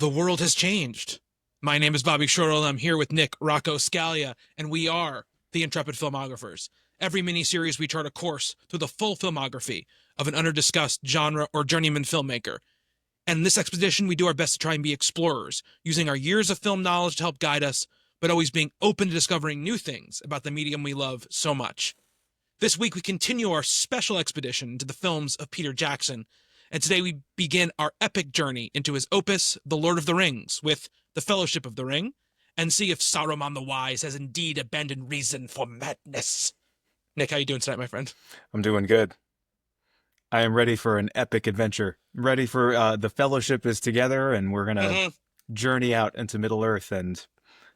The world has changed. My name is Bobby Shortle, and I'm here with Nick, Rocco, Scalia, and we are the Intrepid Filmographers. Every mini-series we chart a course through the full filmography of an under-discussed genre or journeyman filmmaker. And in this expedition, we do our best to try and be explorers, using our years of film knowledge to help guide us, but always being open to discovering new things about the medium we love so much. This week, we continue our special expedition into the films of Peter Jackson, and today we begin our epic journey into his opus, The Lord of the Rings, with The Fellowship of the Ring, and see if Saruman the Wise has indeed abandoned reason for madness. Nick, how you doing tonight, my friend? I'm doing good. I am ready for an epic adventure. I'm ready for the Fellowship is together, and we're gonna journey out into Middle Earth and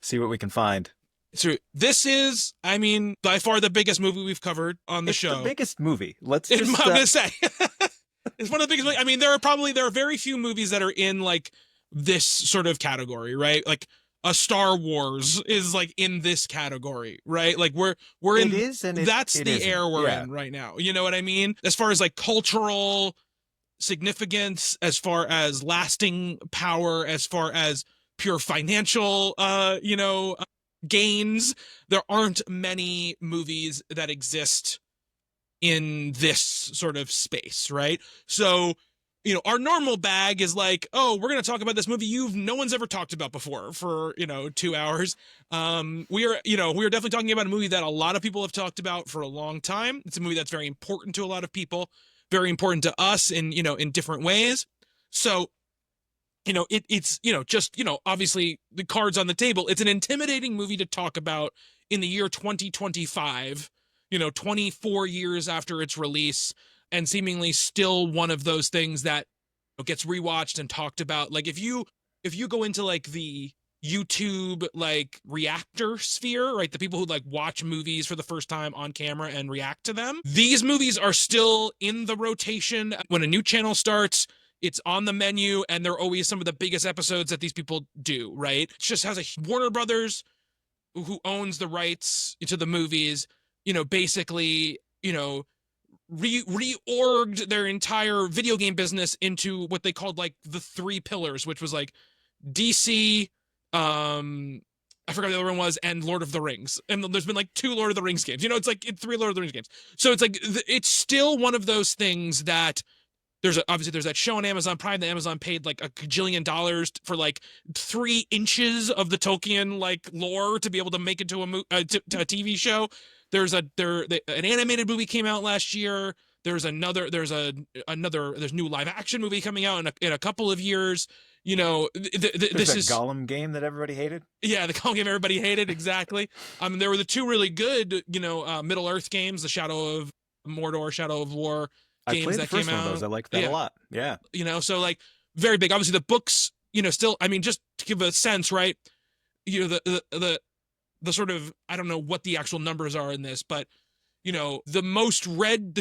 see what we can find. So this is, I mean, by far the biggest movie we've covered on the show. It's the biggest movie. I'm gonna say. It's one of the biggest. I mean, there are very few movies that are in like this sort of category, right? Like a Star Wars is like in this category, right? Like we're in. It is, and that's it the isn't. air we're in right now. You know what I mean? As far as like cultural significance, as far as lasting power, as far as pure financial, gains, there aren't many movies that exist in this sort of space, right? So, our normal bag is like, oh, we're going to talk about this movie no one's ever talked about before for, 2 hours. We are definitely talking about a movie that a lot of people have talked about for a long time. It's a movie that's very important to a lot of people, very important to us in different ways. So, it's obviously the cards on the table. It's an intimidating movie to talk about in the year 2025, 24 years after its release, and seemingly still one of those things that gets rewatched and talked about. Like if you go into like the YouTube like reactor sphere, right? The people who like watch movies for the first time on camera and react to them. These movies are still in the rotation. When a new channel starts, it's on the menu, and they're always some of the biggest episodes that these people do, right? It just has a Warner Brothers who owns the rights to the movies, basically, reorged their entire video game business into what they called like the three pillars, which was like DC, I forgot what the other one was, and Lord of the Rings. And there's been like 2 Lord of the Rings games. It's like 3 Lord of the Rings games. So it's like, it's still one of those things that obviously there's that show on Amazon Prime that Amazon paid like $1 gajillion for like 3 inches of the Tolkien like lore to be able to make it to a TV show. There's an animated movie came out last year. There's new live action movie coming out in a couple of years. This is Gollum game that everybody hated. Yeah, the Gollum game everybody hated, exactly. There were the 2 really good, Middle Earth games, the Shadow of Mordor, Shadow of War games I played that the first came one out. of those. I liked that a lot. Yeah. So like very big. Obviously the books, still, I mean, just to give a sense, right? The sort of, I don't know what the actual numbers are in this, but the 2 most read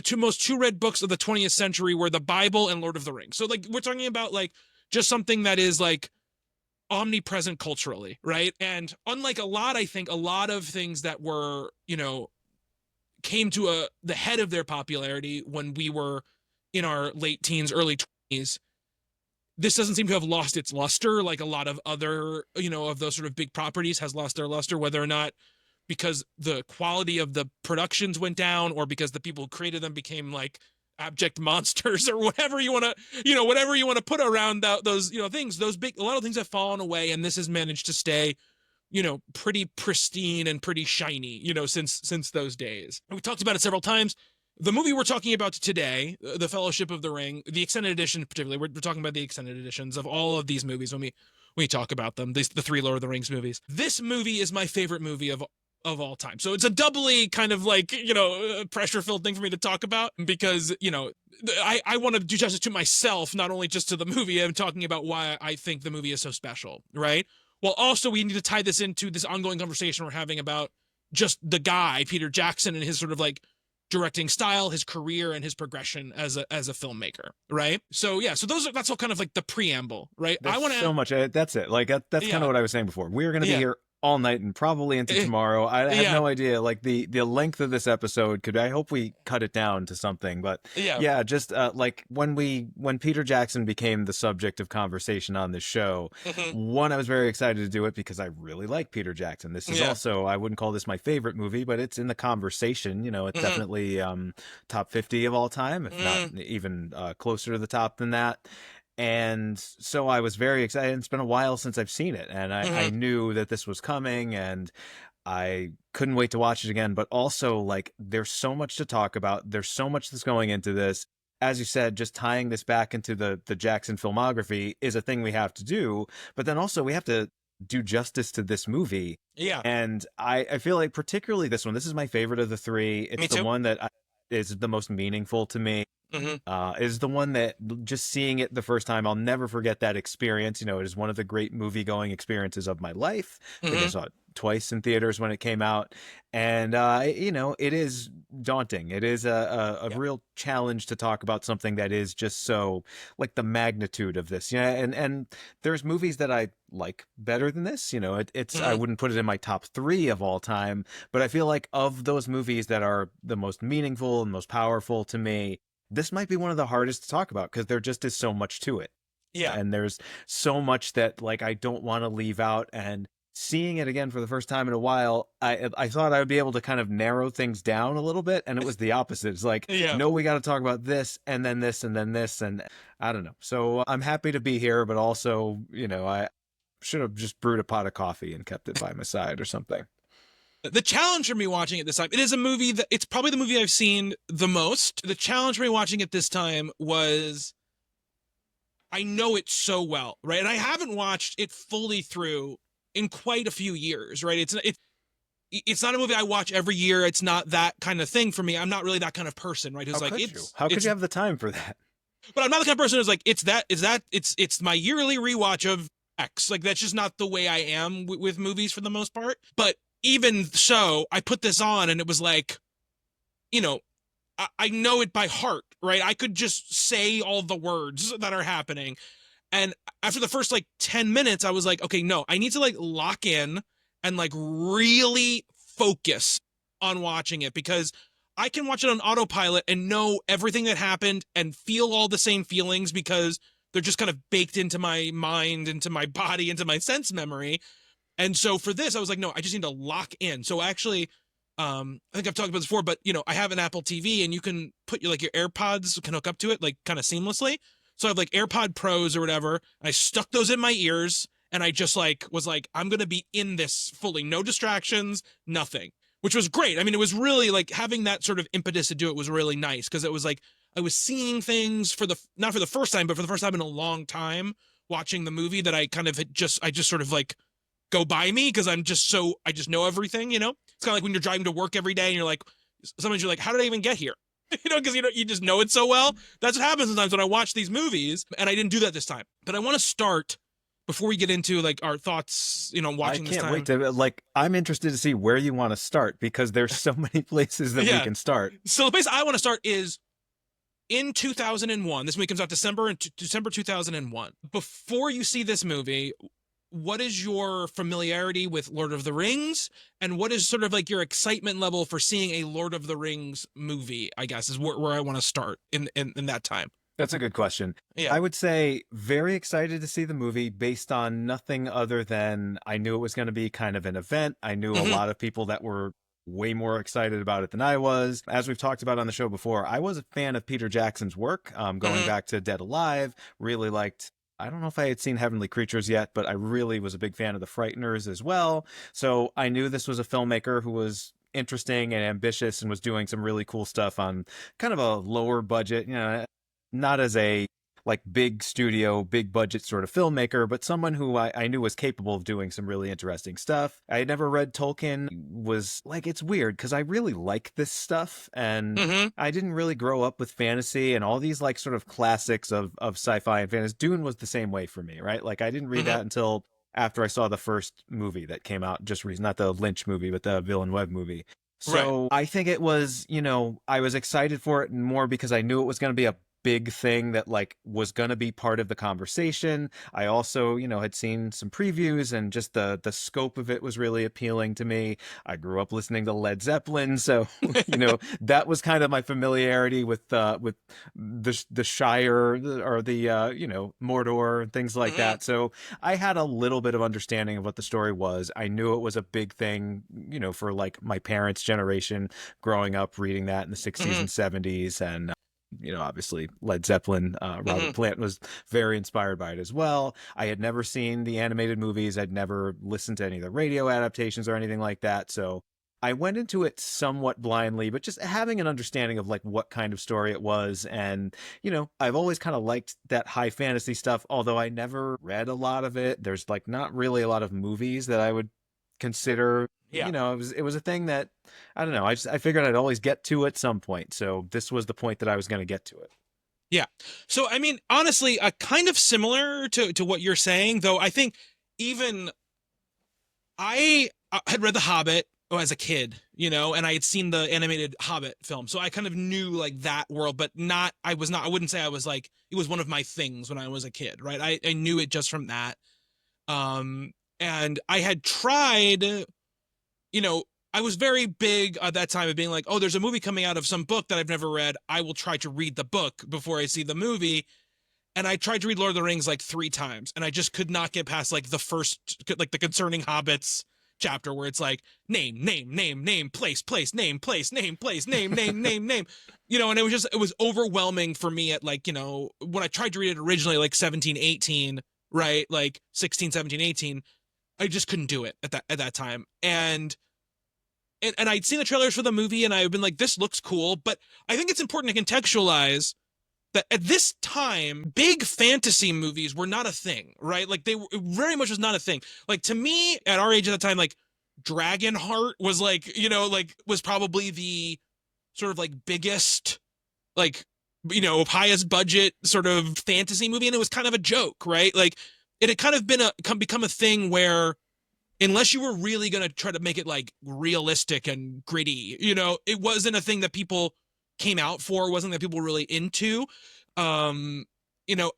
books of the 20th century were the Bible and Lord of the Rings. So like we're talking about like just something that is like omnipresent culturally, right? And unlike I think a lot of things that were, came to the head of their popularity when we were in our late teens, early 20s, this doesn't seem to have lost its luster like a lot of other, of those sort of big properties has lost their luster, whether or not because the quality of the productions went down or because the people who created them became like abject monsters or whatever you want to put around those things. A lot of things have fallen away, and this has managed to stay pretty pristine and pretty shiny, since those days. We talked about it several times. The movie we're talking about today, The Fellowship of the Ring, the extended edition particularly, we're talking about the extended editions of all of these movies when we talk about them, the 3 Lord of the Rings movies. This movie is my favorite movie of all time. So it's a doubly kind of like, pressure-filled thing for me to talk about because, I want to do justice to myself, not only just to the movie. I'm talking about why I think the movie is so special, right? Well, also we need to tie this into this ongoing conversation we're having about just the guy, Peter Jackson, and his sort of like directing style, his career, and his progression as a filmmaker, right? So yeah, that's all kind of like the preamble, right? That's so much. That's it. Like that's kind of what I was saying before. We're going to be here all night and probably into Eh, tomorrow. I have yeah, no idea. Like the length of this episode could, I hope we cut it down to something. But yeah. yeah, just like when Peter Jackson became the subject of conversation on this show, Hmm. one, I was very excited to do it because I really like Peter Jackson. This is Yeah. also, I wouldn't call this my favorite movie, but it's in the conversation. You know, it's Hmm. definitely top 50 of all time, if not Hmm. even closer to the top than that. And so I was very excited. It's been a while since I've seen it, and I Hmm. knew that this was coming, and I couldn't wait to watch it again. But also, like, there's so much to talk about. There's so much that's going into this. As you said, just tying this back into the Jackson filmography is a thing we have to do. But then also we have to do justice to this movie. Yeah. And I feel like particularly this one, this is my favorite of the three. Me It's the too. one that is the most meaningful to me. Hmm. Is the one that just seeing it the first time, I'll never forget that experience. You know, it is one of the great movie going experiences of my life. I think I Hmm. saw it twice in theaters when it came out. And, you know, it is daunting. It is a Yeah. real challenge to talk about something that is just so like the magnitude of this. Yeah. And there's movies that I like better than this. You know, it's, I Hmm. wouldn't put it in my top three of all time, but I feel like of those movies that are the most meaningful and most powerful to me, this might be one of the hardest to talk about because there just is so much to it. Yeah. And there's so much that like I don't want to leave out. And seeing it again for the first time in a while, I thought I would be able to kind of narrow things down a little bit, and it was the opposite. It's like, Yeah. no, we got to talk about this and then this and then this, and I don't know. So I'm happy to be here, but also, you know, I should have just brewed a pot of coffee and kept it by my side or something. The challenge for me watching it this time, it is a movie that it's probably the movie I've seen the most. The challenge for me watching it this time was I know it so well, right? And I haven't watched it fully through in quite a few years, right? It's not a movie I watch every year. It's not that kind of thing for me. I'm not really that kind of person, right? How Who's like could you? How could it's you have the time for that? but I'm not the kind of person who's like it's my yearly rewatch of X. Like that's just not the way I am with movies for the most part. But even so, I put this on and it was like, you know, I know it by heart, right? I could just say all the words that are happening. And after the first like 10 minutes, I was like, okay, no, I need to like lock in and like really focus on watching it because I can watch it on autopilot and know everything that happened and feel all the same feelings because they're just kind of baked into my mind, into my body, into my sense memory. And so for this, I was like, no, I just need to lock in. So actually, I think I've talked about this before, but you know, I have an Apple TV and you can put your like your AirPods can hook up to it like kind of seamlessly. So I have like AirPod Pros or whatever. And I stuck those in my ears and I just like was like, I'm gonna be in this fully, no distractions, nothing. Which was great. I mean, it was really like having that sort of impetus to do it was really nice because it was like I was seeing things for the not for the first time, but for the first time in a long time watching the movie that I kind of had I just sort of like go by me because I just know everything, you know? It's kind of like when you're driving to work every day and you're like, sometimes you're like, how did I even get here? You know, because you just know it so well. That's what happens sometimes when I watch these movies, and I didn't do that this time. But I want to start before we get into like our thoughts, you know, I watching this can't wait time. to like. I'm interested to see where you want to start because there's so many places that we Yeah. can start. So the place I want to start is in 2001. This movie comes out December 2001. Before you see this movie, what is your familiarity with Lord of the Rings, and what is sort of like your excitement level for seeing a Lord of the Rings movie? I guess is where I want to start in that time. That's a good question. Yeah. I would say very excited to see the movie based on nothing other than I knew it was going to be kind of an event. I knew a Hmm. lot of people that were way more excited about it than I was. As we've talked about on the show before, I was a fan of Peter Jackson's work, going Hmm. back to Dead Alive, really liked. I don't know if I had seen Heavenly Creatures yet, but I really was a big fan of The Frighteners as well. So I knew this was a filmmaker who was interesting and ambitious and was doing some really cool stuff on kind of a lower budget, you know, not as a like big studio, big budget sort of filmmaker, but someone who I knew was capable of doing some really interesting stuff. I had never read Tolkien, was like, it's weird because I really like this stuff and Hmm. I didn't really grow up with fantasy and all these like sort of classics of sci-fi and fantasy. Dune was the same way for me, right? Like I didn't read Hmm. that until after I saw the first movie that came out just recently, not the Lynch movie, but the Villeneuve movie. Right. So I think it was, you know, I was excited for it more because I knew it was going to be a big thing that like was going to be part of the conversation. I also, had seen some previews, and just the scope of it was really appealing to me. I grew up listening to Led Zeppelin, so that was kind of my familiarity with the Shire, or the Mordor and things like Mhm, that. So I had a little bit of understanding of what the story was. I knew it was a big thing, for like my parents' generation growing up reading that in the 60s mhm, and 70s. And obviously Led Zeppelin, Robert mhm. Plant was very inspired by it as well. I had never seen the animated movies. I'd never listened to any of the radio adaptations or anything like that. So I went into it somewhat blindly, but just having an understanding of like what kind of story it was. And, I've always kind of liked that high fantasy stuff, although I never read a lot of it. There's like not really a lot of movies that I would consider. Yeah. It was a thing that I don't know. I figured I'd always get to at some point. So this was the point that I was going to get to it. Yeah. So I mean, honestly, kind of similar to what you're saying, though I think even I had read The Hobbit as a kid, and I had seen the animated Hobbit film. So I kind of knew like that world, but I wouldn't say I was like, it was one of my things when I was a kid, right? I knew it just from that. Um, and I had tried, you know, I was very big at that time of being like, oh, there's a movie coming out of some book that I've never read. I will try to read the book before I see the movie. And I tried to read Lord of the Rings like 3 times, and I just could not get past like the first, like the concerning hobbits chapter where it's like name, place, name, place, name, place, name. And it was overwhelming for me at like, when I tried to read it originally, like 17, 18, right? Like 16, 17, 18, I just couldn't do it at that time. And I'd seen the trailers for the movie, and I've been like, this looks cool, but I think it's important to contextualize that at this time, big fantasy movies were not a thing, right? Like it very much was not a thing. Like to me, at our age at the time, like Dragonheart was like, was probably the sort of like biggest, like, highest budget sort of fantasy movie. And it was kind of a joke, right? Like it had kind of become a thing where unless you were really going to try to make it like realistic and gritty, it wasn't a thing that people came out for, wasn't that people were really into. Um,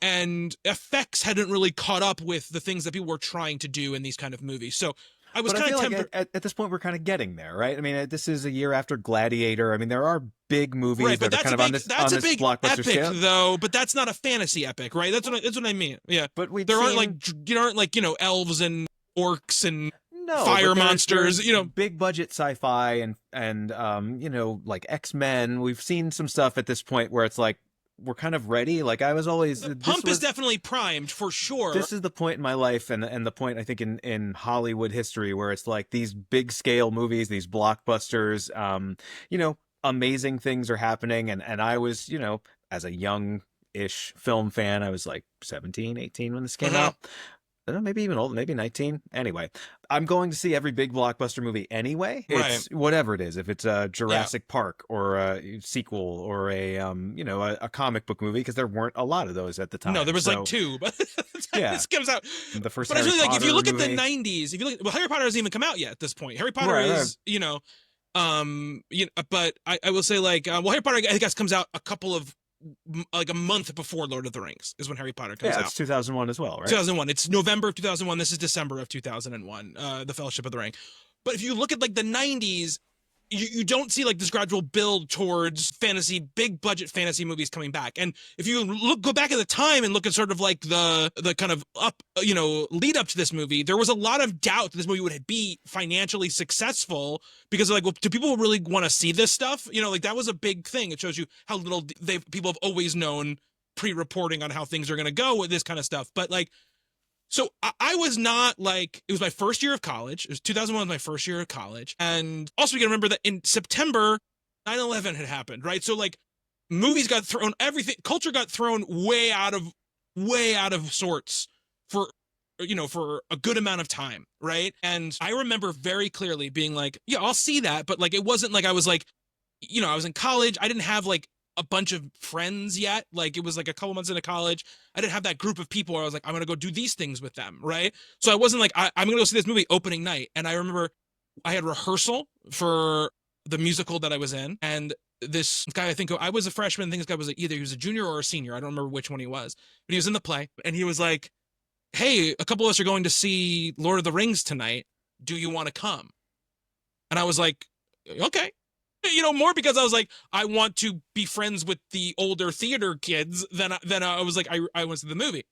and effects hadn't really caught up with the things that people were trying to do in these kind of movies. So I was But I kind of feel like tempered. at this point we're kind of getting there, right? I mean, this is a year after Gladiator. I mean, there are big movies Right, but that are that's kind a of on big this that's a big blockbuster epic scale. though, but that's not a fantasy epic, right? That's what I mean. Yeah. But we'd There aren't like seen elves and orcs and no, fire but there's monsters, big budget sci-fi and like X-Men. We've seen some stuff at this point where it's like we're kind of ready. Like I was always the this pump is was definitely primed for sure. this is the point in my life, and the point I think in Hollywood history where it's like these big scale movies, these blockbusters, amazing things are happening. And I was, as a young ish film fan, I was like 17, 18 when this came Mhm. out. I don't know, maybe even older, maybe 19. Anyway, I'm going to see every big blockbuster movie anyway. Right. It's whatever it is. If it's a Yeah. Jurassic Park or a sequel or a comic book movie, because there weren't a lot of those at the No, there time. was like So two, but yeah, this comes out. the first But I was Harry really like, if you Potter look at the movie. 90s, if you look, well, Harry Potter hasn't even come out yet at this point. Harry Potter Right, right. is, but I will say like, well, Harry Potter, I think, comes out like a month before Lord of the Rings is when Harry Potter comes Yeah, out. it's 2001 as well, right? 2001. It's November of 2001. This is December of 2001. The Fellowship of the Ring. But if you look at like the 90s, you don't see like this gradual build towards big budget fantasy movies coming back. And if you go back at the time and look at sort of like the kind of lead up to this movie, there was a lot of doubt that this movie would be financially successful because like, well, do people really want to see this stuff? Like that was a big thing. It shows you how little people have always known pre-reporting on how things are going to go with this kind of stuff. But like, so I was not like, it was my first year of college. It was 2001 was my first year of college. And also you can remember that in September, 9/11 had happened, right? So like movies got thrown, everything, culture got thrown way out of sorts for, for a good amount of time, right? And I remember very clearly being like, yeah, I'll see that. But like, it wasn't like I was like, I was in college. I didn't have like a bunch of friends yet. Like it was like a couple months into college. I didn't have that group of people where I was like, I'm going to go do these things with them. Right. So I wasn't like, I'm going to go see this movie opening night. And I remember I had rehearsal for the musical that I was in. And this guy, I think I was a freshman. I think this guy was either he was a junior or a senior. I don't remember which one he was, but he was in the play, and he was like, "Hey, a couple of us are going to see Lord of the Rings tonight. Do you want to come?" And I was like, "Okay." More because I was like, I want to be friends with the older theater kids than I was like, I went to the movie.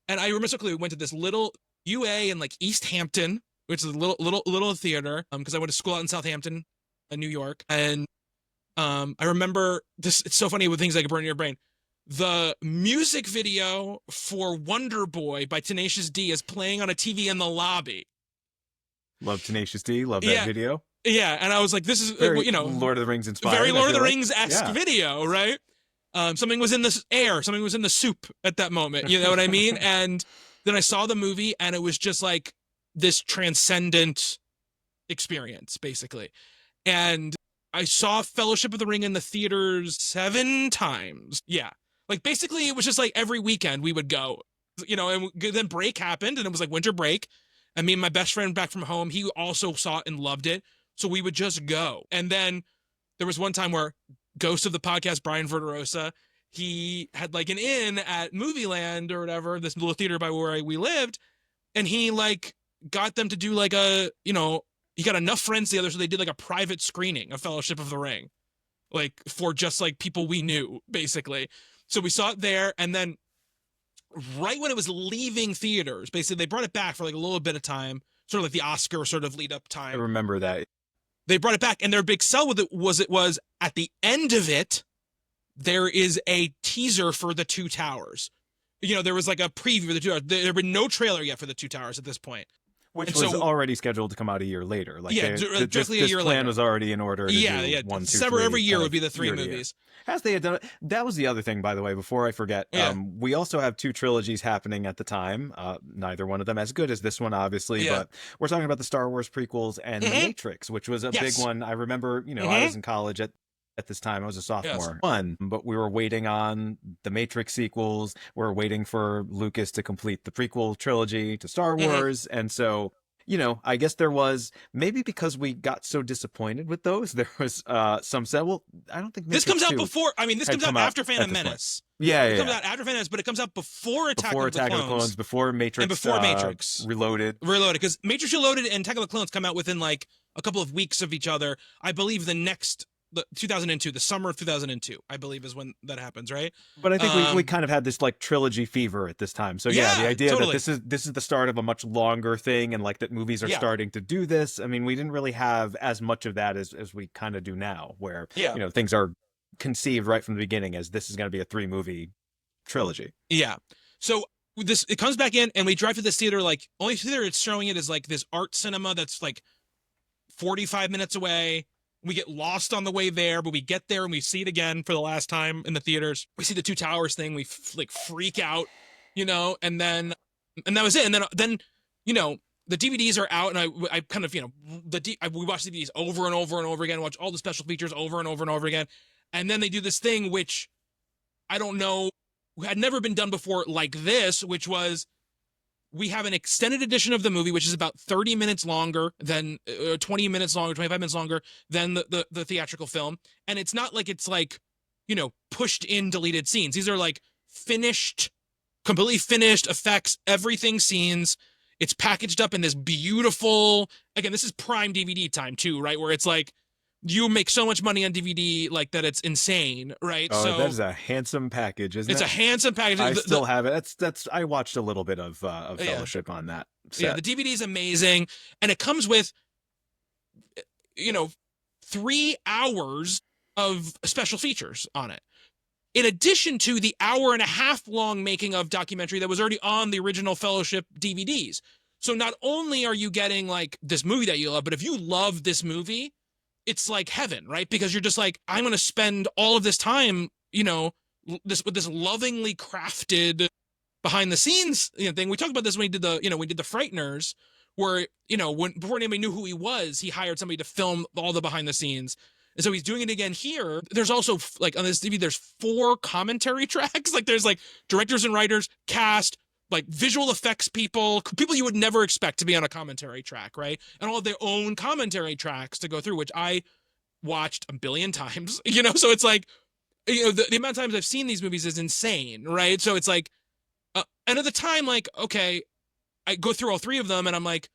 And I remember so clearly we went to this little UA in like East Hampton, which is a little theater, because I went to school out in Southampton, New York. And I remember this, it's so funny with things like burn in your brain. The music video for Wonder Boy by Tenacious D is playing on a TV in the lobby. Love Tenacious D, love that video. Yeah, and I was like, this is, very, Lord of the Rings inspired. Very Lord of the Rings-esque video, right? Something was in the air, something was in the soup at that moment, you know what I mean? And then I saw the movie, and it was just like this transcendent experience, basically. And I saw Fellowship of the Ring in the theaters 7 times. Yeah. Like, basically, it was just like every weekend we would go, and then break happened, and it was like winter break. And me and my best friend back from home, he also saw it and loved it. So we would just go. And then there was one time where Ghost of the Podcast, Brian Verderosa, he had like an inn at Movie Land or whatever, this little theater by where we lived. And he like got them to do like he got enough friends together so they did like a private screening of Fellowship of the Ring, like for just like people we knew, basically. So we saw it there. And then right when it was leaving theaters, basically they brought it back for like a little bit of time, sort of like the Oscar sort of lead up time. I remember that. They brought it back, and their big sell with it was at the end of it, there is a teaser for the Two Towers. There was like a preview of the Two Towers. There had been no trailer yet for the Two Towers at this point. Which was already scheduled to come out a year later. Like directly a year later. This plan was already in order to do 1, 2, December 3, every year would be the 3 movies. As they had done it. That was the other thing, by the way, before I forget. Yeah. We also have 2 trilogies happening at the time. Neither one of them as good as this one, obviously. Yeah. But we're talking about the Star Wars prequels and The Matrix, which was a big one. I remember, I was in college at this time. I was a sophomore. But we were waiting on the Matrix sequels. We're waiting for Lucas to complete the prequel trilogy to Star Wars. And so, I guess there was, maybe because we got so disappointed with those, there was some said, well, I don't think Matrix this comes out before, this comes out after Phantom Menace. It comes out after Phantom Menace, but it comes out before Attack of the Clones. Before Matrix. And before Matrix. Reloaded, because Matrix Reloaded and Attack of the Clones come out within like a couple of weeks of each other. I believe the 2002, the summer of 2002, I believe is when that happens, right? But I think we kind of had this like trilogy fever at this time. So the idea that this is the start of a much longer thing, and like that movies are starting to do this. I mean, we didn't really have as much of that as we kind of do now, where things are conceived right from the beginning as this is going to be a 3-movie trilogy. Yeah. So it comes back in, and we drive to this theater. Like, only theater it's showing it is like this art cinema that's like 45 minutes away. We get lost on the way there, but we get there and we see it again for the last time in the theaters. We see the Two Towers thing. We freak out, and that was it. And then the DVDs are out, and I kind of, we watch the DVDs over and over and over again, watch all the special features over and over and over again. And then they do this thing, which I don't know, had never been done before like this, which was, we have an extended edition of the movie, which is about 30 minutes longer than 20 minutes longer, 25 minutes longer than the theatrical film. And it's not like it's like, pushed in deleted scenes. These are like completely finished effects, everything scenes. It's packaged up in this beautiful, again, this is prime DVD time too, right? Where it's like, you make so much money on DVD like that it's insane, right? Oh, so that is a handsome package, isn't it? It's a handsome package. I still have it. That's I watched a little bit of Fellowship on that set. Yeah, the DVD is amazing, and it comes with 3 hours of special features on it. In addition to the 1.5 hour long making of documentary that was already on the original Fellowship DVDs. So not only are you getting like this movie that you love, but if you love this movie, it's like heaven, right? Because you're just like, I'm going to spend all of this time, with this lovingly crafted behind the scenes thing. We talked about this when we did the Frighteners, where, before anybody knew who he was, he hired somebody to film all the behind the scenes. And so he's doing it again here. There's also like on this DVD, there's 4 commentary tracks. Like there's like directors and writers, cast, like visual effects people you would never expect to be on a commentary track, right? And all of their own commentary tracks to go through, which I watched a billion times, you know, so it's like, you know, the amount of times I've seen these movies is insane, right? So it's like, and at the time, like, okay, I go through all three of them, and I'm like,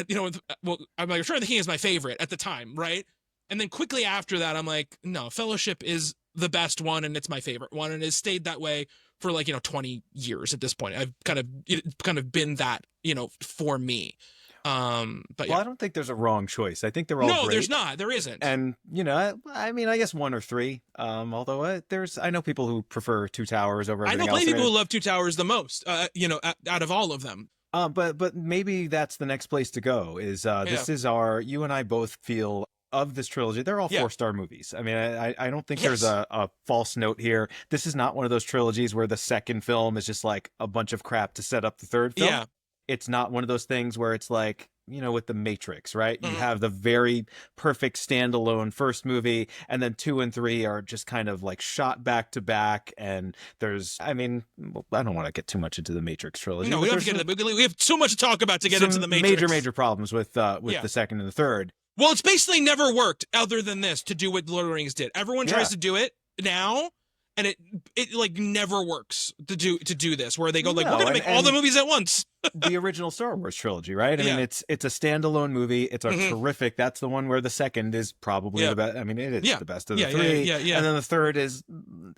you know, well, I'm like, Return of the King is my favorite at the time, right? And then quickly after that, I'm like, no, Fellowship is the best one, and it's my favorite one, and it's stayed that way for like, you know, 20 years at this point. I've kind of been that, you know, for me. But yeah. Well, I don't think there's a wrong choice. I think they're all No, there's great. not. There isn't. And you know, I mean, I guess one or three. Although I know people who prefer Two Towers over I know everything else. plenty of I people mean, who love Two Towers the most, you know, out of all of them. but maybe that's the next place to go. Is Yeah. this is our you and I both feel of this trilogy. They're all Yeah. 4-star movies. I mean, I don't think Yes. there's a false note here. This is not one of those trilogies where the second film is just like a bunch of crap to set up the third film. Yeah. It's not one of those things where it's like, you know, with the Matrix, right? You Mhm. have the very perfect standalone first movie, and then 2 and 3 are just kind of like shot back to back. And there's, I mean, I don't want to get too much into the Matrix trilogy. No, we don't have to get into the. We have so much to talk about to get into the Matrix. Major problems with Yeah. the second and the third. Well, it's basically never worked other than this to do what Lord of the Rings did. Everyone tries to do it now, and it like never works to do this, where they go like, No, we're gonna make all the movies at once. The original Star Wars trilogy, right? I Yeah. mean, it's a standalone movie. It's a Mhm. terrific. That's the one where the second is probably Yeah. the best. I mean, it is Yeah. the best of the Yeah, three. yeah. And then the third is,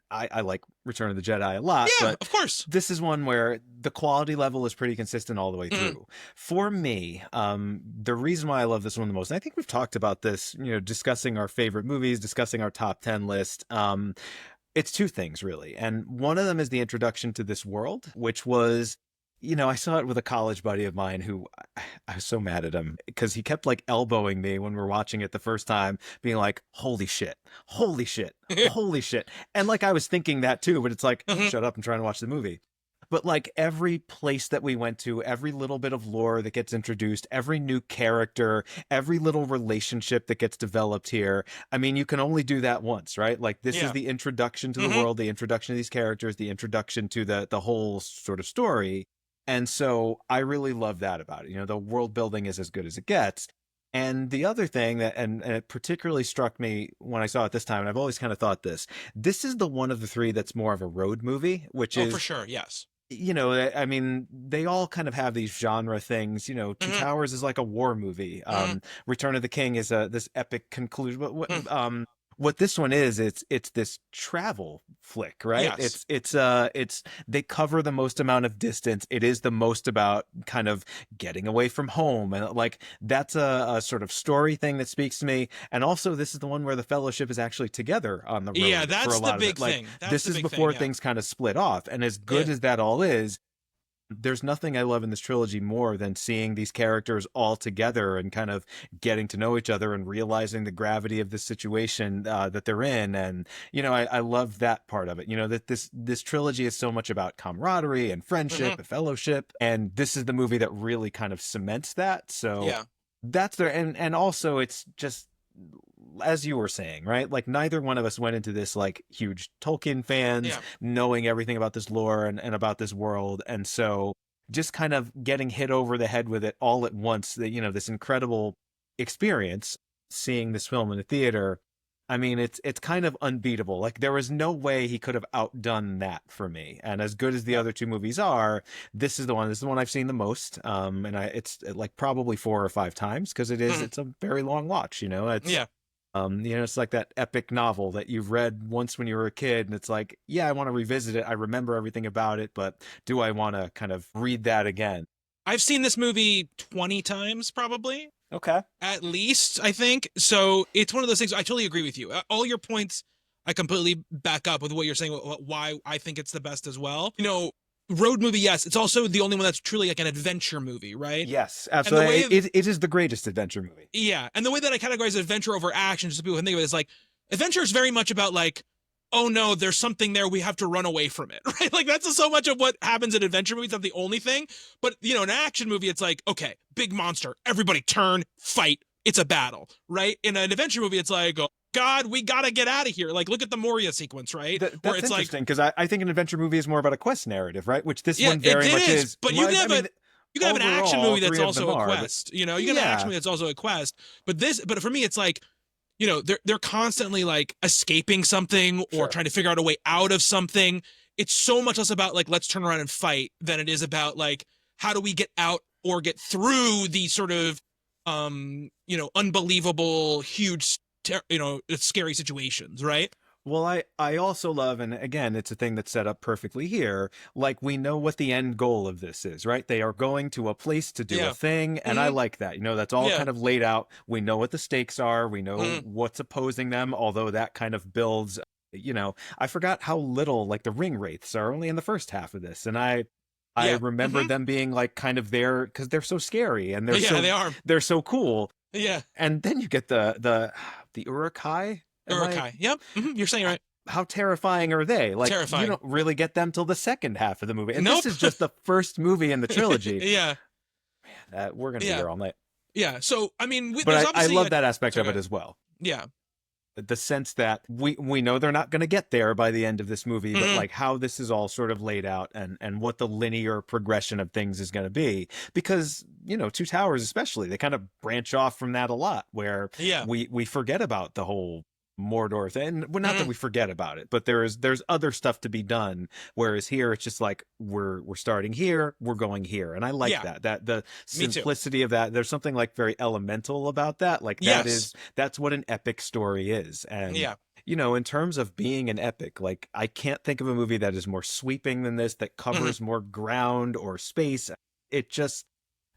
I like Return of the Jedi a lot, Yeah, but of course. this is one where the quality level is pretty consistent all the way Mhm. through. For me, the reason why I love this one the most, and I think we've talked about this, you know, discussing our favorite movies, discussing our top 10 list. It's two things really. And one of them is the introduction to this world, which was, you know, I saw it with a college buddy of mine who I was so mad at him because he kept like elbowing me when we were watching it the first time, being like, holy shit, holy shit, holy shit. And like I was thinking that too, but it's like, Mhm. shut up, I'm trying to watch the movie. But like every place that we went to, every little bit of lore that gets introduced, every new character, every little relationship that gets developed here. I mean, you can only do that once, right? Like this Yeah. is the introduction to the Mhm. world, the introduction to these characters, the introduction to the whole sort of story. And so I really love that about it. You know, the world building is as good as it gets. And the other thing that, and it particularly struck me when I saw it this time, and I've always kind of thought this is the one of the three that's more of a road movie, which Oh, is, for sure. Yes. you know, I mean, they all kind of have these genre things. You know, Two Mhm. Towers is like a war movie. Mhm. Return of the King is this epic conclusion. But Mm. what this one is, it's this travel flick, right? Yes. It's they cover the most amount of distance. It is the most about kind of getting away from home, and like that's a sort of story thing that speaks to me. And also, this is the one where the Fellowship is actually together on the road. Yeah, for that's a the lot big of it. Like thing. That's this the is big before thing, yeah. things kind of split off, and as good Yeah. as that all is, there's nothing I love in this trilogy more than seeing these characters all together and kind of getting to know each other and realizing the gravity of the situation that they're in. And, you know, I love that part of it. You know, that this trilogy is so much about camaraderie and friendship Mhm. and fellowship. And this is the movie that really kind of cements that. So Yeah. that's there. And also it's just, as you were saying, right? Like neither one of us went into this like huge Tolkien fans, Yeah. knowing everything about this lore and about this world. And so just kind of getting hit over the head with it all at once, that, you know, this incredible experience, seeing this film in the theater. I mean, it's kind of unbeatable. Like there was no way he could have outdone that for me. And as good as the other two movies are, this is the one. This is the one I've seen the most. And it's like probably 4 or 5 times because Mhm. it's a very long watch. You know, it's Yeah. you know, it's like that epic novel that you've read once when you were a kid, and it's like, yeah, I want to revisit it. I remember everything about it, but do I want to kind of read that again? I've seen this movie 20 times, probably. Okay. At least, I think. So it's one of those things. I totally agree with you. All your points, I completely back up with what you're saying, why I think it's the best as well. You know, road movie, yes. It's also the only one that's truly like an adventure movie, right? Yes, absolutely. way It is the greatest adventure movie. Yeah. And the way that I categorize adventure over action, just so people can think of it, is like, adventure is very much about like, oh no, there's something there, we have to run away from it, right? Like that's so much of what happens in adventure movies. That's the only thing. But, you know, an action movie, it's like, okay, big monster, everybody turn, fight, it's a battle, right? In an adventure movie, it's like, oh, God, we gotta get out of here. Like, look at the Moria sequence, right? That's Where it's interesting because I think an adventure movie is more about a quest narrative, right? Which this Yeah, one very it much is. but you can have you can have an action overall, movie that's 3 of also them a are, but- quest. You know, you can have an Yeah. action movie that's also a quest. But for me, it's like you know, they're constantly like escaping something or Sure. trying to figure out a way out of something. It's so much less about like let's turn around and fight than it is about like how do we get out or get through these sort of you know, unbelievable, huge, you know, scary situations, right? Well, I also love, and again, it's a thing that's set up perfectly here. Like, we know what the end goal of this is, right? They are going to a place to do a Yeah. thing, and I Hmm. like that. You know, that's all Yeah. kind of laid out. We know what the stakes are. We know Hmm. what's opposing them, although that kind of builds, you know, I forgot how little, like, the ring wraiths are only in the first half of this. And I Yeah. remember Hmm. them being like kind of there because they're so scary and Yeah, they are. they're so cool. Yeah. And then you get the Urukai. Am I Urukai. Yep. Hmm. You're saying right. how terrifying are they? Like, you Terrifying. don't really get them till the second half of the movie. And this Nope. is just the first movie in the trilogy. Yeah. We're going to be Yeah. here all night. Yeah. So, I mean, there's But I obviously love a, that aspect of sorry, it as well. yeah. The sense that we know they're not going to get there by the end of this movie, but Hmm. like how this is all sort of laid out and what the linear progression of things is going to be. Because, you know, Two Towers especially, they kind of branch off from that a lot, where Yeah. we forget about the whole Mordor thing. Well, not that Hmm. we forget about it, but there's other stuff to be done. Whereas here, it's just like we're starting here, we're going here, and I like Yeah. that the Me too. simplicity of that. There's something like very elemental about that. Like Yes. that's what an epic story is, and Yeah. you know, in terms of being an epic, like I can't think of a movie that is more sweeping than this, that Hmm. covers more ground or space. It just,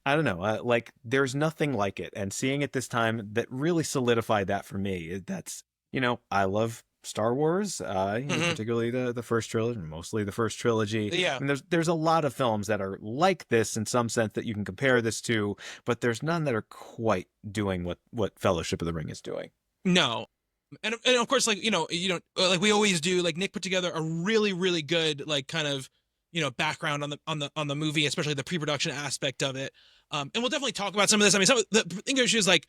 I don't know, like there's nothing like it. And seeing it this time, that really solidified that for me. That's, you know, I love Star Wars, you know, Hmm. particularly the first trilogy, mostly the first trilogy. Yeah. I mean, there's a lot of films that are like this in some sense that you can compare this to, but there's none that are quite doing what Fellowship of the Ring is doing. No. And of course, like, you know, like we always do, like Nick put together a really, really good, like kind of, you know, background on the movie, especially the pre-production aspect of it. And we'll definitely talk about some of this. I mean, some of the thing is like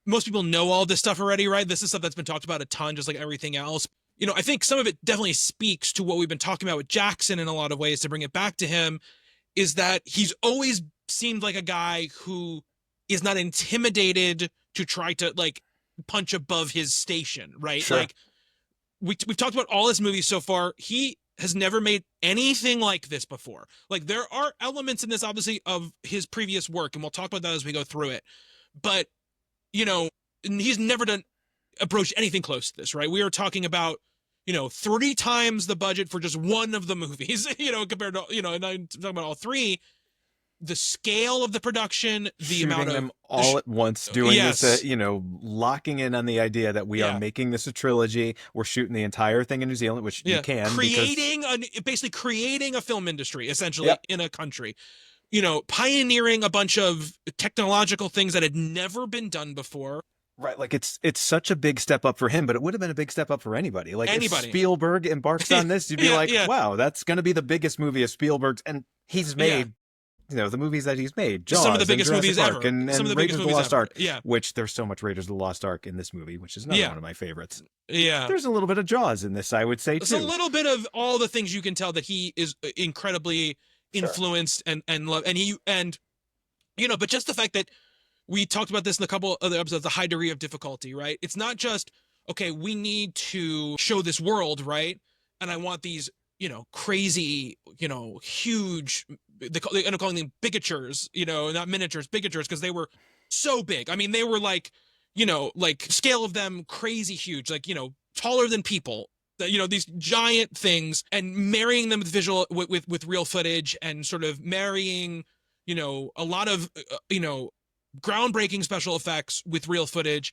most people know all this stuff already, right? This is stuff that's been talked about a ton, just like everything else. You know, I think some of it definitely speaks to what we've been talking about with Jackson in a lot of ways to bring it back to him, is that he's always seemed like a guy who is not intimidated to try to like punch above his station, right? Sure. Like we've talked about all his movies so far. He has never made anything like this before. Like there are elements in this obviously of his previous work, and we'll talk about that as we go through it. But you know, he's never done approached anything close to this, right? We are talking about, you know, 3 times the budget for just one of the movies, you know, compared to, you know, and I'm talking about all three. The scale of the production, the amount Shooting of them all at once, doing this, yes, you know, locking in on the idea that we are yeah, making this a trilogy. We're shooting the entire thing in New Zealand, which you yeah, can because, basically creating a film industry essentially yep, in a country, you know, pioneering a bunch of technological things that had never been done before. right. Like it's such a big step up for him, but it would have been a big step up for anybody. Like if Anybody, Spielberg embarks on this, you'd be yeah, like, yeah, wow, that's going to be the biggest movie of Spielberg's, and he's yeah. made, you know, the movies that he's made, Some of the Jaws and biggest Jurassic movies Park ever. Some of the and biggest Raiders of the movies Lost ever. Ark, Yeah, which there's so much Raiders of the Lost Ark in this movie, which is another yeah, one of my favorites. yeah. There's a little bit of Jaws in this, I would say, It's a too. little bit of all the things you can tell that he is incredibly Sure. influenced and love, and he and you know, but just the fact that we talked about this in a couple other episodes, the high degree of difficulty, right? It's not just, okay, we need to show this world, right? And I want these, you know, crazy, you know, huge, they end up calling them bigatures, you know, not miniatures, bigatures, because they were so big. I mean, they were like, you know, like scale of them crazy huge, like, you know, taller than people. You know, these giant things, and marrying them with visual with real footage, and sort of marrying, you know, a lot of you know, groundbreaking special effects with real footage,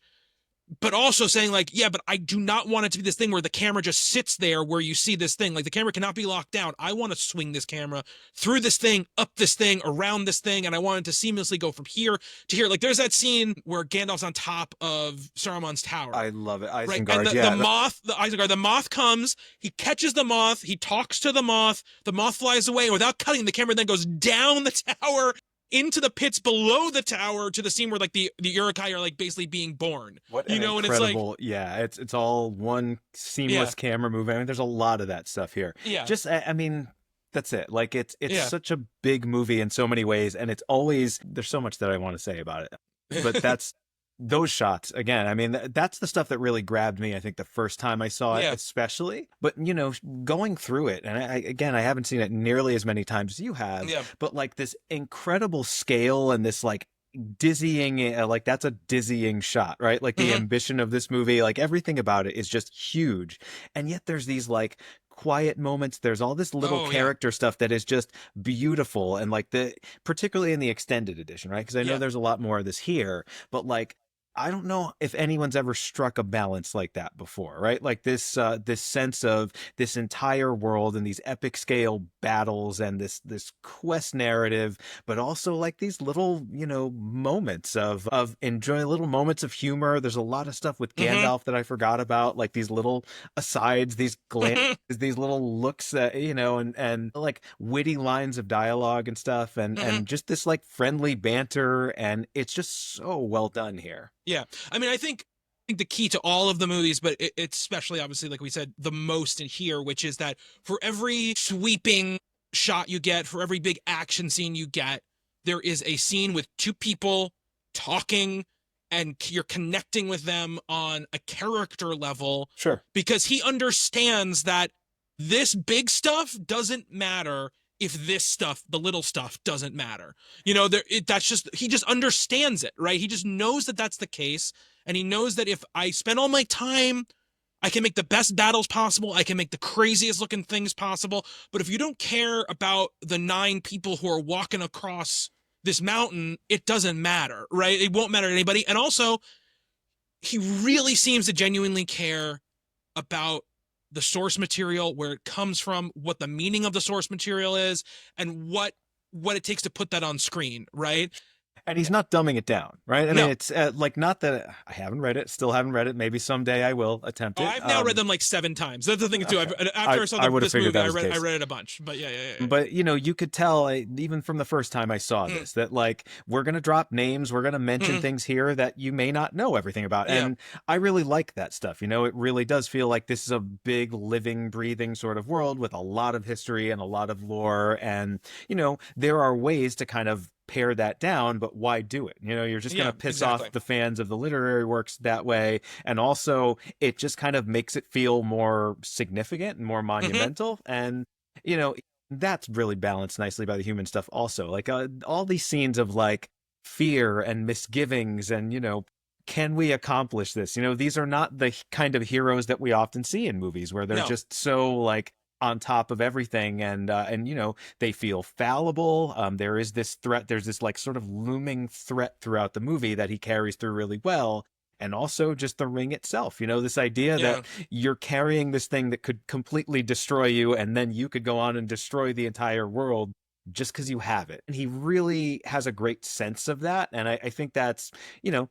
but also saying like, yeah, but I do not want it to be this thing where the camera just sits there where you see this thing. Like the camera cannot be locked down. I want to swing this camera through this thing, up this thing, around this thing, and I want it to seamlessly go from here to here. Like there's that scene where Gandalf's on top of Saruman's tower. I love it. Right. And Isengard, the yeah. moth, the Isengard, the moth comes, he catches the moth, he talks to the moth flies away, and without cutting, the camera then goes down the tower into the pits below the tower to the scene where like the Urukai are like basically being born. What You an know, and it's like, incredible, yeah, it's all one yeah, seamless camera movement. I mean, there's a lot of that stuff here. yeah, Just, I mean, that's it. Like it's yeah. such a big movie in so many ways, and it's always there's so much that I want to say about it, but that's those shots again, I mean, that's the stuff that really grabbed me, I think, the first time I saw it, Yeah. especially. But going through it, and again, I haven't seen it nearly as many times as you have, Yeah. but like this incredible scale and this like dizzying, like that's a dizzying shot, right? Like the Hmm. ambition of this movie, like everything about it is just huge. And yet there's these like quiet moments, there's all this little Oh yeah. character stuff that is just beautiful, and like the particularly in the extended edition, right? Because I know Yeah. there's a lot more of this here, but like I don't know if anyone's ever struck a balance like that before, right? Like this sense of this entire world and these epic scale battles and this quest narrative, but also like these little, moments of enjoy, little moments of humor. There's a lot of stuff with Hmm. Gandalf that I forgot about, like these little asides, these glances, Hmm. these little looks, and like witty lines of dialogue and stuff, and Hmm. and just this like friendly banter, and it's just so well done here. Yeah. I mean, I think the key to all of the movies, but it's especially obviously, like we said, the most in here, which is that for every sweeping shot you get, for every big action scene you get, there is a scene with two people talking, and you're connecting with them on a character level Sure. because he understands that this big stuff doesn't matter if this stuff, the little stuff, doesn't matter. That's just, he just understands it, right? He just knows that that's the case. And he knows that if I spend all my time, I can make the best battles possible. I can make the craziest looking things possible. But if you don't care about the 9 people who are walking across this mountain, it doesn't matter, right? It won't matter to anybody. And also, he really seems to genuinely care about the source material, where it comes from, what the meaning of the source material is, and what it takes to put that on screen, right? And he's not dumbing it down, right? I mean, No. it's like, not that I haven't read it, still haven't read it. Maybe someday I will attempt Oh, it. I've now read them like 7 times. That's the thing too. Okay. After I saw I would have this figured movie, that I was the read I case. read it a bunch. But yeah, yeah, yeah. But you could tell, even from the first time I saw Mm, this, that like we're gonna drop names, we're gonna mention mm, things here that you may not know everything about, yeah. and I really like that stuff. It really does feel like this is a big, living, breathing sort of world with a lot of history and a lot of lore, and there are ways to kind of pare that down, but why do it? You're just going Yeah, to piss exactly. off the fans of the literary works that way. And also, it just kind of makes it feel more significant and more Hmm. monumental. And, you know, that's really balanced nicely by the human stuff also. Like all these scenes of like fear and misgivings and, can we accomplish this? These are not the kind of heroes that we often see in movies where they're No. just so like on top of everything, and they feel fallible. There is this threat, there's this like sort of looming threat throughout the movie that he carries through really well. And also just the ring itself, this idea Yeah. that you're carrying this thing that could completely destroy you, and then you could go on and destroy the entire world just because you have it. And he really has a great sense of that. And I think that's,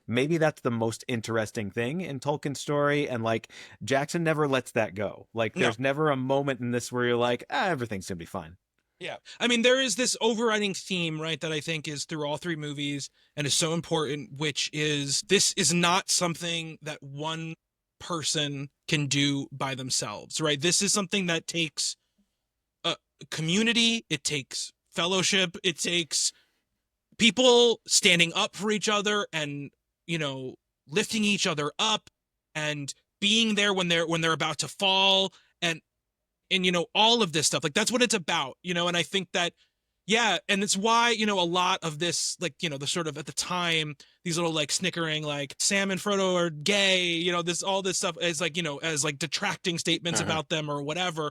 maybe that's the most interesting thing in Tolkien's story. And like Jackson never lets that go. Like No. there's never a moment in this where you're like, everything's gonna be fine. Yeah. I mean, there is this overriding theme, right, that I think is through all 3 movies and is so important, which is this is not something that one person can do by themselves, right? This is something that takes a community, it takes fellowship, it takes people standing up for each other and, lifting each other up and being there when they're about to fall, and all of this stuff, like that's what it's about, and I think that, yeah, and it's why, a lot of this, like, the sort of, at the time, these little like snickering, like Sam and Frodo are gay, this, all this stuff is like, as like detracting statements Uh-huh. about them or whatever.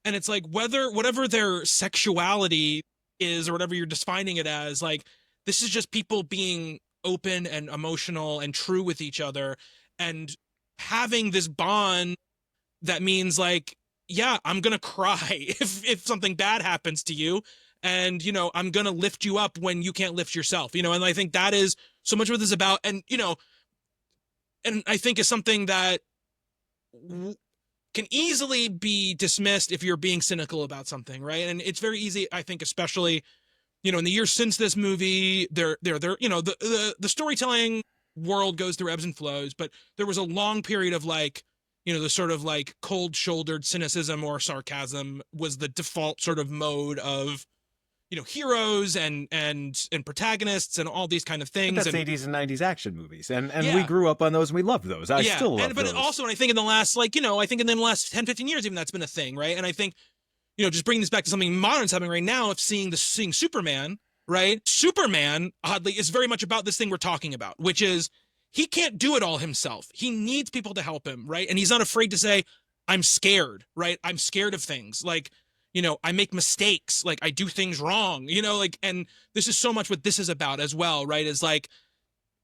And it's like, whatever their sexuality is or whatever you're defining it as, like, this is just people being open and emotional and true with each other, and having this bond that means, like, yeah, I'm gonna cry if something bad happens to you, and I'm gonna lift you up when you can't lift yourself, and I think that is so much what this is about. And I think is something that can easily be dismissed if you're being cynical about something, right? And it's very easy, I think, especially in the years since this movie, the storytelling world goes through ebbs and flows, but there was a long period of like, the sort of like cold shouldered cynicism or sarcasm was the default sort of mode of, heroes and protagonists and all these kind of things. But that's and 80s and 90s action movies, and we yeah, grew up on those, and we loved those. I yeah, still love but those. also, and I think in the last I think in the last 10-15 years even that's been a thing, right? And I think just bringing this back to something modern's happening right now, of seeing Superman, right? Superman, oddly, is very much about this thing we're talking about, which is he can't do it all himself. He needs people to help him, right? And he's not afraid to say, I'm scared, right? I'm scared of things. Like, I make mistakes, like I do things wrong, and this is so much what this is about as well, right? Is like,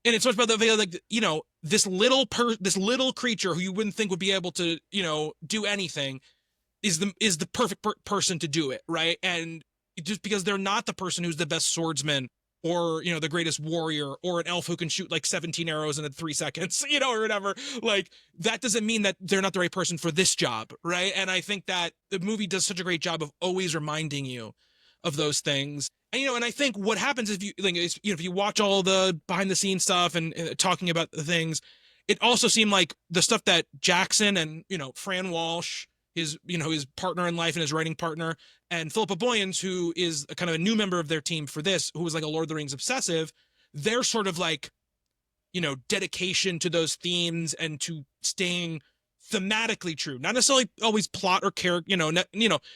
and it's much about the like, this little creature who you wouldn't think would be able to, do anything is the perfect person to do it, right? And just because they're not the person who's the best swordsman or the greatest warrior or an elf who can shoot like 17 arrows in 3 seconds, or whatever, like that doesn't mean that they're not the right person for this job, right? And I think that the movie does such a great job of always reminding you of those things. And and I think what happens if you watch all the behind the scenes stuff and talking about the things, it also seemed like the stuff that Jackson and Fran Walsh, his his partner in life and his writing partner, and Philippa Boyens, who is a kind of a new member of their team for this, who was like a Lord of the Rings obsessive, they're sort of like dedication to those themes and to staying thematically true, not necessarily always plot or character. Not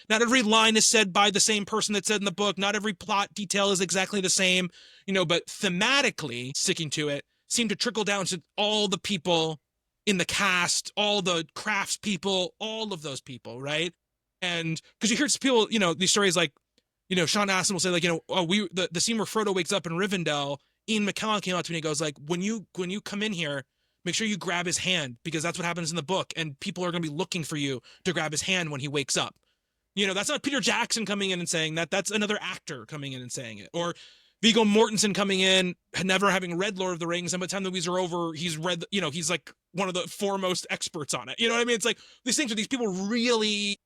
every line is said by the same person that said in the book. Not every plot detail is exactly the same. But thematically sticking to it seemed to trickle down to all the people in the cast, all the crafts people, all of those people, right? And because you hear people, these stories like, Sean Astin will say like, the scene where Frodo wakes up in Rivendell, Ian McKellen came out to me and he goes like, when you come in here, make sure you grab his hand, because that's what happens in the book, and people are going to be looking for you to grab his hand when he wakes up. That's not Peter Jackson coming in and saying that. That's another actor coming in and saying it. Or Viggo Mortensen coming in, never having read Lord of the Rings, and by the time the movies are over, he's read, he's like one of the foremost experts on it. You know what I mean? It's like these things where these people really,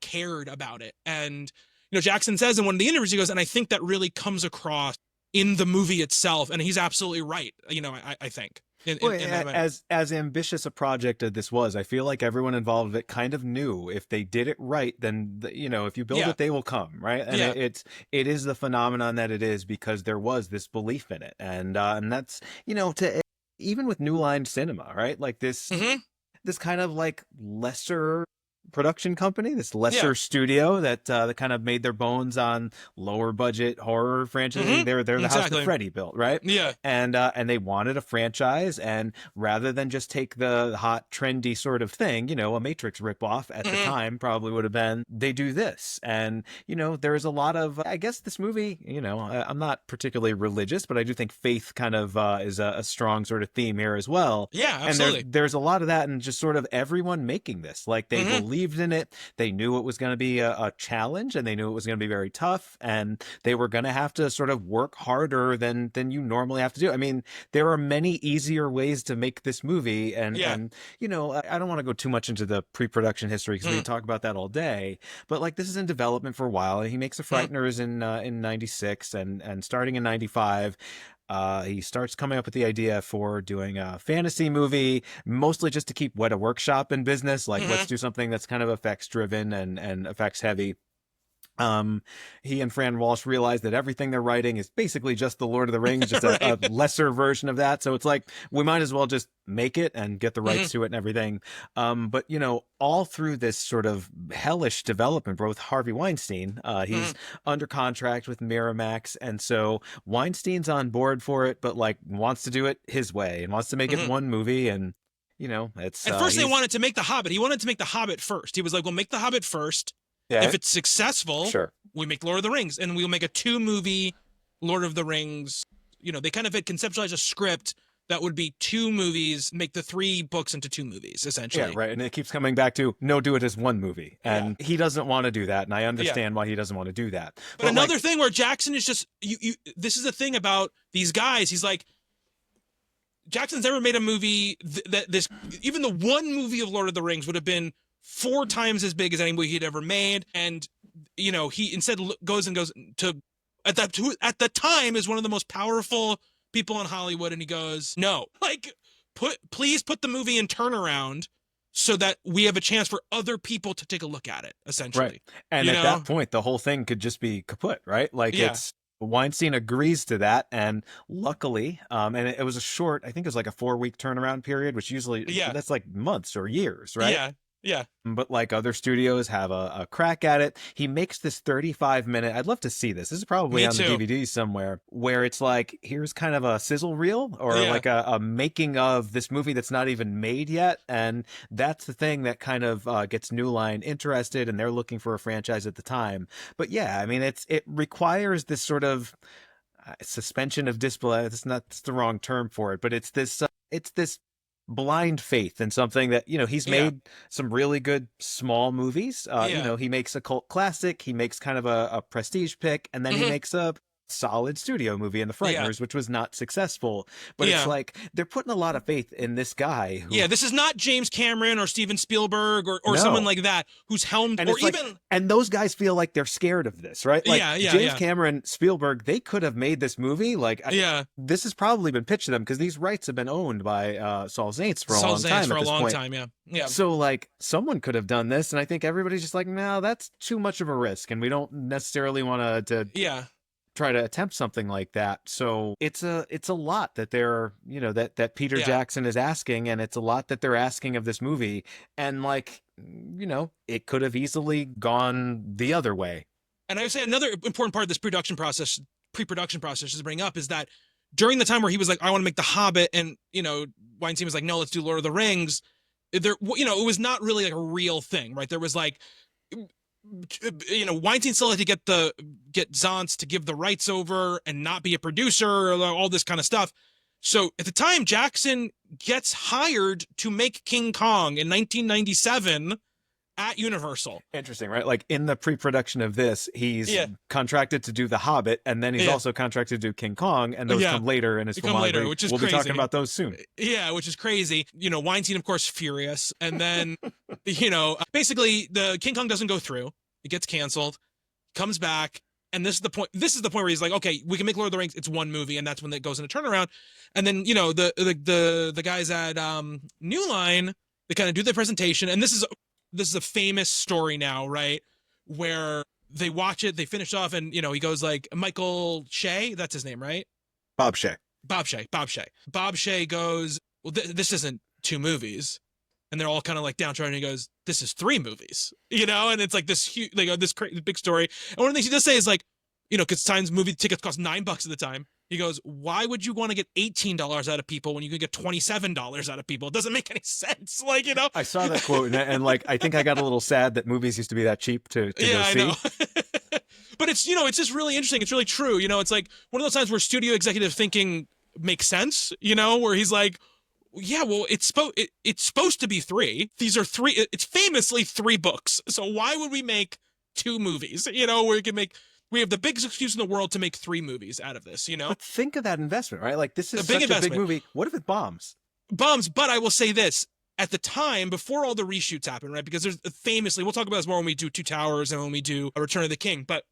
cared about it. And, Jackson says in one of the interviews, he goes, and I think that really comes across in the movie itself. And he's absolutely right. I think. As ambitious a project as this was, I feel like everyone involved with it kind of knew if they did it right, then if you build it, they will come, right? And it is the phenomenon that it is because there was this belief in it, and that's to even with New Line Cinema, right? Like this kind of like lesser production company, this lesser studio that kind of made their bones on lower budget horror franchises. They're the house that Freddy built, right? Yeah. And they wanted a franchise, and rather than just take the hot trendy sort of thing, a Matrix ripoff at the time probably would have been, they do this. And there is a lot of, I guess this movie, I'm not particularly religious, but I do think faith kind of is a strong sort of theme here as well. Yeah, absolutely. And there's a lot of that, and just sort of everyone making this, like they believed in it. They knew it was going to be a challenge, and they knew it was going to be very tough, and they were going to have to sort of work harder than you normally have to do. I mean, there are many easier ways to make this movie, and I don't want to go too much into the pre-production history because we can talk about that all day, but like this is in development for a while. He makes The Frighteners in 96, and starting in 95, he starts coming up with the idea for doing a fantasy movie, mostly just to keep Weta Workshop in business. Like, let's do something that's kind of effects driven and effects heavy. He and Fran Walsh realized that everything they're writing is basically just the Lord of the Rings, just a lesser version of that. So it's like, we might as well just make it and get the rights to it and everything. But all through this sort of hellish development, bro, with Harvey Weinstein, he's under contract with Miramax. And so Weinstein's on board for it, but like wants to do it his way and wants to make it one movie. And, it's... At first they wanted to make The Hobbit. He wanted to make The Hobbit first. He was like, we'll make The Hobbit first. Yeah. If it's successful, we make Lord of the Rings, and we'll make a 2-movie Lord of the Rings. They kind of had conceptualized a script that would be 2 movies, make the 3 books into 2 movies, essentially. Yeah, right. And it keeps coming back to, no, do it as 1 movie. And he doesn't want to do that, and I understand why he doesn't want to do that. But another thing where Jackson is just, this is the thing about these guys, he's like, Jackson's never made a movie even the 1 movie of Lord of the Rings would have been 4 times as big as any movie he'd ever made. And, he instead goes to, at the time, is one of the most powerful people in Hollywood. And he goes, no, like, please put the movie in turnaround so that we have a chance for other people to take a look at it, Right. essentially. And You at know? that point, the whole thing could just be kaput, right? Like Yeah. it's Weinstein agrees to that, and luckily, and it was a short, I think it was like a 4-week turnaround period, which usually Yeah. that's like months or years, right? Yeah. Yeah. But like other studios have a crack at it. He makes this 35-minute, I'd love to see this. This is probably Me on the too. DVD somewhere, where it's like, here's kind of a sizzle reel or Yeah. like a making of this movie that's not even made yet. And that's the thing that kind of gets New Line interested, and they're looking for a franchise at the time. But yeah, I mean, it requires this sort of suspension of disbelief. It's the wrong term for it, but it's this blind faith in something that, he's Yeah. made some really good small movies. Yeah. He makes a cult classic, he makes kind of a prestige pick, and then he Mhm. makes a solid studio movie in The Yeah. Frighteners, which was not successful. But it's Yeah. like they're putting a lot of faith in this guy who Yeah, this is not James Cameron or Steven Spielberg or someone no. like that who's helmed, And or it's like, even and those guys feel like they're scared of this, right? Like yeah, James yeah, Cameron, Spielberg, they could have made this movie. Like yeah. this has probably been pitched to them because these rights have been owned by Saul Zaentz for a Saul long Zaentz time for at a this long point. time, yeah, yeah. So like someone could have done this, and I think everybody's just like, no, that's too much of a risk, and we don't necessarily want to Yeah. try to attempt something like that. So it's a lot that they're that Peter Yeah. Jackson is asking, and it's a lot that they're asking of this movie, and like it could have easily gone the other way. And I would say another important part of this pre-production process to bring up is that during the time where he was like, I want to make The Hobbit, and Weinstein was like, no, let's do Lord of the Rings. There, it was not really like a real thing, right? There was like, Weinstein still had to get Zaentz to give the rights over and not be a producer, or all this kind of stuff. So at the time, Jackson gets hired to make King Kong in 1997 at Universal. Interesting, right? Like in the pre-production of this, he's contracted to do The Hobbit, and then he's also contracted to do King Kong, and those come later in his filmography. Which is we'll crazy. be talking about those soon. Yeah, which is crazy. Weinstein, of course, furious. And then, basically the King Kong doesn't go through. It gets canceled, comes back. And this is the point where he's like, okay, we can make Lord of the Rings. It's one movie. And that's when it goes into turnaround. And then, the guys at New Line, they kind of do their presentation. And this is a famous story now, right? Where they watch it, they finish off, and he goes like, Michael Shea, that's his name, right? Bob Shea. Bob Shea goes, well, this isn't 2 movies. And they're all kind of like downtrodden. He goes, this is 3 movies, and it's like this huge, this big story. And one of the things he does say is like, because times movie tickets cost $9 at the time. He goes, why would you want to get $18 out of people when you can get $27 out of people? It doesn't make any sense. I saw that quote, and like, I think I got a little sad that movies used to be that cheap to go see. I know. But it's, it's just really interesting. It's really true. It's like one of those times where studio executive thinking makes sense, where he's like, yeah, well, it's supposed to be 3. These are 3. It's famously 3 books. So why would we make 2 movies? We have the biggest excuse in the world to make 3 movies out of this. But think of that investment, right? Like this is such a big movie. What if it bombs? But I will say this. At the time, before all the reshoots happened, right? Because there's famously, we'll talk about this more when we do Two Towers and when we do A Return of the King, but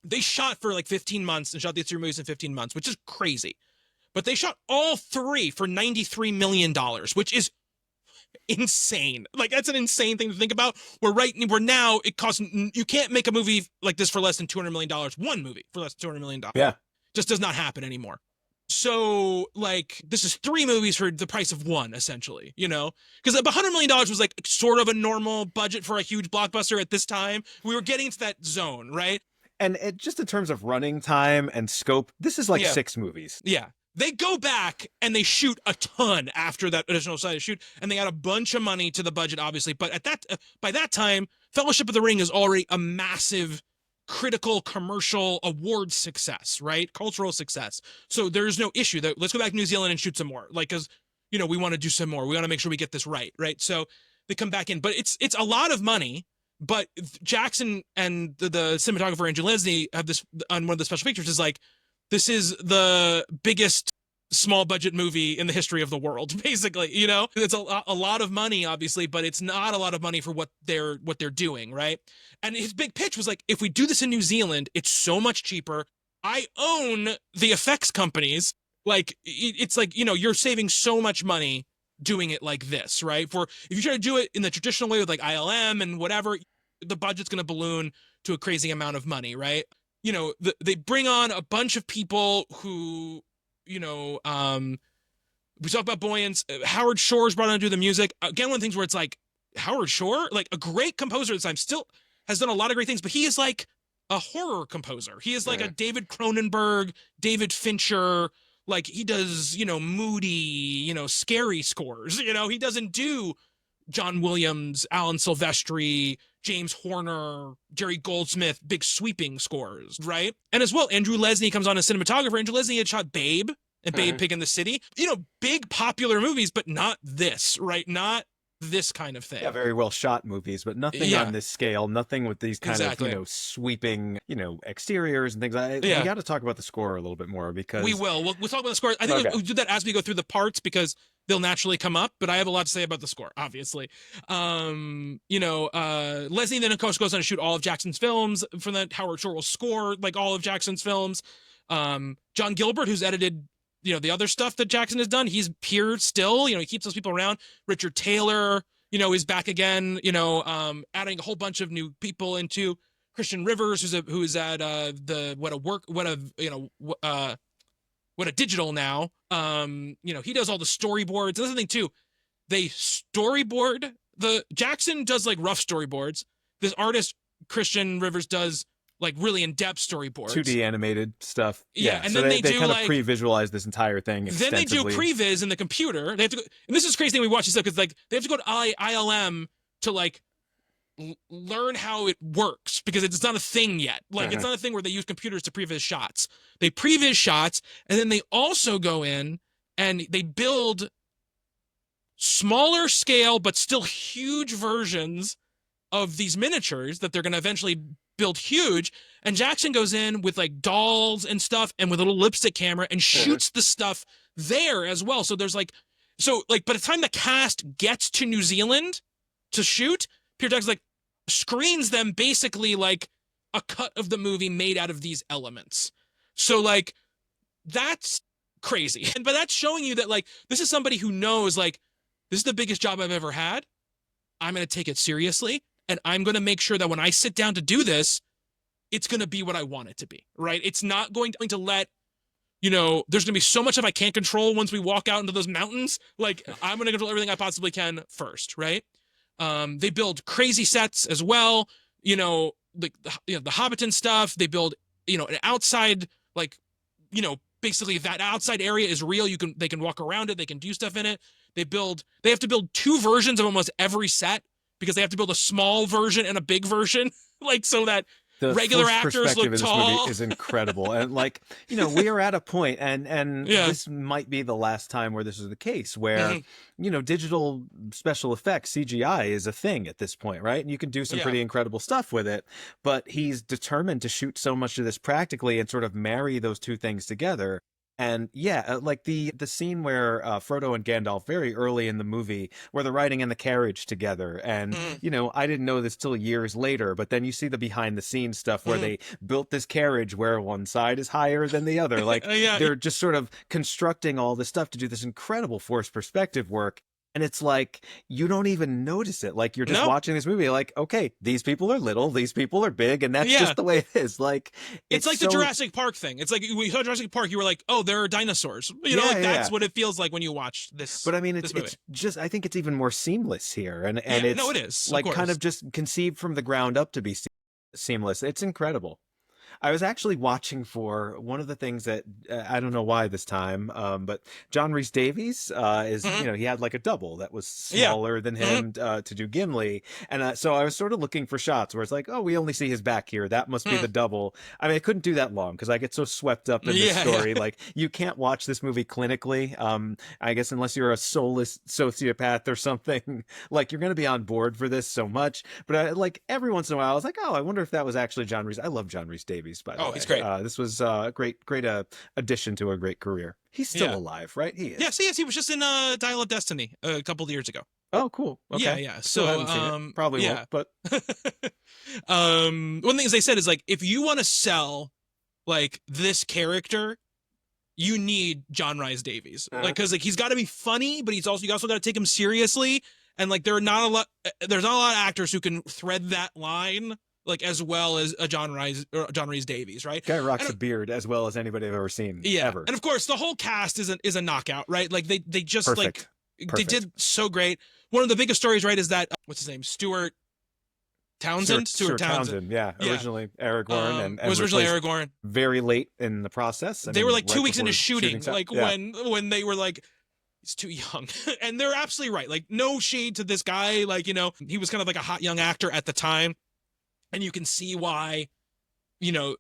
they shot for like 15 months and shot these 3 movies in 15 months, which is crazy. But they shot all 3 for $93 million, which is insane. Like, that's an insane thing to think about. We're now, it costs, you can't make a movie like this for less than $200 million. One movie for less than $200 million. Yeah. Just does not happen anymore. So, like, this is 3 movies for the price of 1, essentially, Because $100 million was, like, sort of a normal budget for a huge blockbuster at this time. We were getting to that zone, right? And just in terms of running time and scope, this is like 6 movies. Yeah. They go back and they shoot a ton after that additional side of shoot, and they add a bunch of money to the budget, obviously. But by that time, Fellowship of the Ring is already a massive critical commercial award success, right? Cultural success. So there's no issue that let's go back to New Zealand and shoot some more, like, because we want to do some more. We want to make sure we get this right? So they come back in, but it's a lot of money. But Jackson and the cinematographer Andrew Leslie have this on one of the special features is like, this is the biggest small budget movie in the history of the world, basically. It's a lot of money, obviously, but it's not a lot of money for what they're doing, right? And his big pitch was like, if we do this in New Zealand, it's so much cheaper. I own the effects companies. Like, it's like, you're saving so much money doing it like this, right? For if you try to do it in the traditional way with like ILM and whatever, the budget's going to balloon to a crazy amount of money, right? You know, they bring on a bunch of people who, you know, we talk about Boyens. Howard Shore's brought on to do the music. Again, one of the things where it's like Howard Shore, like a great composer at the time, still has done a lot of great things, but he is like a horror composer. He is like a David Cronenberg, David Fincher. Like he does, you know, moody, you know, scary scores. You know, he doesn't do John Williams, Alan Silvestri, James Horner, Jerry Goldsmith, big sweeping scores, right? And as well, Andrew Lesnie comes on as cinematographer. Andrew Lesnie had shot Babe and Babe Pig in the City. You know, big popular movies, but not this, right? Not this kind of thing. Yeah, very well shot movies, but nothing on this scale, nothing with these kind of, you know, sweeping, you know, exteriors and things like that. We got to talk about the score a little bit more because... We will. We'll talk about the score. I think we'll do that as we go through the parts because they'll naturally come up, but I have a lot to say about the score, obviously. You know, Leslie then, of course, goes on to shoot all of Jackson's films. From that, Howard Shore will score, like, all of Jackson's films. John Gilbert, who's edited, you know, the other stuff that Jackson has done, he's here still. You know, he keeps those people around. Richard Taylor, you know, is back again, you know, adding a whole bunch of new people into Christian Rivers, who's at what a digital now. You know, he does all the storyboards. That's the thing too. They storyboard Jackson does like rough storyboards. This artist, Christian Rivers, does like really in-depth storyboards. 2D animated stuff. Yeah. And so then they do kind like, of pre-visualize this entire thing then they do previs in the computer. They have to go, and this is crazy thing we watch this stuff because like they have to go to ILM to like learn how it works because it's not a thing yet. Like it's not a thing where they use computers to previs shots. They previs shots and then they also go in and they build smaller scale but still huge versions of these miniatures that they're going to eventually build huge. And Jackson goes in with like dolls and stuff and with a little lipstick camera and shoots the stuff there as well. So there's like, so like by the time the cast gets to New Zealand to shoot, Peter Jackson's like screens them basically like a cut of the movie made out of these elements. So like that's crazy. But that's showing you that like this is somebody who knows like this is the biggest job I've ever had. I'm going to take it seriously. And I'm going to make sure that when I sit down to do this, it's going to be what I want it to be, right? It's not going to let, you know, there's going to be so much of I can't control once we walk out into those mountains. Like, I'm going to control everything I possibly can first, right? They build crazy sets as well. You know, like, the Hobbiton stuff. They build, you know, an outside, like, you know, basically that outside area is real. They can walk around it. They can do stuff in it. They have to build two versions of almost every set, because they have to build a small version and a big version, like so that the regular actors look tall. This movie is incredible. And like, you know, we are at a point and this might be the last time where this is the case where, you know, digital special effects, CGI is a thing at this point, right? And you can do some pretty incredible stuff with it, but he's determined to shoot so much of this practically and sort of marry those two things together. And like the scene where Frodo and Gandalf very early in the movie where they're riding in the carriage together. And, you know, I didn't know this till years later, but then you see the behind the scenes stuff where they built this carriage where one side is higher than the other. Like they're just sort of constructing all this stuff to do this incredible forced perspective work. And it's like, you don't even notice it. Like, you're just watching this movie, like, okay, these people are little, these people are big, and that's just the way it is. Like, it's like the Jurassic Park thing. It's like, when you saw Jurassic Park, you were like, oh, there are dinosaurs. You know, like, that's what it feels like when you watch this. But I mean, it's just, I think it's even more seamless here. And it's, no, it is. Like, kind of just conceived from the ground up to be seamless. It's incredible. I was actually watching for one of the things that I don't know why this time, but John Rhys Davies is, you know, he had like a double that was smaller than him to do Gimli. And so I was sort of looking for shots where it's like, oh, we only see his back here. That must be the double. I mean, I couldn't do that long because I get so swept up in this story. Like, you can't watch this movie clinically. I guess unless you're a soulless sociopath or something, like you're going to be on board for this so much. But like every once in a while, I was like, oh, I wonder if that was actually John Rhys. I love John Rhys Davies. By the way. He's great. This was a great addition to a great career. He's still alive, right? He is. Yes, he was just in Dial of Destiny a couple of years ago. Oh, cool. Okay. Yeah. So probably won't, but one thing they said is like, if you want to sell like this character, you need John Rhys Davies, like, because like he's got to be funny, but you also got to take him seriously, and like there's not a lot of actors who can thread that line like as well as a John Rhys Davies, right? Guy rocks a beard as well as anybody I've ever seen. Yeah, ever. and of course the whole cast is a knockout, right? Like they just Perfect. They did so great. One of the biggest stories, right, is that what's his name, Stuart Townsend. Yeah, originally Aragorn, and was originally Aragorn. Very late in the process. They were like 2 weeks into shooting, like yeah. when they were like, he's too young, and they're absolutely right. Like, no shade to this guy, like, you know, he was kind of like a hot young actor at the time, and you can see why, you know,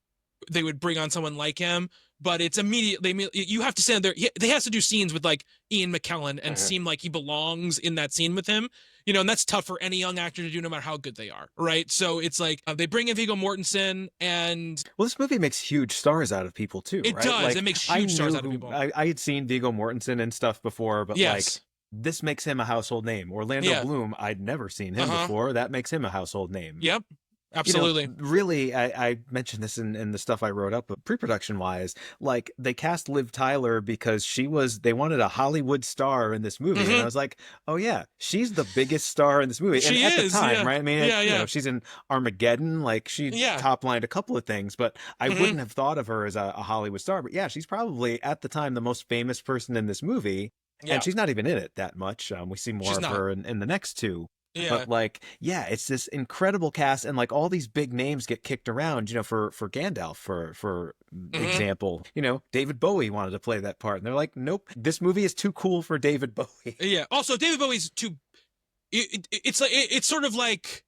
they would bring on someone like him. But it's immediately you have to stand there. They have to do scenes with like Ian McKellen and seem like he belongs in that scene with him, you know, and that's tough for any young actor to do, no matter how good they are, right? So it's like they bring in Viggo Mortensen, and well, this movie makes huge stars out of people too. It right? does. Like, it makes huge stars out of people. I had seen Viggo Mortensen and stuff before, but like this makes him a household name. Orlando Bloom, I'd never seen him before. That makes him a household name. Yep. Absolutely. You know, really, I mentioned this in the stuff I wrote up, but pre-production wise, like they cast Liv Tyler because they wanted a Hollywood star in this movie. And I was like, oh yeah, she's the biggest star in this movie. She and at is, the time, right? I mean, you know, she's in Armageddon, like she top-lined a couple of things, but I wouldn't have thought of her as a Hollywood star. But yeah, she's probably at the time the most famous person in this movie. Yeah. And she's not even in it that much. We see more of her in the next two. Yeah. But like, yeah, it's this incredible cast, and like all these big names get kicked around, you know, for Gandalf, for example, you know, David Bowie wanted to play that part, and they're like, nope, this movie is too cool for David Bowie. Yeah. Also, David Bowie's too. It's sort of like,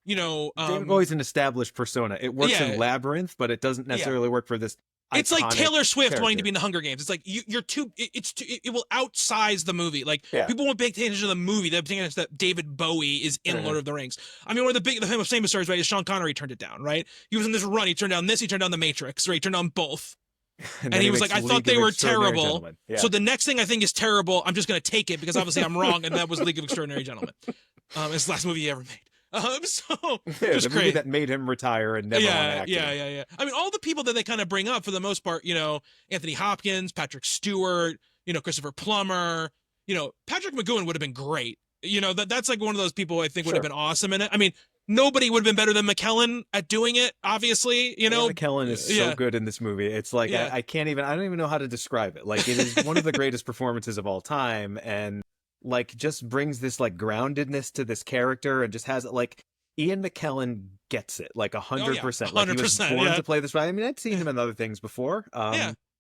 you know, David Bowie's an established persona. It works in Labyrinth, but it doesn't necessarily work for this. It's like Taylor Swift character. wanting to be in the Hunger Games. It's like you're too. It will outsize the movie. Like people won't pay attention to the movie. They're paying attention that David Bowie is in Lord of the Rings. I mean, one of the famous stories, right, is Sean Connery turned it down. Right, he was in this run. He turned down this. He turned down The Matrix. Right, he turned down both. And he was like, I thought they were terrible. Yeah. So the next thing I think is terrible, I'm just going to take it because obviously I'm wrong. And that was League of Extraordinary Gentlemen. It's the last movie he ever made. So just the movie that made him retire and never want to act. Yeah. I mean, all the people that they kind of bring up for the most part, you know, Anthony Hopkins, Patrick Stewart, you know, Christopher Plummer, you know, Patrick McGowan would have been great. You know, that's like one of those people I think would have been awesome in it. I mean, nobody would have been better than McKellen at doing it, obviously, you know. McKellen is so good in this movie. It's like, I don't even know how to describe it. Like, it is one of the greatest performances of all time. And like, just brings this like groundedness to this character, and just has it like Ian McKellen gets it like 100%. Like, he was born to play this. I mean, I'd seen him in other things before.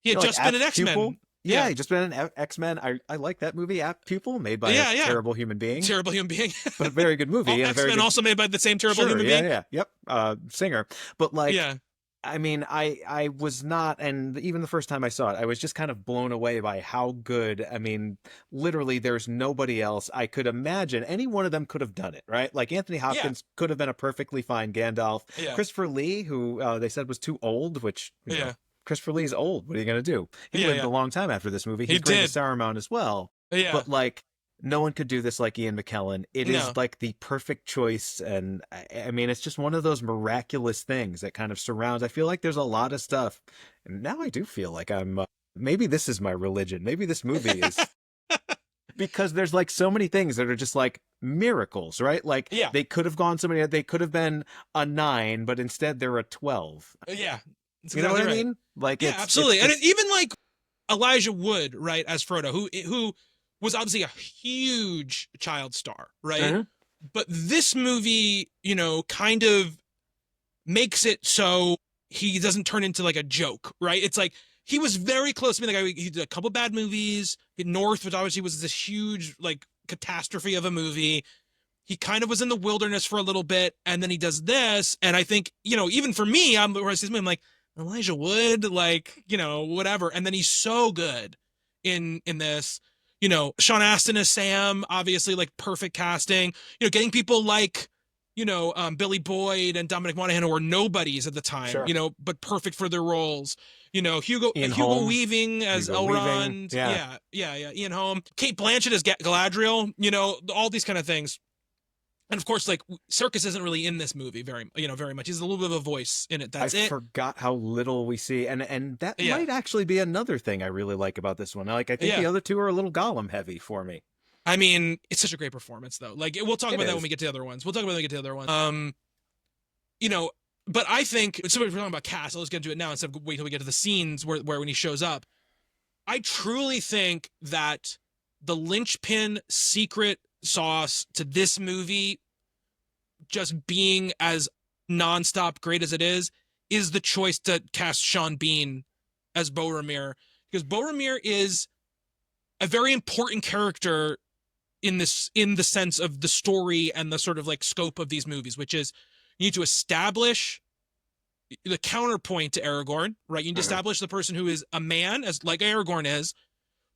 He had just been an X-Men. Yeah, he just been an X-Men. I like that movie, Apt Pupil, made by a terrible human being. Terrible human being. But a very good movie. X-Men also made by the same terrible human being. Yep. Singer. But like, I mean, I was not, and even the first time I saw it, I was just kind of blown away by how good. I mean, literally, there's nobody else I could imagine. Any one of them could have done it, right? Like Anthony Hopkins could have been a perfectly fine Gandalf. Yeah. Christopher Lee, who they said was too old, which you know, Christopher Lee's old. What are you going to do? He lived a long time after this movie. He's great as Saruman as well. Yeah. But like, no one could do this like Ian McKellen. It is like the perfect choice. And I mean, it's just one of those miraculous things that kind of surrounds. I feel like there's a lot of stuff. And now I do feel like I'm, maybe this is my religion. Maybe this movie is, because there's like so many things that are just like miracles, right? Like they could have gone so many, they could have been a 9, but instead they're a 12. Yeah. You know what I mean? Like, absolutely. And even like Elijah Wood, right, as Frodo, who was obviously a huge child star, right? But this movie, you know, kind of makes it so he doesn't turn into like a joke, right? It's like he was very close to me. Like he did a couple bad movies. North, which obviously was this huge like catastrophe of a movie. He kind of was in the wilderness for a little bit, and then he does this. And I think, you know, even for me, I'm like, Elijah Wood, like, you know, whatever. And then he's so good in this. You know, Sean Astin as Sam, obviously, like, perfect casting. You know, getting people like, you know, Billy Boyd and Dominic Monaghan, who were nobodies at the time, you know, but perfect for their roles. You know, Hugo Weaving as Elrond. Yeah. Ian Holm. Kate Blanchett as Galadriel. You know, all these kind of things. And of course, like Circus isn't really in this movie very much. He's a little bit of a voice in it. I That's it. forgot how little we see, and that Yeah, might actually be another thing I really like about this one. Like, I think the yeah. other two are a little Gollum heavy for me. I mean, it's such a great performance, though. Like, we'll talk It about that when is. we get to the other ones. We'll talk about that when we get to the other ones. You know, but I think so. We're talking about cast. So let's get into it now instead of wait till we get to the scenes where when he shows up. I truly think that the linchpin secret sauce to this movie, just being as nonstop great as it is the choice to cast Sean Bean as Boromir, because Boromir is a very important character in the sense of the story and the sort of like scope of these movies, which is you need to establish the counterpoint to Aragorn, right? You need to establish the person who is a man, as like Aragorn is,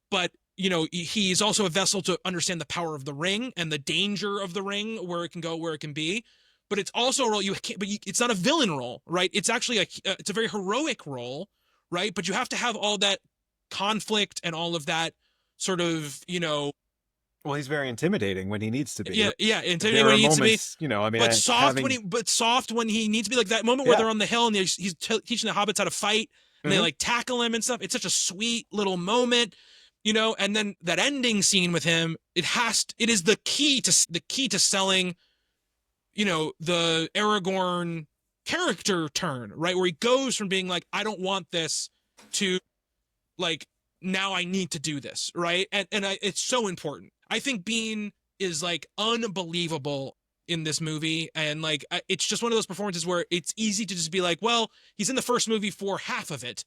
but he's also a vessel to understand the power of the ring and the danger of the ring, where it can go, where it can be. But it's also a role you can't. It's not a villain role, right? It's actually it's a very heroic role, right? But you have to have all that conflict and all of that sort of Well, he's very intimidating when he needs to be. yeah, intimidating There when are he needs moments, to be, I mean, but soft having when he needs to be, like that moment where yeah. they're on the hill and he's teaching the hobbits how to fight and they like tackle him and stuff. It's such a sweet little moment, and then that ending scene with him, it is the key to selling, the Aragorn character turn, right? Where he goes from being like, I don't want this, to like, now I need to do this, right? And it's so important. I think Bean is like unbelievable in this movie, and like it's just one of those performances where it's easy to just be like, well, he's in the first movie for half of it,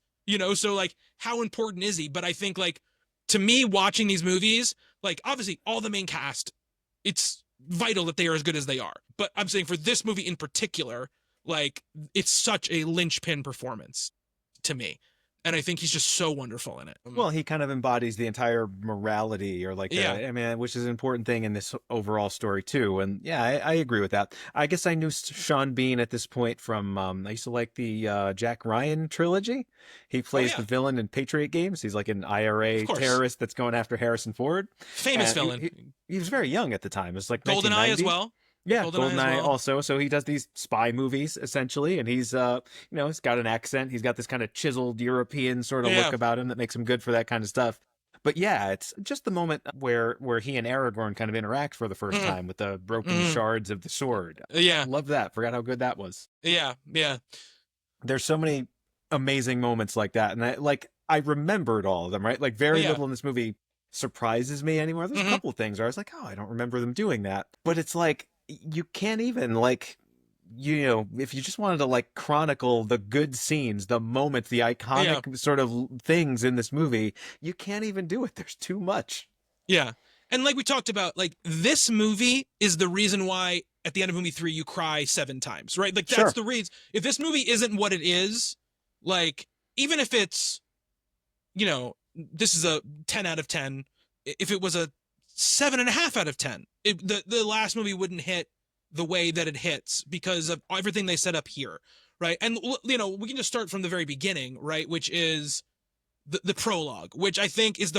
so like how important is he? But I think like, to me, watching these movies, like obviously all the main cast, it's vital that they are as good as they are. But I'm saying for this movie in particular, like it's such a linchpin performance to me. And I think he's just so wonderful in it. Well, he kind of embodies the entire morality, or like, Yeah. I mean, which is an important thing in this overall story too. And yeah, I agree with that. I guess I knew Sean Bean at this point from I used to like the Jack Ryan trilogy. He plays the villain in Patriot Games. He's like an IRA terrorist that's going after Harrison Ford. Famous And villain. He was very young at the time. It was like GoldenEye as well. Yeah, GoldenEye also. So he does these spy movies essentially, and he's he's got an accent. He's got this kind of chiseled European sort of look about him that makes him good for that kind of stuff. But yeah, it's just the moment where he and Aragorn kind of interact for the first time with the broken shards of the sword. Yeah, love that. Forgot how good that was. Yeah. There's so many amazing moments like that, and I remembered all of them. Right, like very little in this movie surprises me anymore. There's a couple of things where I was like, oh, I don't remember them doing that. But it's like, you can't even like, if you just wanted to like chronicle the good scenes, the moments, the iconic sort of things in this movie, you can't even do it. There's too much. Yeah. And like we talked about, like this movie is the reason why at the end of movie 3 you cry 7 times, right? Like that's the reason. If this movie isn't what it is, like even if it's, this is a 10 out of 10, if it was a 7.5 out of 10, the last movie wouldn't hit the way that it hits because of everything they set up here, right? And we can just start from the very beginning, right? Which is the prologue, which I think is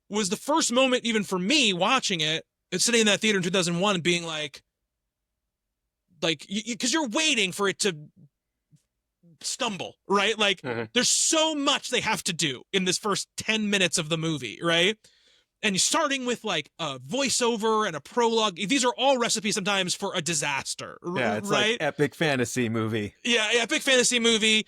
was the first moment even for me watching it, sitting in that theater in 2001 and being like because you're waiting for it to stumble, right? Like there's so much they have to do in this first 10 minutes of the movie, right? And you're starting with like a voiceover and a prologue. These are all recipes sometimes for a disaster. Yeah, it's right? like epic fantasy movie. Yeah, epic fantasy movie.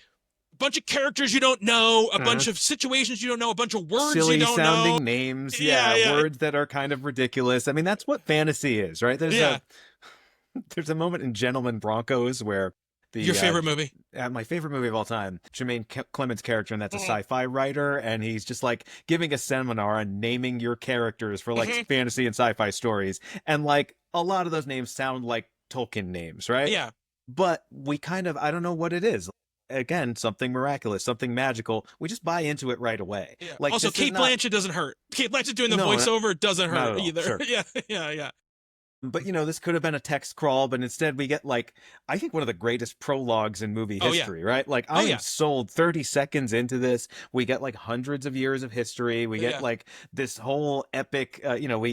A bunch of characters you don't know, a bunch of situations you don't know, a bunch of words silly you don't know. Silly sounding names. Yeah, words that are kind of ridiculous. I mean, that's what fantasy is, right? There's a moment in Gentlemen Broncos where your favorite movie? My favorite movie of all time, Jermaine Clement's character, and that's a sci-fi writer, and he's just like giving a seminar on naming your characters for like fantasy and sci-fi stories, and like a lot of those names sound like Tolkien names, right? Yeah. But we kind of, I don't know what it is. Again, something miraculous, something magical. We just buy into it right away. Yeah. Like also, Kate Blanchett doesn't hurt. Kate Blanchett doing the voiceover doesn't hurt either. Sure. Yeah. But this could have been a text crawl, but instead we get like, I think one of the greatest prologues in movie history, right? Like I am sold 30 seconds into this. We get like hundreds of years of history. We get like this whole epic,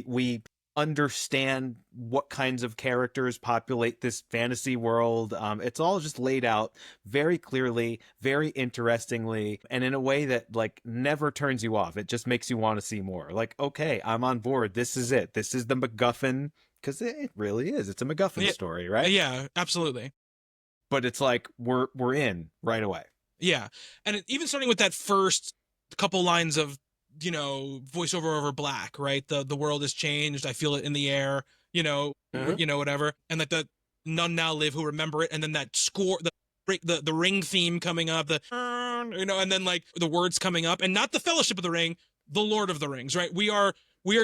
we understand what kinds of characters populate this fantasy world. It's all just laid out very clearly, very interestingly, and in a way that like never turns you off. It just makes you want to see more. Like, okay, I'm on board. This is it. This is the MacGuffin, because it really is. It's a MacGuffin Yeah, story, right? yeah, absolutely. But it's like we're in right away. Yeah, and even starting with that first couple lines of voiceover over black, right? The world has changed. I feel it in the air. Whatever, and like the none now live who remember it, and then that score, the ring theme coming up, and then like the words coming up, and not the Fellowship of the Ring, the Lord of the Rings, right? We are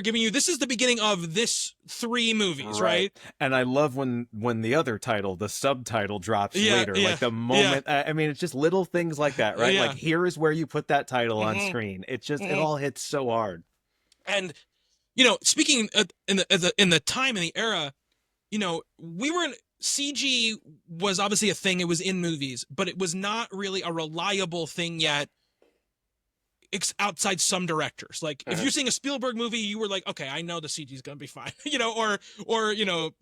giving you, this is the beginning of this 3 movies, right? And I love when the other title, the subtitle drops later, like the moment. I mean, it's just little things like that, right? Like, here is where you put that title on screen. It just it all hits so hard. And speaking in the time and the era, we were in, CG was obviously a thing. It was in movies, but it was not really a reliable thing yet. Outside some directors, like if you're seeing a Spielberg movie, you were like, okay, I know the CG is gonna be fine, or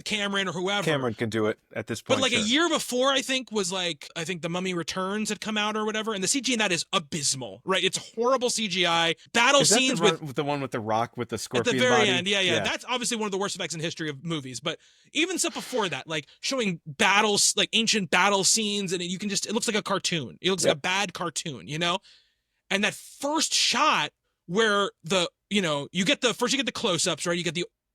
Cameron or whoever. Cameron can do it at this point. But like a year before, I think The Mummy Returns had come out or whatever, and the CG in that is abysmal, right? It's horrible CGI. Battle scenes with the one with the rock with the scorpion at the very body? end, yeah. That's obviously one of the worst effects in history of movies. But even stuff before that, like showing battles, like ancient battle scenes, and it looks like a cartoon. It looks like a bad cartoon, And that first shot where you get the close-ups, right?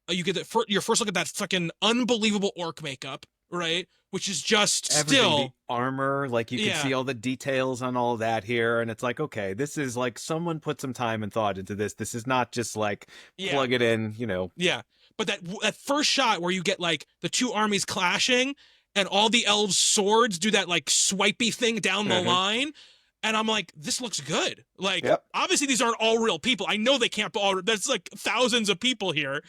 Your first look at that fucking unbelievable orc makeup, right? Which is just everything, the armor, like you can see all the details on all of that here, and it's like, okay, this is like someone put some time and thought into this. This is not just like plug it in, Yeah, but that first shot where you get like the 2 armies clashing, and all the elves' swords do that like swipey thing down the line. And I'm like, this looks good. Like, obviously these aren't all real people. I know they can't be all. That's like thousands of people here,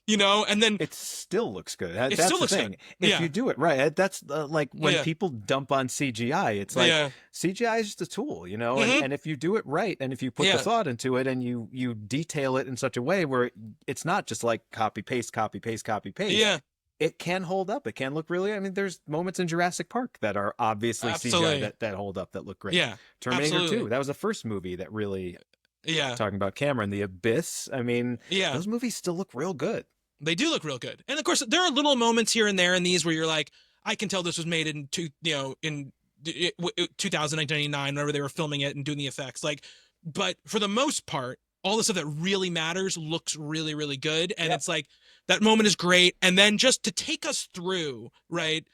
and then it still looks good. It that's still the looks thing. good. If you do it right, that's like when people dump on CGI. It's like CGI is just a tool, and if you do it right, and if you put the thought into it, and you detail it in such a way where it's not just like copy paste, copy paste, copy paste. Yeah. It can hold up. It can look really. I mean, there's moments in Jurassic Park that are obviously CGI that hold up, that look great. Yeah, Terminator 2. That was the first movie that really. Talking about Cameron, The Abyss. I mean, those movies still look real good. They do look real good, and of course, there are little moments here and there in these where you're like, I can tell this was made in 2099, whenever they were filming it and doing the effects. Like, but for the most part, all the stuff that really matters looks really, really good, and it's like. That moment is great, and then just to take us through, right?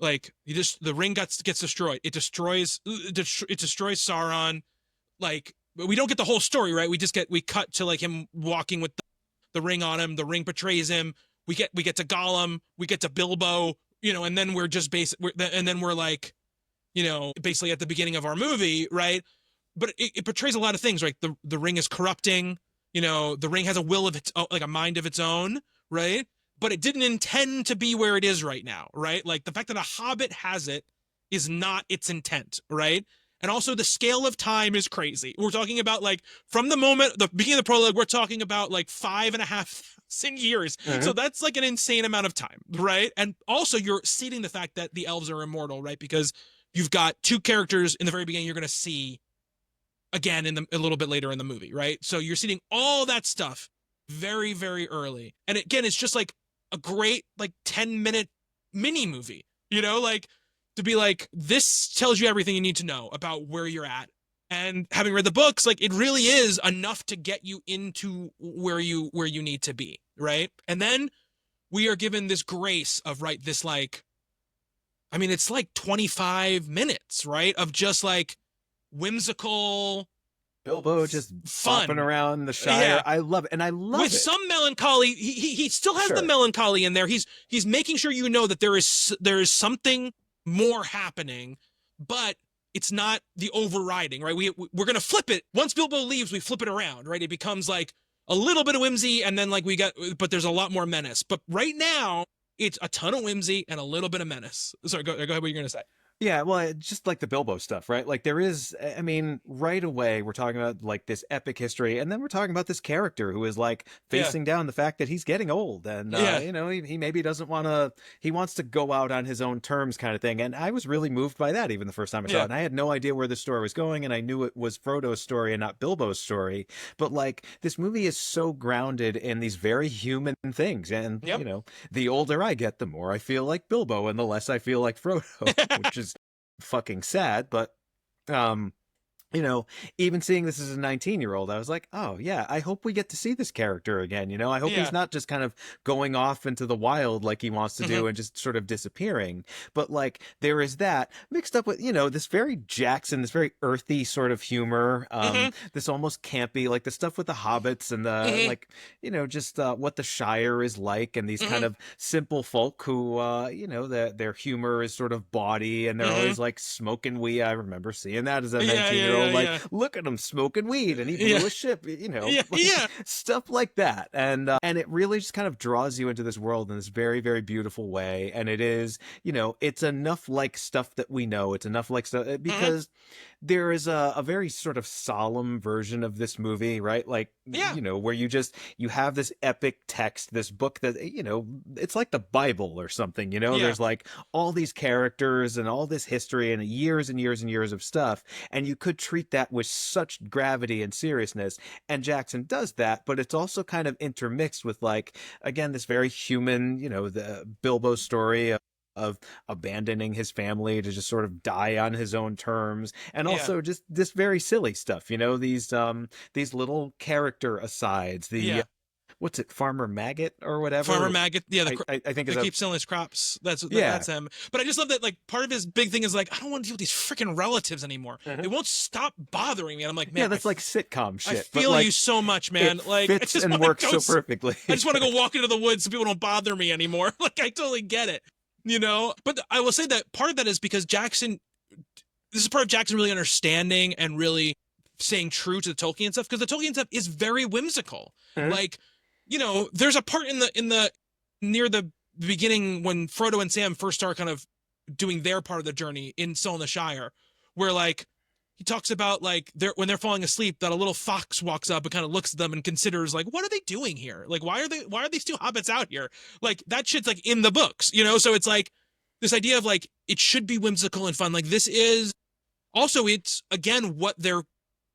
Like the ring gets destroyed. It destroys Sauron. Like we don't get the whole story, right? We cut to like him walking with the ring on him. The ring betrays him. We get to Gollum. We get to Bilbo. And then we're just basically like, basically at the beginning of our movie, right? But it portrays a lot of things, right? The ring is corrupting. The ring has a will of its own, like a mind of its own. Right? But it didn't intend to be where it is right now, right? Like the fact that a hobbit has it is not its intent, right? And also the scale of time is crazy. We're talking about like from the beginning of the prologue, we're talking about like 5,500 years. So that's like an insane amount of time, right? And also you're seeding the fact that the elves are immortal, right? Because you've got 2 characters in the very beginning you're going to see again a little bit later in the movie, right? So you're seeding all that stuff very, very early. And again, it's just like a great like 10-minute mini movie, like to be like, this tells you everything you need to know about where you're at. And having read the books, like it really is enough to get you into where you need to be, right? And then we are given this grace of this like, I mean, it's like 25 minutes, right? Of just like whimsical Bilbo just flopping around the Shire. I love it. And I love with some melancholy. He still has the melancholy in there. He's making sure that there is something more happening, but it's not the overriding, right? We're going to flip it. Once Bilbo leaves, we flip it around, right? It becomes like a little bit of whimsy, and then like but there's a lot more menace. But right now, it's a ton of whimsy and a little bit of menace. Sorry, go ahead. What you're going to say? Yeah, well, just like the Bilbo stuff, right? Like there is, I mean, right away we're talking about like this epic history, and then we're talking about this character who is like Yeah, facing down the fact that he's getting old, and yeah, he maybe doesn't want to, he wants to go out on his own terms, kind of thing. And I was really moved by that even the first time I saw it, yeah. and I had no idea where the story was going, and I knew it was Frodo's story and not Bilbo's story. But like this movie is so grounded in these very human things, and Yep. the older I get, the more I feel like Bilbo, and the less I feel like Frodo, which is fucking sad, but um you know, even seeing this as a 19-year-old, I was like, oh, yeah, I hope we get to see this character again. I hope he's Yeah. not just kind of going off into the wild like he wants to Hmm. do and just sort of disappearing. But like, there is that mixed up with, this very Jackson, this very earthy sort of humor, Hmm. this almost campy, like the stuff with the hobbits and the, Hmm. like, just what the Shire is like and these kind Hmm. of simple folk who, their humor is sort of bawdy and they're Hmm. always like smoking weed. I remember seeing that as a Yeah, 19 yeah, year old yeah, like, yeah, look at him smoking weed and he yeah, blew a ship, yeah, like yeah. stuff like that. And it really just kind of draws you into this world in this very, very beautiful way. And it is, it's enough like stuff that we know. It's enough like stuff Hmm. because there is a very sort of solemn version of this movie, right? Like, Yeah, where you have this epic text, this book that, it's like the Bible or something, yeah, there's like all these characters and all this history and years and years and years of stuff. And you could treat that with such gravity and seriousness. And Jackson does that, but it's also kind of intermixed with like, again, this very human, the Bilbo story of abandoning his family to just sort of die on his own terms, and yeah, also just this very silly stuff, these little character asides, the yeah. what's it, Farmer Maggot or Farmer whatever. Maggot, yeah, I think is that a keeps selling his crops. yeah. That's him. But I just love that like part of his big thing is like I don't want to deal with these freaking relatives anymore. They Mhm. won't stop bothering me. And I'm like, Yeah, man, that's like sitcom I shit, but feel you like so much, it man. Like I fits just and want to works go. so perfectly. I just want to go walk into the woods so people don't bother me anymore. Like I totally get it, But I will say that part of that is because Jackson. This is part of Jackson really understanding and really staying true to the Tolkien stuff because the Tolkien stuff is very whimsical. Mhm. Like, there's a part in the near the beginning when Frodo and Sam first start kind of doing their part of the journey in Still in the Shire, where like he talks about like when they're falling asleep that a little fox walks up and kind of looks at them and considers like what are they doing here, like why are these two hobbits out here, like that shit's like in the books, so it's like this idea of like it should be whimsical and fun, like this is also it's again what they're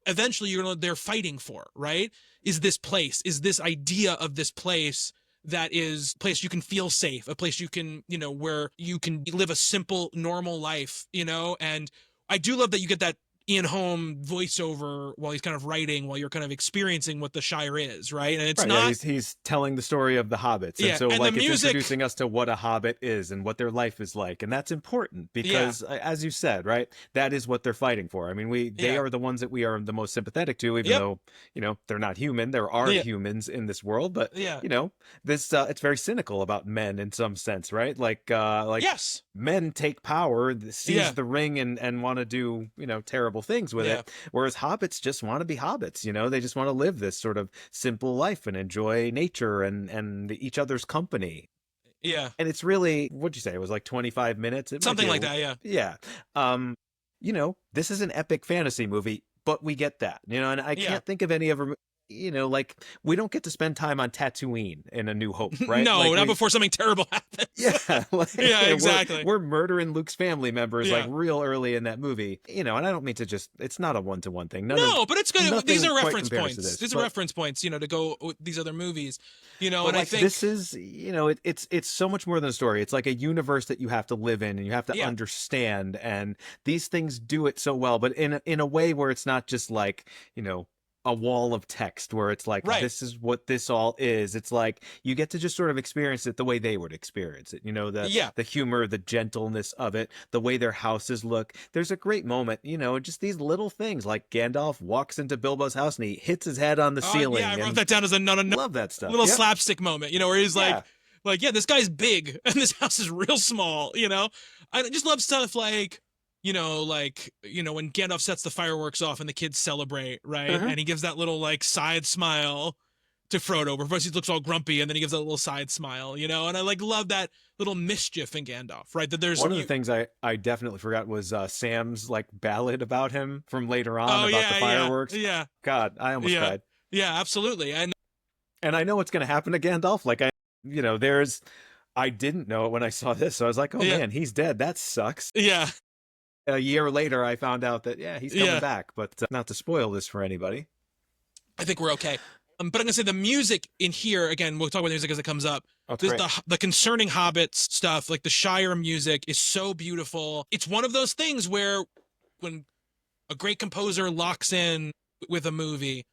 eventually they're fighting for, right? Is this place, is this idea of this place that is a place you can feel safe, a place you can, where you can live a simple, normal life, and I do love that you get that Ian Holm voiceover while he's kind of writing, while you're kind of experiencing what the Shire is, right? And it's Right, yeah, not, he's telling the story of the hobbits, and yeah, so and the like it's music, introducing us to what a hobbit is and what their life is like, and that's important yeah, because, as you said, right, that is what they're fighting for. I mean, they yeah, are the ones that we are the most sympathetic to, even yep, though they're not human. There are yeah, humans in this world, but yeah, this it's very cynical about men in some sense, right? Like yes, men take power, yeah, seize the ring, and want to do terrible things with yeah, it, whereas hobbits just want to be hobbits. They just want to live this sort of simple life and enjoy nature and each other's company. yeah, And it's really, what'd you say, it was like 25 minutes, it might something be like that, yeah, yeah. This is an epic fantasy movie, but we get that, and I yeah. can't think of any other, like, we don't get to spend time on Tatooine in A New Hope, right? No, Like not we before something terrible happens. yeah, like Yeah, exactly. we're murdering Luke's family members like Yeah. real early in that movie, and I don't mean to just, it's not a one-to-one thing. No, but it's good. These Nothing are quite reference compares to points. this, These are but reference points, to go with these other movies, but and I like think, this is, it's so much more than a story. It's like a universe that you have to live in and you have to yeah, understand, and these things do it so well, but in a way where it's not just like, a wall of text where it's like, right. this is what this all is. It's like you get to just sort of experience it the way they would experience it, Yeah. the humor, the gentleness of it, the way their houses look. There's a great moment, just these little things like Gandalf walks into Bilbo's house and he hits his head on the Yeah, I ceiling, wrote and that down as a love that stuff. little Yep. slapstick moment, where he's Yeah. like, yeah, this guy's big and this house is real small, I just love stuff like, when Gandalf sets the fireworks off and the kids celebrate, right? Uh-huh. And he gives that little like side smile, to Frodo, where first he looks all grumpy and then he gives a little side smile, you know, and I like love that little mischief in Gandalf, right? That there's One of the things I definitely forgot was Sam's like ballad about him from later on oh about the yeah, yeah, fireworks. yeah, God, I almost yeah, cried. yeah, absolutely, And I know what's going to happen to Gandalf. Like there's I didn't know it when I saw this, so I was like, oh yeah, man, he's dead. That sucks. yeah, A year later, I found out that yeah, he's coming yeah. back. But not to spoil this for anybody. I think we're okay. But I'm gonna say the music in here again. We'll talk about the music as it comes up. Oh, it's There's great. the concerning hobbits stuff, like the Shire music, is so beautiful. It's one of those things where when a great composer locks in with a movie,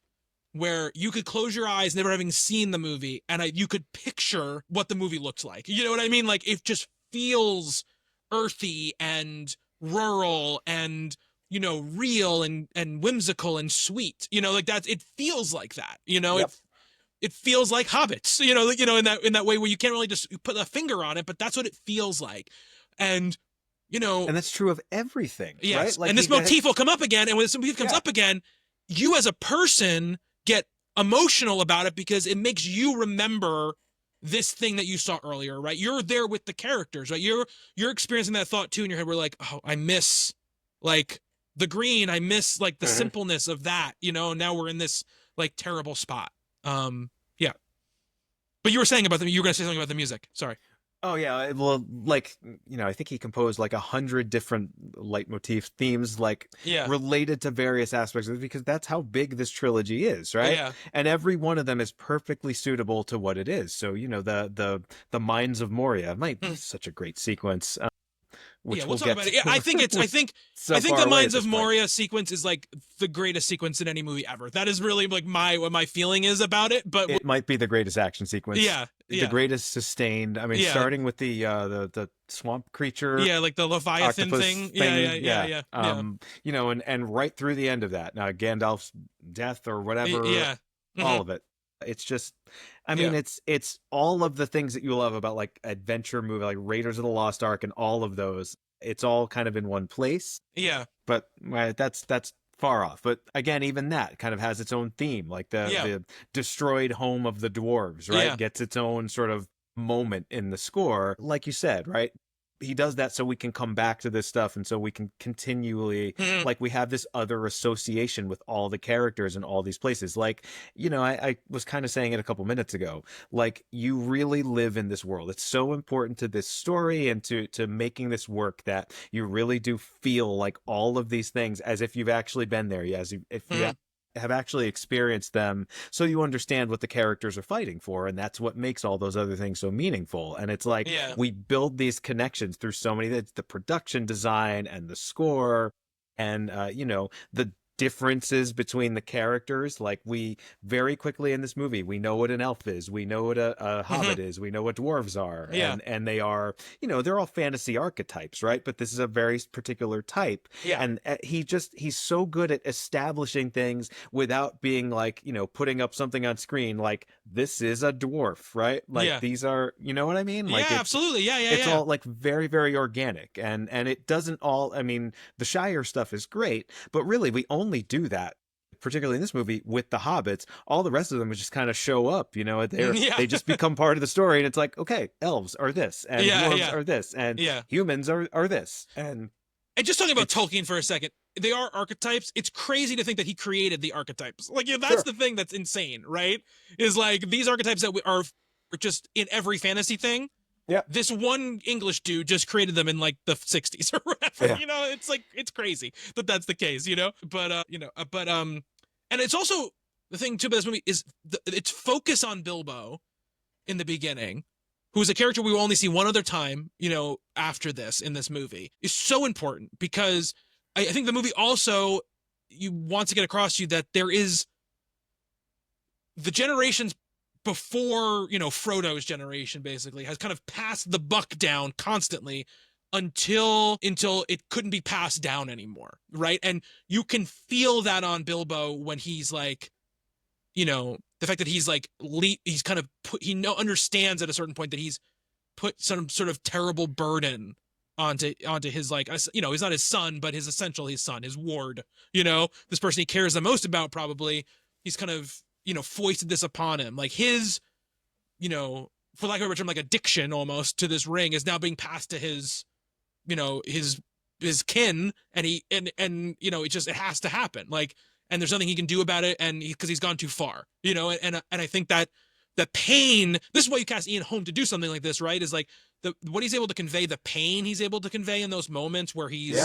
where you could close your eyes, never having seen the movie, and you could picture what the movie looks like. You know what I mean? Like it just feels earthy and rural and real and whimsical and sweet. Like that. It feels like that. Yep. It feels like hobbits. In that way where you can't really just put a finger on it, but that's what it feels like. And And that's true of everything, yes. right? Like and this motif will come up again, and when this motif comes up again, you as a person get emotional about it because it makes you remember this thing that you saw earlier, right? You're there with the characters, right? You're experiencing that thought too in your head. We're like, oh, I miss like the green. I miss like the simpleness of that, now we're in this like terrible spot. Yeah. But you were saying about you were going to say something about the music. Sorry. Oh yeah, well, like I think he composed like 100 different leitmotif themes, like related to various aspects of it, because that's how big this trilogy is, right? Yeah. And every one of them is perfectly suitable to what it is. So the Mines of Moria might be such a great sequence. Which we'll talk about it. Yeah, I think so the Mines of Moria sequence is like the greatest sequence in any movie ever. That is really like what my feeling is about it. But it might be the greatest action sequence. Yeah. The greatest sustained. I mean, starting with the swamp creature. Yeah, like the Leviathan thing. Yeah. And right through the end of that, Gandalf's death or whatever. Yeah. All of it. It's just, I mean, it's all of the things that you love about like adventure movie, like Raiders of the Lost Ark and all of those. It's all kind of in one place. Yeah. But that's far off. But again, even that kind of has its own theme, like the destroyed home of the dwarves, right? Yeah. Gets its own sort of moment in the score, like you said, right? He does that so we can come back to this stuff, and so we can continually like we have this other association with all the characters in all these places. Like, I was kind of saying it a couple minutes ago, like you really live in this world. It's so important to this story and to making this work that you really do feel like all of these things as if you've actually been there, if you have actually experienced them, so you understand what the characters are fighting for, and that's what makes all those other things so meaningful. And it's like we build these connections through so many, the production design and the score and the differences between the characters. Like we very quickly in this movie, we know what an elf is, we know what a hobbit is, we know what dwarves are, and they are, they're all fantasy archetypes, right? But this is a very particular type, and he's so good at establishing things without being like, putting up something on screen like this is a dwarf, right? Like these are, you know what I mean? Like absolutely. It's all like very, very organic, and it doesn't all. I mean, the Shire stuff is great, but really we only do that, particularly in this movie, with the hobbits. All the rest of them just kind of show up, they just become part of the story, and it's like, okay, elves are this, and dwarves are this, and humans are this. And just talking about Tolkien for a second, they are archetypes. It's crazy to think that he created the archetypes. Like, that's the thing that's insane, right? Is like these archetypes that are just in every fantasy thing. Yeah. This one English dude just created them in like the 60s or whatever. Yeah. It's like, it's crazy that that's the case, but and it's also the thing too about this movie is its focus on Bilbo in the beginning, who's a character we will only see one other time, after this in this movie, is so important because I think the movie also wants to get across to you that there is the generations before, Frodo's generation basically has kind of passed the buck down constantly until it couldn't be passed down anymore, right? And you can feel that on Bilbo when he's like, the fact that he's like, he's kind of understands at a certain point that he's put some sort of terrible burden onto his, like, he's not his son, but his son, his ward, this person he cares the most about, probably. He's kind of foisted this upon him. Like his, for lack of a better term, like addiction almost to this ring is now being passed to his, his kin, and it has to happen. Like, and there's nothing he can do about it, and because he's gone too far, and I think that the pain, this is why you cast Ian Holm to do something like this, right? Is like what he's able to convey, the pain he's able to convey in those moments where he's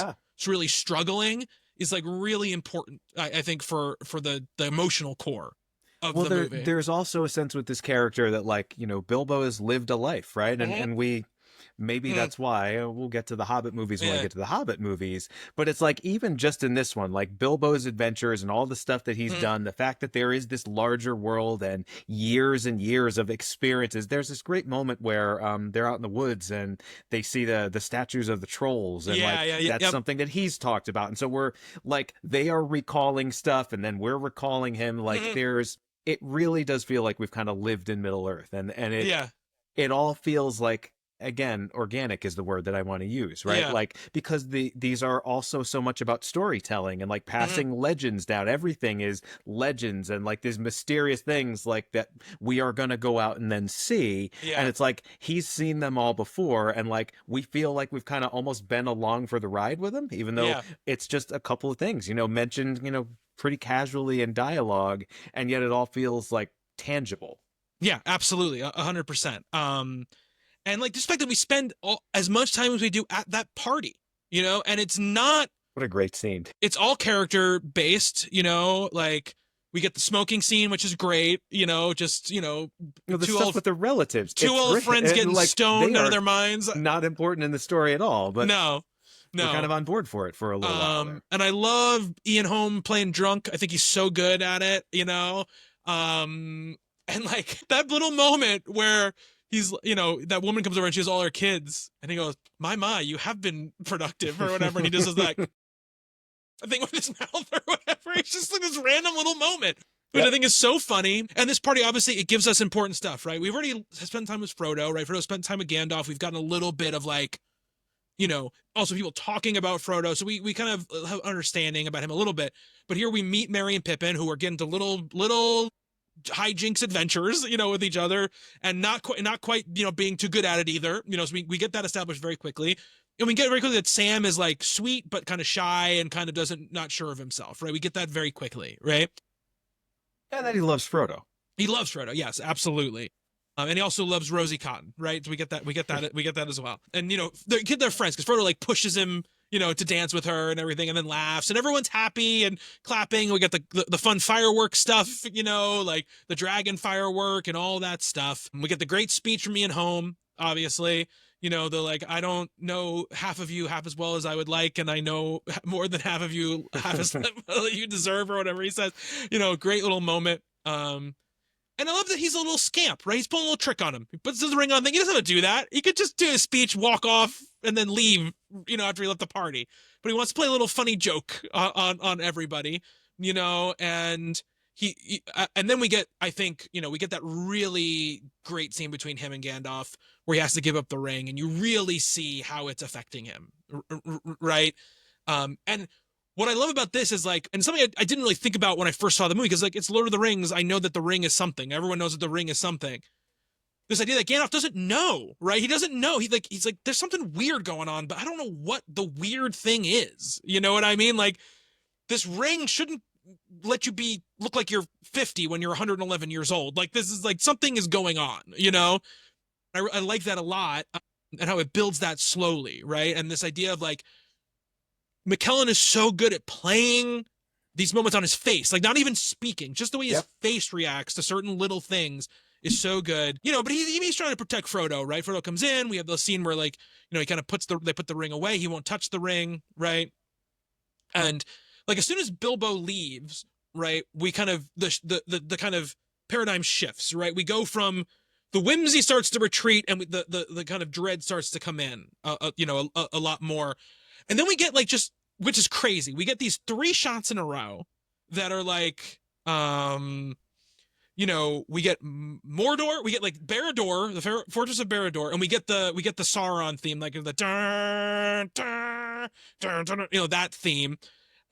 really struggling is like really important, I think, for the emotional core of the movie. There's also a sense with this character that, like, Bilbo has lived a life, right? And we maybe that's why we'll get to the Hobbit movies when I get to the Hobbit movies. But it's like, even just in this one, like Bilbo's adventures and all the stuff that he's done, the fact that there is this larger world and years of experiences. There's this great moment where they're out in the woods and they see the statues of the trolls, and that's something that he's talked about. And so we're like, they are recalling stuff, and then we're recalling him. Like it really does feel like we've kind of lived in Middle Earth, and it all feels like, again, organic is the word that I want to use, right? Yeah. Like, because these are also so much about storytelling and like passing legends down. Everything is legends and like these mysterious things like that we are going to go out and then see. Yeah. And it's like, he's seen them all before. And like, we feel like we've kind of almost been along for the ride with him, even though it's just a couple of things, mentioned, pretty casually in dialogue. And yet it all feels like tangible. Yeah, absolutely. 100%. And like the fact that we spend as much time as we do at that party, and it's not. What a great scene. It's all character based, like we get the smoking scene, which is great, the stuff with the relatives. Two old friends getting like, stoned out of their minds. Not important in the story at all, but no. We're kind of on board for it for a little while there. And I love Ian Holm playing drunk. I think he's so good at it, and like that little moment where he's, that woman comes over and she has all her kids, and he goes, my, you have been productive or whatever. And he just does like a thing with his mouth or whatever. It's just like this random little moment, which I think is so funny. And this party, obviously, it gives us important stuff, right? We've already spent time with Frodo, right? Frodo spent time with Gandalf. We've gotten a little bit of like, also people talking about Frodo. So we kind of have understanding about him a little bit. But here we meet Merry and Pippin, who are getting to little hijinks adventures, with each other, and not quite, being too good at it either. So we get that established very quickly. And we get very quickly that Sam is like sweet, but kind of shy and kind of not sure of himself, right? We get that very quickly, right? And then he loves Frodo. He loves Frodo. Yes, absolutely. And he also loves Rosie Cotton, right? So we get that as well. And, they're friends because Frodo like pushes him, to dance with her and everything, and then laughs, and everyone's happy and clapping. We get the fun fireworks stuff, like the dragon firework and all that stuff. And we get the great speech from Ian Holm, obviously. They're like, I don't know half of you half as well as I would like, and I know more than half of you half as well you deserve, or whatever he says. Great little moment. And I love that he's a little scamp, right? He's pulling a little trick on him. He puts his ring on thing. He doesn't have to do that. He could just do his speech, walk off, and then leave, after he left the party. But he wants to play a little funny joke on everybody, and and then we get, I think, we get that really great scene between him and Gandalf where he has to give up the ring, and you really see how it's affecting him, right? And what I love about this is like, and something I didn't really think about when I first saw the movie, because like it's Lord of the Rings. I know that the ring is something. Everyone knows that the ring is something. This idea that Gandalf doesn't know, right? He doesn't know. He's like, there's something weird going on, but I don't know what the weird thing is. You know what I mean? Like, this ring shouldn't let you look like you're 50 when you're 111 years old. Like, this is like, something is going on, I like that a lot, and how it builds that slowly, right? And this idea of like, McKellen is so good at playing these moments on his face, like not even speaking, just the way his face reacts to certain little things is so good, but he's trying to protect Frodo, right? Frodo comes in, we have the scene where like, he kind of they put the ring away. He won't touch the ring. Right. And like, as soon as Bilbo leaves, right, we kind of, the kind of paradigm shifts, right? We go from the whimsy starts to retreat, and the kind of dread starts to come in, a lot more. And then we get like which is crazy. We get these 3 shots in a row that are like, we get Mordor, we get like Barad-dûr, the Fortress of Barad-dûr, and we get the Sauron theme, like the dun, dun, dun, dun, that theme.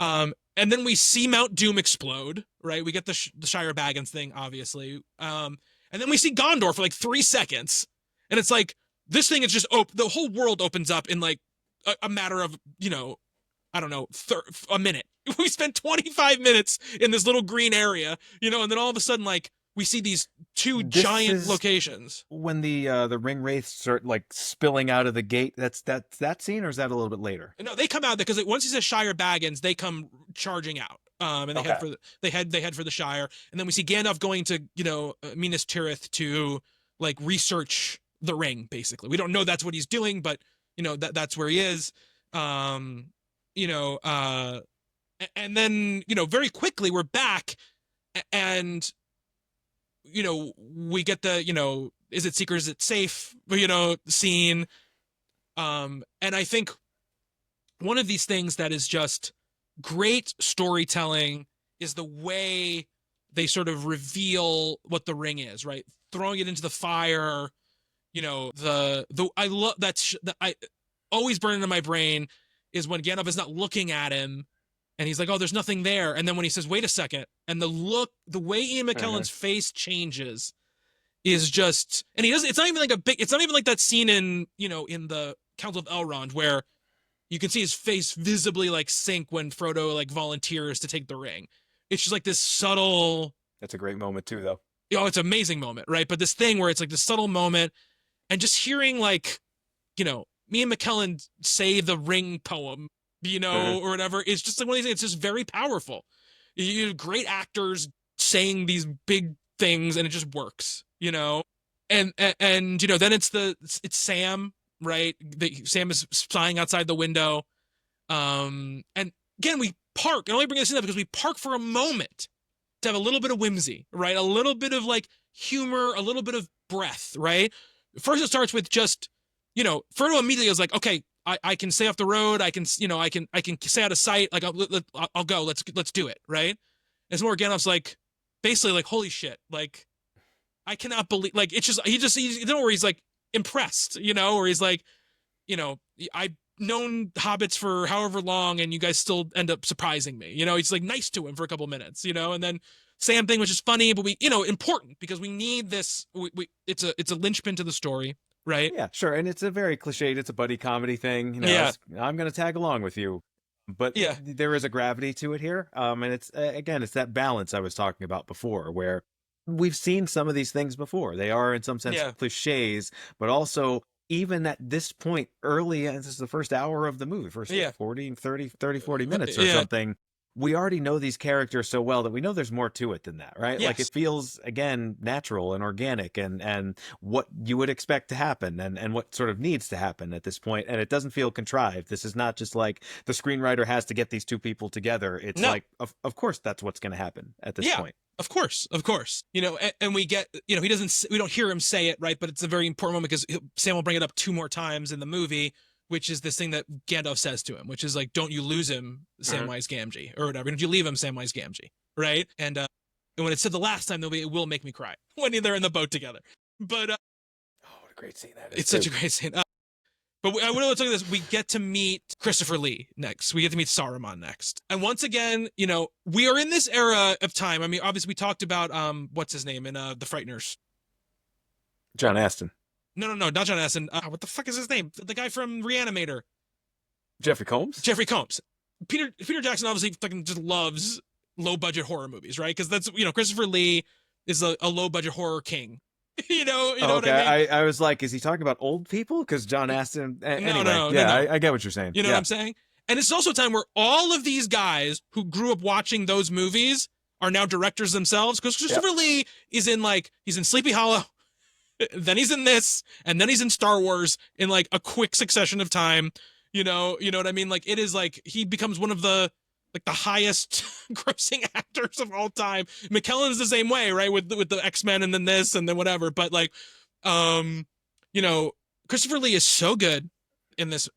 And then we see Mount Doom explode, right? We get the Shire Baggins thing, obviously. And then we see Gondor for like 3 seconds. And it's like, this thing is just, the whole world opens up in like a matter of, I don't know, a minute. We spent 25 minutes in this little green area, and then all of a sudden, like, we see these two giant locations. When the ring wraiths start like spilling out of the gate, that's that scene, or is that a little bit later? No, they come out because once he says Shire Baggins, they come charging out. And they head for the Shire, and then we see Gandalf going to Minas Tirith to like research the ring. Basically, we don't know that's what he's doing, but that's where he is. And then very quickly we're back, and we get the is it secret, is it safe scene. And I think one of these things that is just great storytelling is the way they sort of reveal what the ring is, right? Throwing it into the fire, I love that I always burn into my brain is when Gandalf is not looking at him and he's like, oh, there's nothing there. And then when he says, wait a second, and the way Ian McKellen's face changes is just, and he doesn't, it's not even like that scene in the Council of Elrond where you can see his face visibly like sink when Frodo like volunteers to take the ring. It's just like this subtle. That's a great moment too, though. It's an amazing moment, right? But this thing where it's like this subtle moment, and just hearing like, me and McKellen say the ring poem, or whatever, it's just like one of these things. It's just very powerful. You have great actors saying these big things, and it just works, And then it's Sam. Right, Sam is spying outside the window, and again we park. I only bring this in because we park for a moment to have a little bit of whimsy, right? A little bit of like humor, a little bit of breath, right? First, it starts with just Frodo immediately is like, okay, I can stay off the road. I can stay out of sight. Like I'll go. Let's do it, right? It's more Gandalf's like basically like, holy shit, like I cannot believe, like it's just he's where he's like impressed, or he's like, I've known hobbits for however long and you guys still end up surprising me. He's like nice to him for a couple minutes, and then Sam thing, which is funny, but we, important because we need this. It's a linchpin to the story, right? Yeah, sure. And it's a very cliched, it's a buddy comedy thing. Yeah. I'm going to tag along with you. But yeah, there is a gravity to it here. And it's, again, it's that balance I was talking about before where we've seen some of these things before. They are in some sense cliches, but also even at this point early, and this is the first hour of the movie, first 40 minutes or something, we already know these characters so well that we know there's more to it than that, right? Yes. Like it feels, again, natural and organic and what you would expect to happen and what sort of needs to happen at this point. And it doesn't feel contrived. This is not just like the screenwriter has to get these two people together. It's like, of course, that's what's going to happen at this point. Of course. And we get, we don't hear him say it, right? But it's a very important moment because Sam will bring it up 2 more times in the movie, which is this thing that Gandalf says to him, which is like, don't you lose him, Samwise Gamgee, or whatever. Don't you leave him, Samwise Gamgee, right? And when it's said the last time, it will make me cry when they're in the boat together. But oh, what a great scene that is. It's such a great scene. But I want to look at this. We get to meet Christopher Lee next. We get to meet Saruman next. And once again, we are in this era of time. I mean, obviously, we talked about what's his name in The Frighteners. John Astin. No, not John Astin. What the fuck is his name? The guy from Reanimator. Jeffrey Combs. Peter Jackson obviously fucking just loves low budget horror movies, right? Because that's Christopher Lee is a low budget horror king. You know okay. what I mean? I was like, is he talking about old people? Because John Astin. Anyway, no. I get what you're saying. You know what I'm saying? And it's also a time where all of these guys who grew up watching those movies are now directors themselves. Because Christopher Lee is he's in Sleepy Hollow, then he's in this, and then he's in Star Wars in like a quick succession of time. You know what I mean? Like it is like he becomes one of the highest grossing actors of all time. McKellen's the same way, right? With the X-Men and then this and then whatever. But like, Christopher Lee is so good in these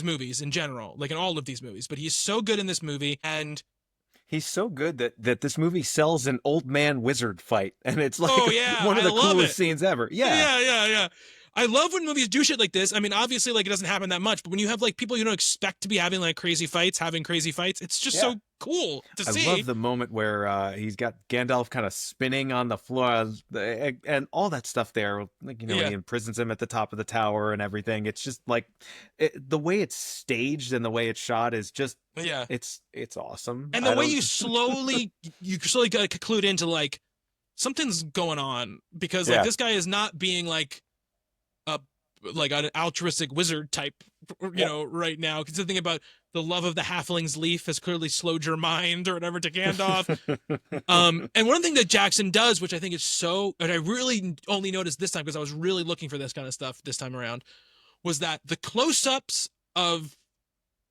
movies in general, like in all of these movies, but he's so good in this movie. And he's so good that this movie sells an old man wizard fight. And it's like one of the coolest scenes ever. Yeah. I love when movies do shit like this. I mean, obviously, like, it doesn't happen that much, but when you have like people you don't expect to be having like crazy fights, it's just Yeah. so cool to I see. love the moment where he's got Gandalf kind of spinning on the floor and all that stuff there. Like, you know, when Yeah. he imprisons him at the top of the tower and everything. It's just like the way it's staged and the way it's shot is just, Yeah. it's awesome. And the I way don't, you slowly got to conclude into like something's going on because like yeah. this guy is not being a like an altruistic wizard type, Yep. right now. Because the thing about the love of the halfling's leaf has clearly slowed your mind or whatever to Gandalf. And one thing that Jackson does, which I think is and I really only noticed this time because I was really looking for this kind of stuff this time around, was that the close-ups of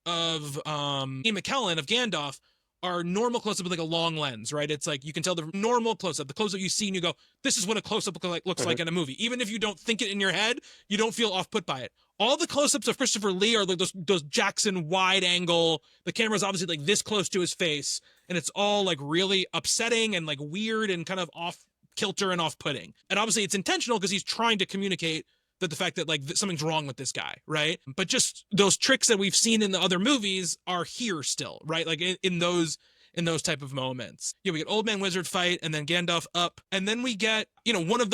Ian McKellen of Gandalf are normal close-up with like a long lens, right? It's like you can tell the normal close-up, the close-up you see and you go, this is what a close-up looks like in a movie. Even if you don't think it in your head, you don't feel off-put by it. All the close-ups of Christopher Lee are like those Jackson wide angle. The camera's obviously like this close to his face, and it's all like really upsetting and like weird and kind of off kilter and off-putting. And obviously it's intentional because he's trying to communicate that the fact that like something's wrong with this guy, right? But just those tricks that we've seen in the other movies are here still, right? Like in those type of moments. Yeah, we get Old Man Wizard fight and then Gandalf up. And then we get, one of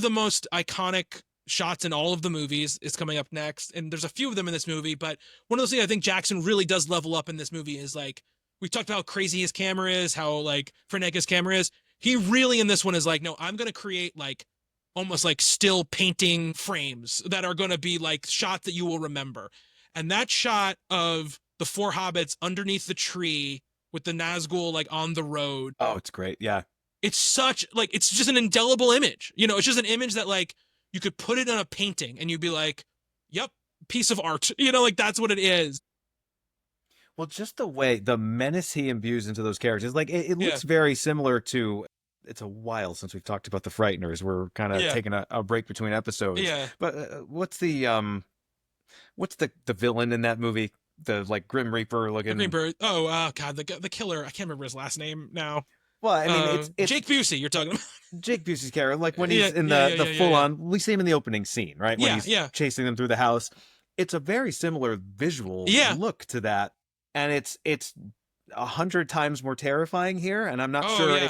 the most iconic shots in all of the movies is coming up next. And there's a few of them in this movie, but one of those things I think Jackson really does level up in this movie is like, we talked about how crazy his camera is, how like frenetic his camera is. He really in this one is like, no, I'm going to create like almost like still painting frames that are going to be like shots that you will remember. And that shot of the four hobbits underneath the tree with the Nazgul like on the road. Oh, it's great. Yeah. It's such like, it's just an indelible image. It's just an image that like you could put it on a painting and you'd be like, yep, piece of art. Like that's what it is. Well, just the way the menace he imbues into those characters, like it looks very similar to. It's a while since we've talked about the Frighteners. We're kind of taking a break between episodes. Yeah. But what's the villain in that movie? The like Grim Reaper looking. The Green Bird. Oh, God, the killer. I can't remember his last name now. Well, I mean, it's Jake Busey. You're talking about Jake Busey's character, like when he's in the full on. We see him in the opening scene, right? When he's chasing them through the house. It's a very similar visual look to that, and it's 100 times more terrifying here. And I'm not sure.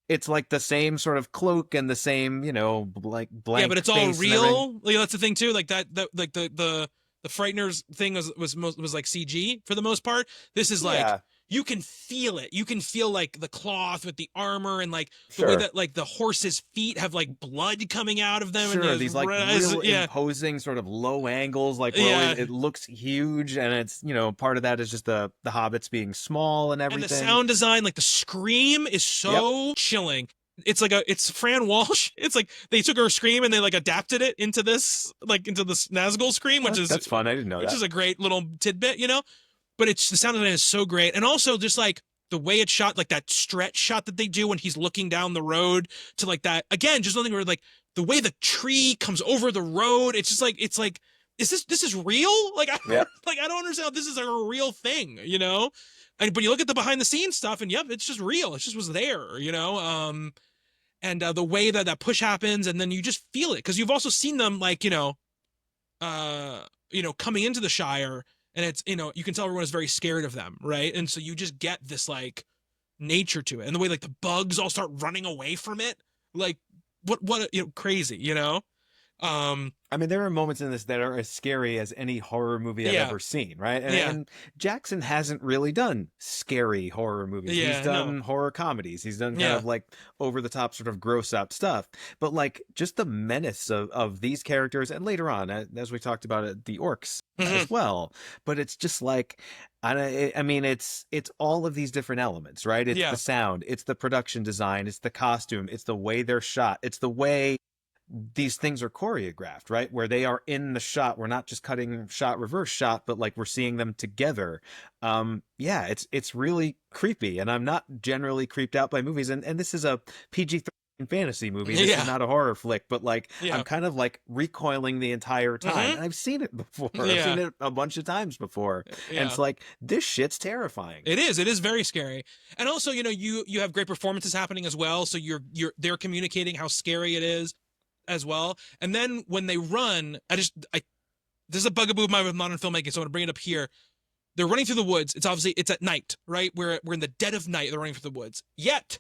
It's like the same sort of cloak and the same, like blank. Yeah, but it's all real. Like that's the thing too. Like that like the Frighteners thing was like CG for the most part. This is like you can feel it. You can feel like the cloth with the armor and like the way that like the horse's feet have like blood coming out of them. Sure, and these like real imposing sort of low angles. Like it looks huge, and it's part of that is just the hobbits being small and everything. And the sound design, like the scream, is so chilling. It's like it's Fran Walsh. It's like they took her scream and they like adapted it into this Nazgul scream, that's fun. I didn't know that. Which is a great little tidbit, But the sound design is so great, and also just like the way it's shot, like that stretch shot that they do when he's looking down the road to like that again, just something where like the way the tree comes over the road. It's just like is this is real? Like like I don't understand how this is like a real thing, but you look at the behind the scenes stuff and it's just real. It just was there, and the way that push happens, and then you just feel it because you've also seen them like coming into the Shire, and it's you can tell everyone is very scared of them, right? And so you just get this like nature to it, and the way like the bugs all start running away from it, like what crazy, I mean, there are moments in this that are as scary as any horror movie I've ever seen, right? And Jackson hasn't really done scary horror movies. He's done horror comedies. He's done kind of like over-the-top sort of gross-out stuff. But like just the menace of these characters, and later on, as we talked about it, the orcs as well. But it's just like, I mean, it's all of these different elements, right? It's the sound, it's the production design, it's the costume, it's the way they're shot, it's the way these things are choreographed, right? Where they are in the shot. We're not just cutting shot, reverse shot, but like we're seeing them together. It's really creepy, and I'm not generally creeped out by movies. And this is a PG-13 fantasy movie. This is not a horror flick, but like I'm kind of like recoiling the entire time. And I've seen it before. I've seen it a bunch of times before. And it's like, this shit's terrifying. It is very scary. And also, you have great performances happening as well. So they're communicating how scary it is. as well. And then when they run, this is a bugaboo of mine with modern filmmaking, so I'm gonna bring it up here. They're running through the woods. It's at night, right? We're in the dead of night. They're running through the woods. Yet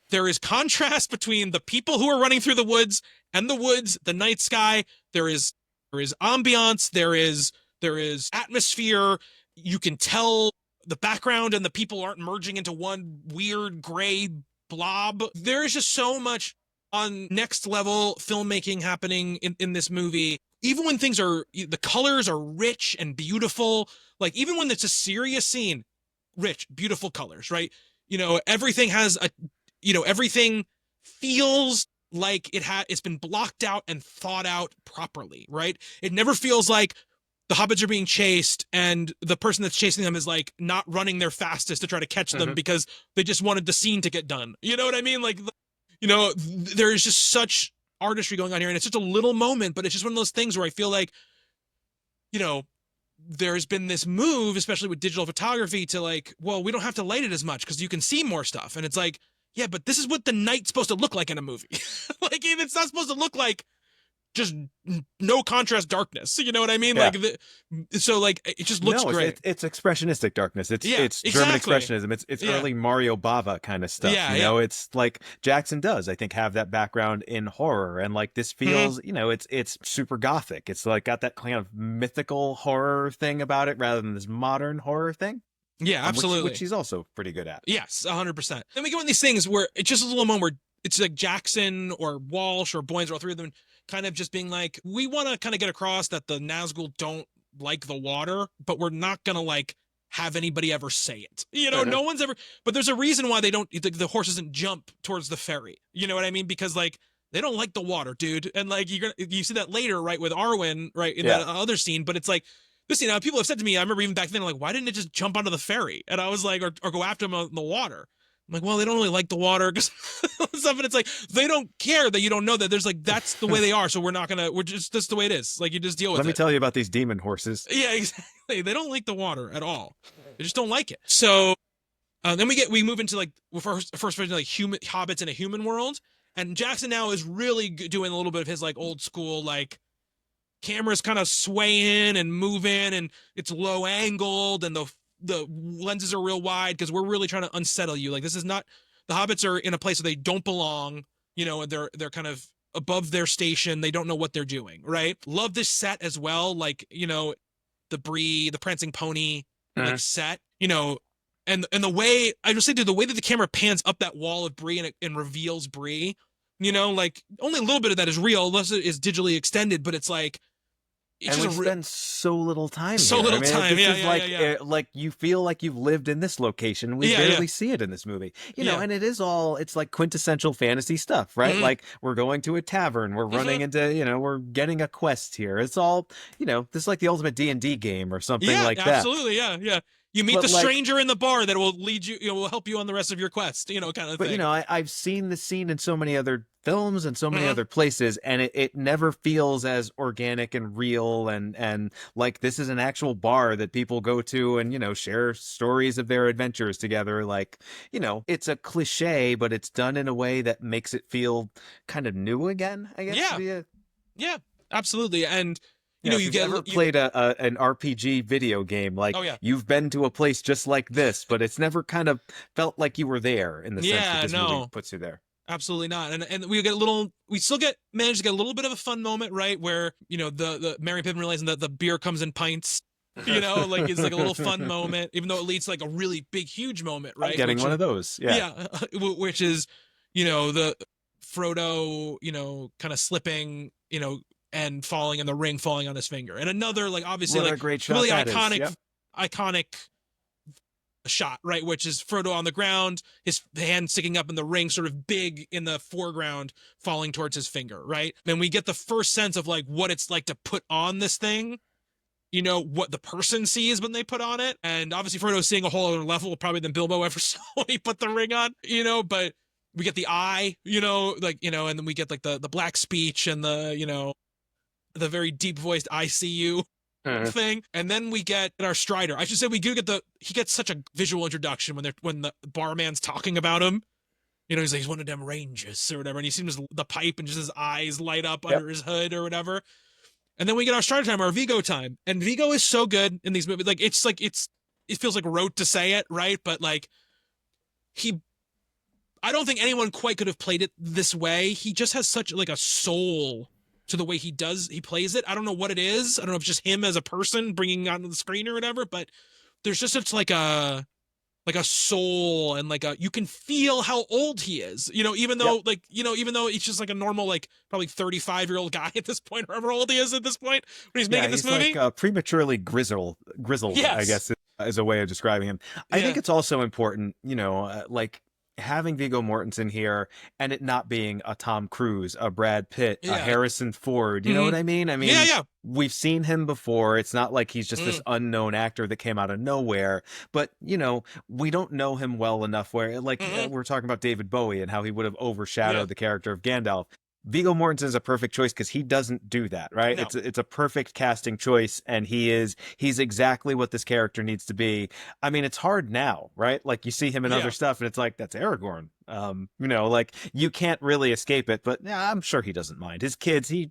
there is contrast between the people who are running through the woods and the woods, the night sky. There is ambiance. There is atmosphere. You can tell the background and the people aren't merging into one weird gray blob. There is just so much on next level filmmaking happening in this movie. Even when the colors are rich and beautiful, like even when it's a serious scene, rich, beautiful colors, right? Everything has everything feels like it's been blocked out and thought out properly, right? It never feels like the hobbits are being chased and the person that's chasing them is like not running their fastest to try to catch them because they just wanted the scene to get done. You know what I mean? Like, there is just such artistry going on here, and it's just a little moment, but it's just one of those things where I feel like, there's been this move, especially with digital photography, to like, well, we don't have to light it as much because you can see more stuff. And it's like, yeah, but this is what the night's supposed to look like in a movie. Like, it's not supposed to look like just no contrast darkness. You know what I mean? Yeah. Like, so like, it just looks great. It's expressionistic darkness. It's exactly. German expressionism. It's early Mario Bava kind of stuff. It's like Jackson does, I think, have that background in horror, and like this feels, it's super gothic. It's like got that kind of mythical horror thing about it rather than this modern horror thing. Yeah, absolutely. Which he's also pretty good at. Yes, 100%. Then we go in these things where it's just a little moment where it's like Jackson or Walsh or Boyens, or all three of them, kind of just being like, we want to kind of get across that the Nazgul don't like the water, but we're not going to like have anybody ever say it. No one's ever, but there's a reason why the horse doesn't jump towards the ferry. You know what I mean? Because like, they don't like the water, dude. And like, you see that later, right, with Arwen, right, in that other scene, but it's like, this, people have said to me, I remember even back then, like, why didn't it just jump onto the ferry? And I was like, or go after him in the water. I'm like, well, they don't really like the water because stuff, and it's like they don't care that you don't know that. There's like, that's the way they are, so that's the way it is. Like, you just deal with it. Let me tell you about these demon horses. Yeah, exactly. They don't like the water at all. They just don't like it. So then we move into like first like human hobbits in a human world, and Jackson now is really doing a little bit of his like old school like cameras kind of swaying and moving, and it's low angled, and the lenses are real wide because we're really trying to unsettle you. Like, this is not, the hobbits are in a place where they don't belong, and they're kind of above their station. They don't know what they're doing, right? Love this set as well. Like, the prancing pony like set, and the way, I just say, dude, the way that the camera pans up that wall of Bree and reveals Bree, like only a little bit of that is real unless it is digitally extended, but it's like, and we spend so little time so here. little time. Like you feel like you've lived in this location. We barely see it in this movie, and it's like quintessential fantasy stuff, right? Like, we're going to a tavern, we're running into, we're getting a quest here. It's all, this is like the ultimate D&D game or something like that. Absolutely. Yeah. You meet the stranger in the bar that will lead you, will help you on the rest of your quest, kind of thing. But, I've seen the scene in so many other films and so many other places, and it never feels as organic and real and like this is an actual bar that people go to and, share stories of their adventures together. Like, it's a cliche, but it's done in a way that makes it feel kind of new again, I guess. Yeah, absolutely. And, you've ever played an RPG video game, like, you've been to a place just like this, but it's never kind of felt like you were there in the sense that this movie puts you there. Absolutely not. And we still manage to get a little bit of a fun moment, right? Where, the Merry Pippin realizing that the beer comes in pints, like, it's like a little fun moment, even though it leads to like a really big, huge moment, right? I'm getting one of those. Yeah. Which is, the Frodo, kind of slipping, and falling in the ring, falling on his finger. And another, like, obviously, what like, a great shot really iconic shot, right? Which is Frodo on the ground, his hand sticking up in the ring, sort of big in the foreground, falling towards his finger, right? And we get the first sense of like what it's like to put on this thing, what the person sees when they put on it. And obviously Frodo's seeing a whole other level probably than Bilbo ever saw when he put the ring on, but we get the eye, and then we get like the black speech and the very deep voiced "I see you" thing, and then we get our Strider. I should say we do get he gets such a visual introduction when the barman's talking about him, You know, he's one of them rangers or whatever, and you see him just the pipe and just his eyes light up Yep. under his hood or whatever. And then we get our Strider time, our Vigo time, and Vigo is so good in these movies. Like it feels like rote to say it, right? But like he, I don't think anyone quite could have played it this way. He just has such like a soul to the way he plays it. I don't know what it is. I don't know if it's just him as a person bringing onto the screen or whatever, but there's just such like a soul and like you can feel how old he is, you know, even though even though he's just like a normal, like probably 35-year-old guy at this point, or however old he is at this point when he's making this movie. Like prematurely grizzled, yes. I guess is a way of describing him. I think it's also important, like having Viggo Mortensen here and it not being a Tom Cruise, a Brad Pitt, a Harrison Ford. You know what I mean? I mean, we've seen him before. It's not like he's just this unknown actor that came out of nowhere, but we don't know him well enough where like we're talking about David Bowie and how he would have overshadowed the character of Gandalf. Viggo Mortensen is a perfect choice because he doesn't do that, right? No. It's a perfect casting choice, and he's exactly what this character needs to be. I mean, it's hard now, right? Like you see him in other stuff, and it's like that's Aragorn. Like you can't really escape it. But yeah, I'm sure he doesn't mind. His kids, he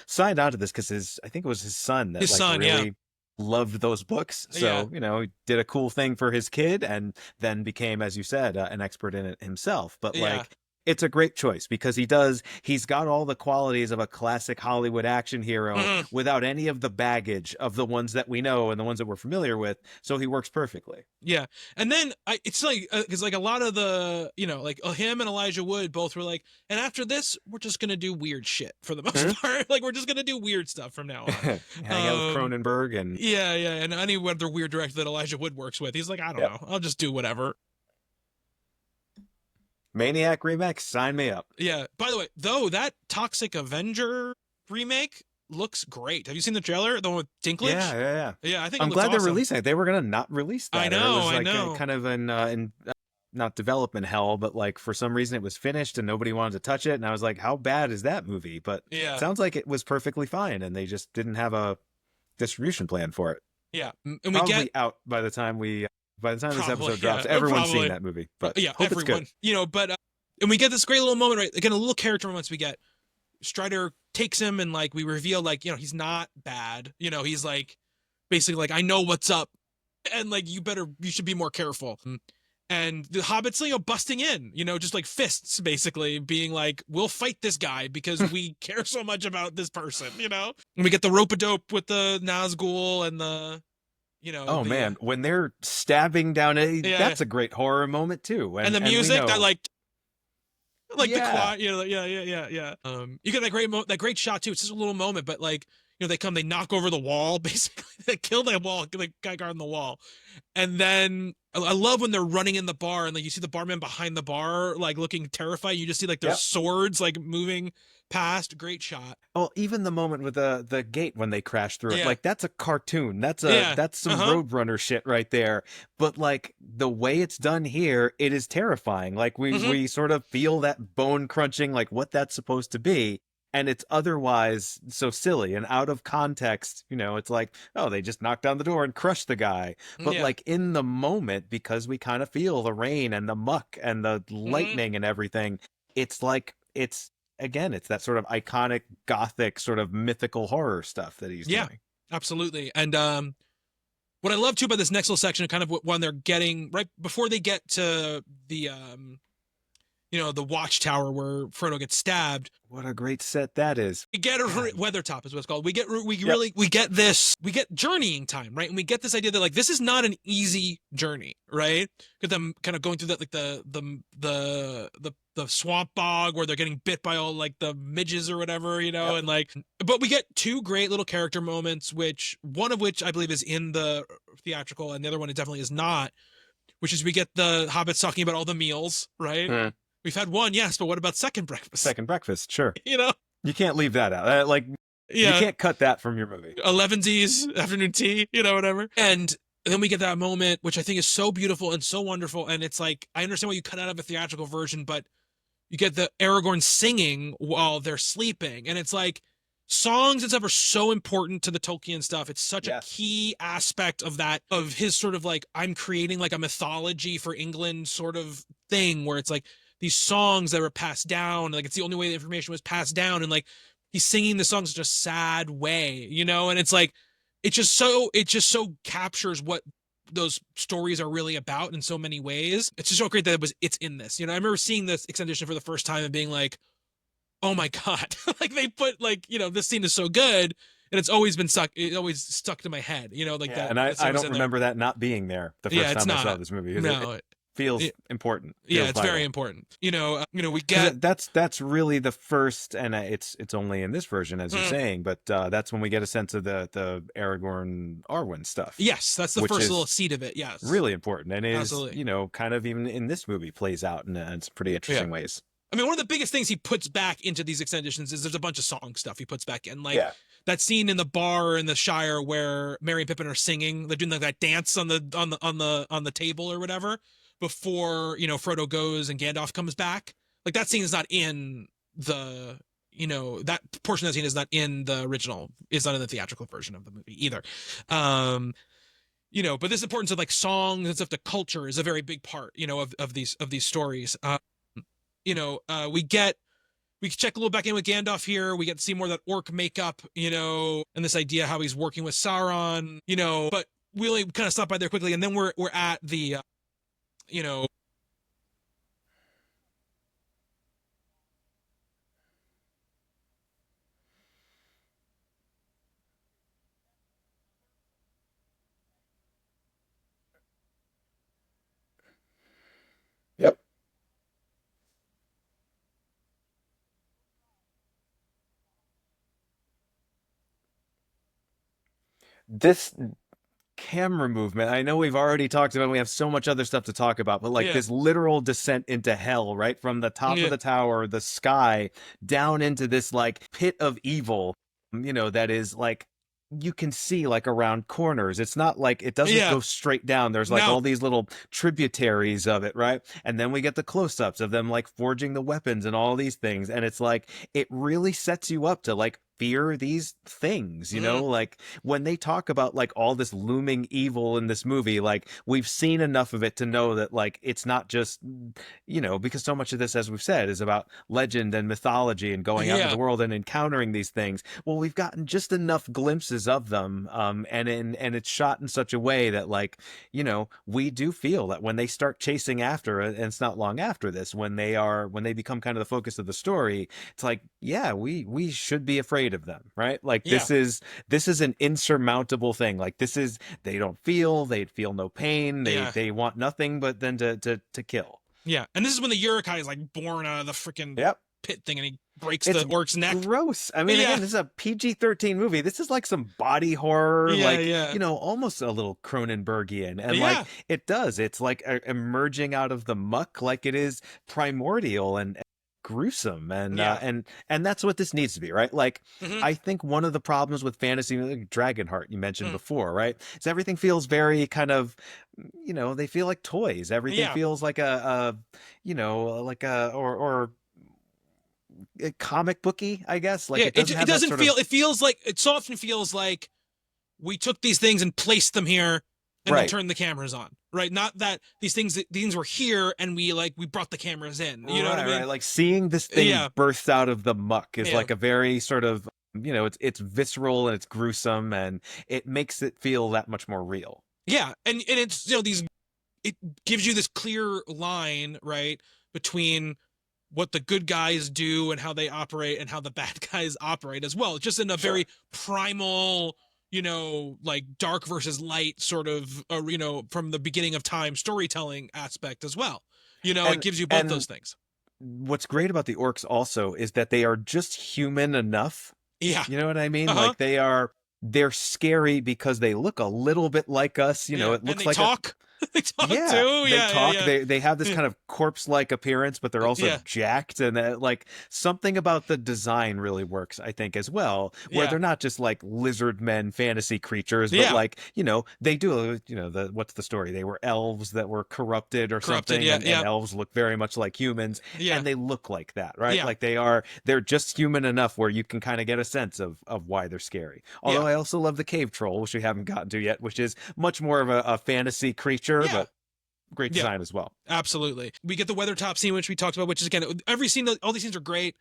signed on to this because I think it was his son that really loved those books. So he did a cool thing for his kid, and then became, as you said, an expert in it himself. But like. It's a great choice because he's got all the qualities of a classic Hollywood action hero without any of the baggage of the ones that we know and the ones that we're familiar with. So he works perfectly. Yeah. And then it's like, because like a lot of the, like him and Elijah Wood both were like, and after this, we're just going to do weird shit for the most part. Like we're just going to do weird stuff from now on. Hang out with Cronenberg and. Yeah. And any other weird director that Elijah Wood works with, he's like, I don't know. I'll just do whatever. Maniac remake, sign me up. Yeah. By the way, though, that Toxic Avenger remake looks great. Have you seen the trailer? The one with Dinklage? Yeah. I think I'm glad they're releasing it. They were gonna not release that. I know. It was kind of in not development hell, but like for some reason it was finished and nobody wanted to touch it. And I was like, how bad is that movie? But it sounds like it was perfectly fine, and they just didn't have a distribution plan for it. Yeah, and we get out by the time this episode drops. Everyone's seen that movie, but hope everyone. It's good. But and we get this great little moment, right? Again, a little character moments we get. Strider takes him and like we reveal like he's not bad. He's like basically like I know what's up, and like you should be more careful. And the hobbits, busting in, just like fists, basically being like, we'll fight this guy because we care so much about this person, And we get the rope-a-dope with the Nazgul and the. Man, when they're stabbing down that's a great horror moment too. And the music, that like the quiet, you get that great shot too. It's just a little moment, but like, they knock over the wall, basically. They kill that wall, the guy guarding the wall. And then I love when they're running in the bar and like you see the barman behind the bar, like looking terrified. You just see like their swords like moving past. Great shot. Well, even the moment with the gate when they crash through it, like that's a cartoon. That's some Roadrunner shit right there. But like the way it's done here, it is terrifying. Like we sort of feel that bone crunching, like what that's supposed to be. And it's otherwise so silly and out of context. It's like, oh, they just knocked down the door and crushed the guy. But like in the moment, because we kind of feel the rain and the muck and the lightning and everything, it's like, it's that sort of iconic gothic sort of mythical horror stuff that he's doing. Absolutely. And what I love too about this next little section, kind of when they're getting right before they get to the the watchtower where Frodo gets stabbed. What a great set that is. We get Weathertop is what it's called. We get journeying time, right? And we get this idea that like this is not an easy journey, right? Get them kind of going through that like the swamp bog where they're getting bit by all like the midges or whatever, and like, but we get two great little character moments, one of which I believe is in the theatrical and the other one it definitely is not, which is we get the hobbits talking about all the meals, right? We've had one, yes, but what about second breakfast? Second breakfast, sure. You can't leave that out. You can't cut that from your movie. 11Ds, afternoon tea, whatever. And then we get that moment, which I think is so beautiful and so wonderful. And it's like, I understand why you cut out of a theatrical version, but you get the Aragorn singing while they're sleeping. And it's like, songs and stuff are so important to the Tolkien stuff. It's such a key aspect of that, of his sort of like, I'm creating like a mythology for England sort of thing where it's like, these songs that were passed down. Like it's the only way the information was passed down, and like he's singing the songs in such a sad way, you know, and it's like it just so captures what those stories are really about in so many ways. It's just so great that it's in this. You know, I remember seeing this extended edition for the first time and being like, oh my God, like they put like, you know, this scene is so good. And it's always been stuck. It always stuck to my head, you know, like that. And I don't remember that not being there the first time I saw this movie. No, it feels important. Yeah, feels it's vital. very important. You know, we get that's really the first, and it's only in this version, as you're saying, but that's when we get a sense of the Aragorn Arwen stuff. Yes, that's the first little seed of it. Yes, really important, and is absolutely, you know, kind of even in this movie plays out in some pretty interesting ways. I mean, one of the biggest things he puts back into these extended editions is there's a bunch of song stuff he puts back in, like that scene in the bar in the Shire where Merry and Pippin are singing. They're doing like that dance on the table or whatever before, you know, Frodo goes and Gandalf comes back. Like that scene is not in the, you know, that portion of the scene is not in the original, is not in the theatrical version of the movie either. You know, but this importance of like songs and stuff, the culture is a very big part, you know, of these stories. You know, we check a little back in with Gandalf here. We get to see more of that orc makeup, you know, and this idea how he's working with Sauron, you know, but we only kind of stop by there quickly. And then we're at the, you know, Yep. This camera movement, I know we've already talked about, we have so much other stuff to talk about, but like this literal descent into hell, right? From the top of the tower, the sky, down into this like pit of evil, you know, that is like, you can see like around corners. It's not like it doesn't go straight down. There's like all these little tributaries of it, right? And then we get the close-ups of them like forging the weapons and all these things. And it's like, it really sets you up to like fear these things, you know, like when they talk about like all this looming evil in this movie, like we've seen enough of it to know that like it's not just, you know, because so much of this, as we've said, is about legend and mythology and going out into the world and encountering these things. Well, we've gotten just enough glimpses of them, and it's shot in such a way that like, you know, we do feel that when they start chasing after it, and it's not long after this, when they become kind of the focus of the story, it's like, yeah, we should be afraid of them, right? Like this is an insurmountable thing. Like they feel no pain, they want nothing but then to kill. And this is when the Uruk-hai is like born out of the freaking pit thing, and he breaks the orc's neck. Gross. I mean, again, this is a PG-13 movie. This is like some body horror, you know, almost a little Cronenbergian, and like it's like emerging out of the muck, like it is primordial and gruesome, and that's what this needs to be, right? Like I think one of the problems with fantasy, like Dragonheart you mentioned before, right, is everything feels very kind of, you know, they feel like toys. Everything feels like a you know, like or a comic booky, I guess. Like it doesn't feel it feels like it so often feels like we took these things and placed them here and then turned the cameras on, right? Not that these things were here and we brought the cameras in, you know what I mean? Right. Like seeing this thing burst out of the muck is like a very sort of, you know, it's visceral and it's gruesome, and it makes it feel that much more real. Yeah, and it's, you know, it gives you this clear line, right, between what the good guys do and how they operate and how the bad guys operate as well. Just in a very primal, you know, like dark versus light sort of, you know, from the beginning of time storytelling aspect as well. You know, it gives you both those things. What's great about the orcs also is that they are just human enough. Yeah. You know what I mean? Like they're scary because they look a little bit like us. You know, it looks like talk. They talk too. They talk. They have this kind of corpse-like appearance, but they're also jacked, and like something about the design really works, I think, as well. Where they're not just like lizard men fantasy creatures, but like, you know, they do. You know, what's the story? They were elves that were corrupted or something, and elves look very much like humans, and they look like that, right? Like they're just human enough where you can kind of get a sense of why they're scary. Although I also love the cave troll, which we haven't gotten to yet, which is much more of a fantasy creature. But great design as well. Absolutely. We get the Weathertop scene, which we talked about, which is, again, every scene, all these scenes are great.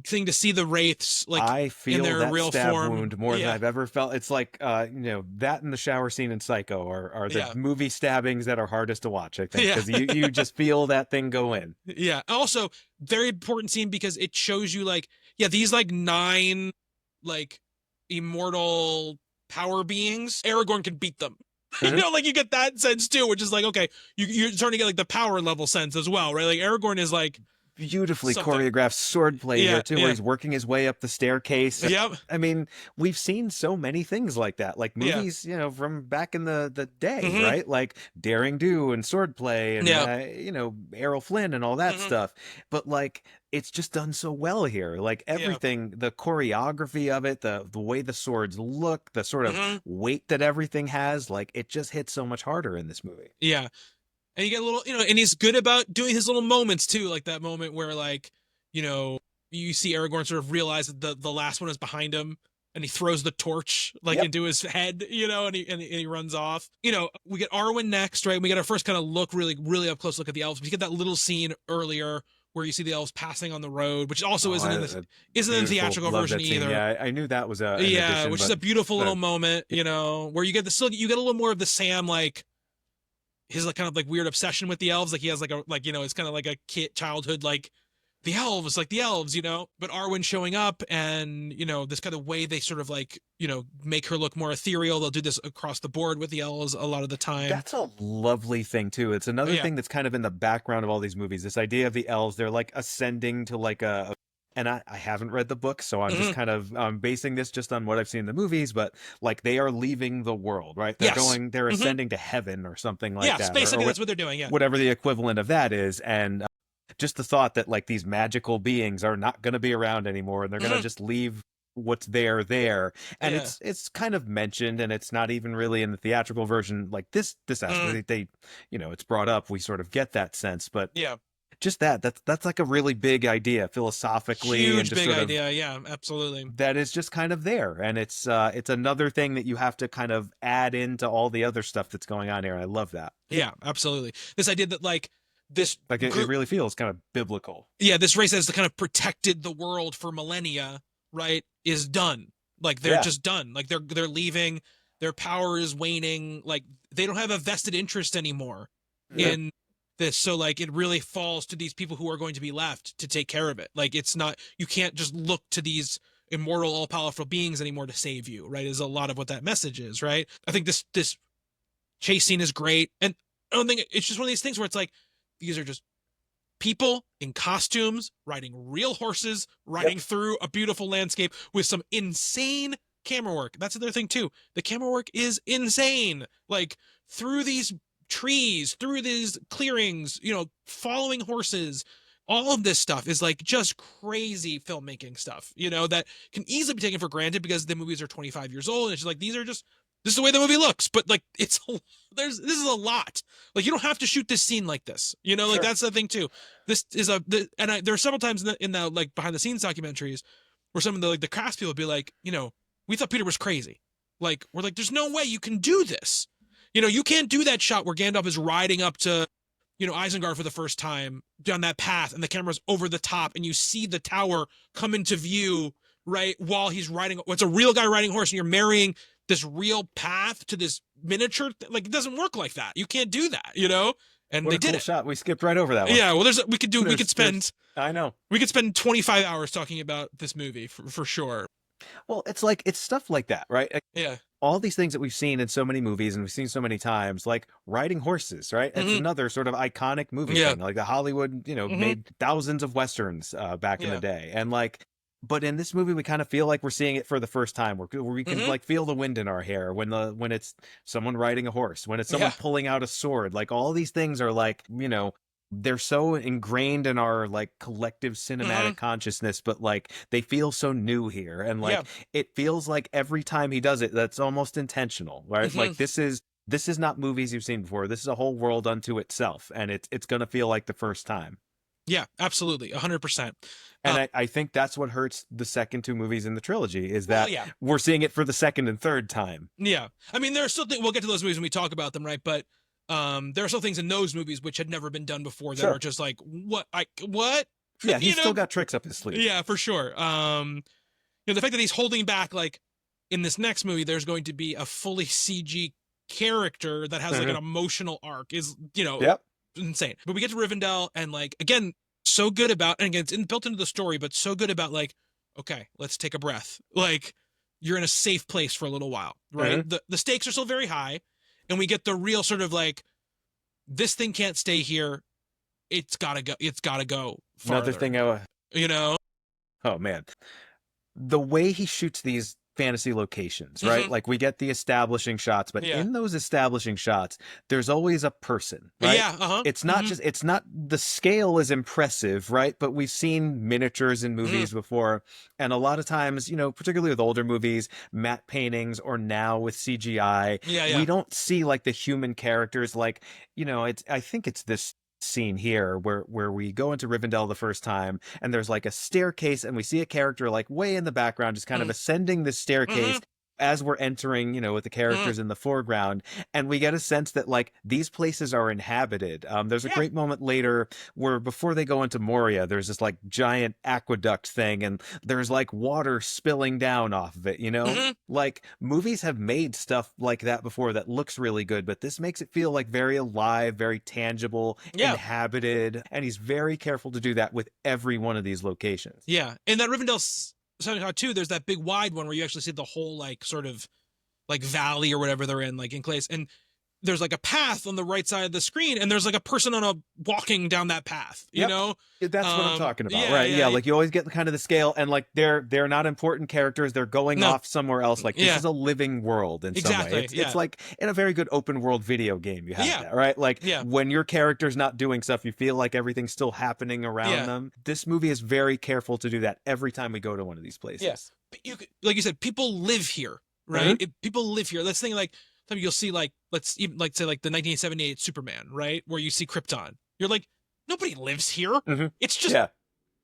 Seeing to see the wraiths, like, I in feel their that real stab form. wound more than I've ever felt. It's like, that and the shower scene in Psycho are the movie stabbings that are hardest to watch, I think, because you just feel that thing go in. Yeah. Also, very important scene because it shows you, like, these, like, 9, like, immortal power beings, Aragorn can beat them. Like, you get that sense too, which is like, okay, you're starting to get, like, the power level sense as well, right? Like, Aragorn is, like, beautifully choreographed swordplay here too, where he's working his way up the staircase. Yep. I mean, we've seen so many things like that, like movies, from back in the day, right? Like Daring Do and Swordplay and Errol Flynn and all that stuff. But like, it's just done so well here. Like everything, the choreography of it, the way the swords look, the sort of weight that everything has, like it just hits so much harder in this movie. Yeah. And you get a little, and he's good about doing his little moments too, like that moment where, like, you see Aragorn sort of realize that the last one is behind him, and he throws the torch into his head, and he runs off. We get Arwen next, right? We get our first kind of look, really, really up close look at the elves. We get that little scene earlier where you see the elves passing on the road, which also isn't in the theatrical version either. Yeah, I knew that was an addition, which is a beautiful little moment, where you get a little more of the Sam, like, his, like, kind of, like, weird obsession with the elves. Like, he has, like, it's kind of like a kid childhood, like, the elves, but Arwen showing up and, this kind of way they sort of, like, make her look more ethereal. They'll do this across the board with the elves a lot of the time. That's a lovely thing too. It's another thing that's kind of in the background of all these movies. This idea of the elves, they're like ascending to like and I haven't read the book, so I'm just kind of basing this just on what I've seen in the movies, but like they are leaving the world, right? They're ascending to heaven or something like that. Basically that's what they're doing, whatever the equivalent of that is. And just the thought that like these magical beings are not going to be around anymore and they're going to just leave what's there. And it's kind of mentioned, and it's not even really in the theatrical version. Like this aspect, they it's brought up. We sort of get that sense, but just that's like a really big idea philosophically. Huge and just big sort of, idea. Yeah, absolutely. That is just kind of there. And it's another thing that you have to kind of add into all the other stuff that's going on here. And I love that. Yeah, absolutely. This idea that like this, like it really feels kind of biblical. Yeah. This race has kind of protected the world for millennia, right, is done. Like they're just done. Like they're leaving. Their power is waning. Like they don't have a vested interest anymore in this. So like it really falls to these people who are going to be left to take care of it. Like it's not, you can't just look to these immortal, all powerful beings anymore to save you, right? Is a lot of what that message is, right? I think this chase scene is great. And I don't think it's just one of these things where it's like, these are just people in costumes riding real horses, riding through a beautiful landscape with some insane camera work. That's the other thing too. The camera work is insane. Like through these trees, through these clearings, following horses, all of this stuff is like just crazy filmmaking stuff, that can easily be taken for granted because the movies are 25 years old. And it's just like, this is the way the movie looks, but like, this is a lot. Like you don't have to shoot this scene like this, like that's the thing too. This is there are several times in the like behind the scenes documentaries where some of the cast people would be like, we thought Peter was crazy. Like, we're like, there's no way you can do this. You can't do that shot where Gandalf is riding up to, Isengard for the first time down that path and the camera's over the top and you see the tower come into view, right? While he's riding, it's a real guy riding a horse and you're marrying this real path to this miniature. Like, it doesn't work like that. You can't do that, And what they a cool did it. shot. We skipped right over that one. Yeah, well, we could spend. I know. We could spend 25 hours talking about this movie for sure. Well, it's stuff like that, right? Yeah. All these things that we've seen in so many movies and we've seen so many times, like riding horses, right? It's another sort of iconic movie thing. Like the Hollywood, made thousands of Westerns back in the day. And like, but in this movie, we kind of feel like we're seeing it for the first time where we can like feel the wind in our hair when it's someone riding a horse, when it's someone pulling out a sword. Like all these things are like, they're so ingrained in our like collective cinematic consciousness, but like they feel so new here. And like it feels like every time he does it, that's almost intentional, right? Like this is not movies you've seen before. This is a whole world unto itself. And it's going to feel like the first time. Yeah, absolutely. 100%. And I think that's what hurts the second two movies in the trilogy is that we're seeing it for the second and third time. Yeah. I mean, there are still things, we'll get to those movies when we talk about them, right? But There are still things in those movies which had never been done before that Sure. are just like, what? Yeah, You he's know? still got tricks up his sleeve. Yeah, for sure. You know, the fact that he's holding back, like, in this next movie, there's going to be a fully CG character that has like an emotional arc is, you know, Yep. insane. But we get to Rivendell and like, again, so good about, and again, it's built into the story, but so good about like, okay, let's take a breath. Like, you're in a safe place for a little while, right? The stakes are still very high, and we get the real sort of like, this thing can't stay here. It's gotta go. It's gotta go farther. Another thing, you know. oh man, the way he shoots these fantasy locations, right? Like we get the establishing shots, but in those establishing shots, there's always a person, right? Yeah, It's not just, it's not, the scale is impressive, right? But we've seen miniatures in movies before. And a lot of times, you know, particularly with older movies, matte paintings, or now with CGI, we don't see like the human characters. Like, you know, I think it's this scene here where we go into Rivendell the first time, and there's like a staircase, and we see a character like way in the background just kind of ascending the staircase as we're entering, you know, with the characters in the foreground, and we get a sense that like these places are inhabited. There's a great moment later where before they go into Moria, there's this like giant aqueduct thing, and there's like water spilling down off of it, you know? Like movies have made stuff like that before that looks really good, but this makes it feel like very alive, very tangible, inhabited, and he's very careful to do that with every one of these locations. Yeah, and that Rivendell somehow too, there's that big wide one where you actually see the whole like sort of like valley or whatever they're in, like in place, and there's like a path on the right side of the screen, and there's like a person on a walking down that path, you know? That's what I'm talking about, right? Yeah, like you always get kind of the scale, and like they're not important characters. They're going off somewhere else. Like this is a living world in some way. It's like in a very good open world video game, you have that, right? Like when your character's not doing stuff, you feel like everything's still happening around them. This movie is very careful to do that every time we go to one of these places. Yes, but like you said, people live here, right? People live here. Let's think like you'll see like, let's even like say like the 1978 Superman, right? Where you see Krypton. You're like, nobody lives here. It's just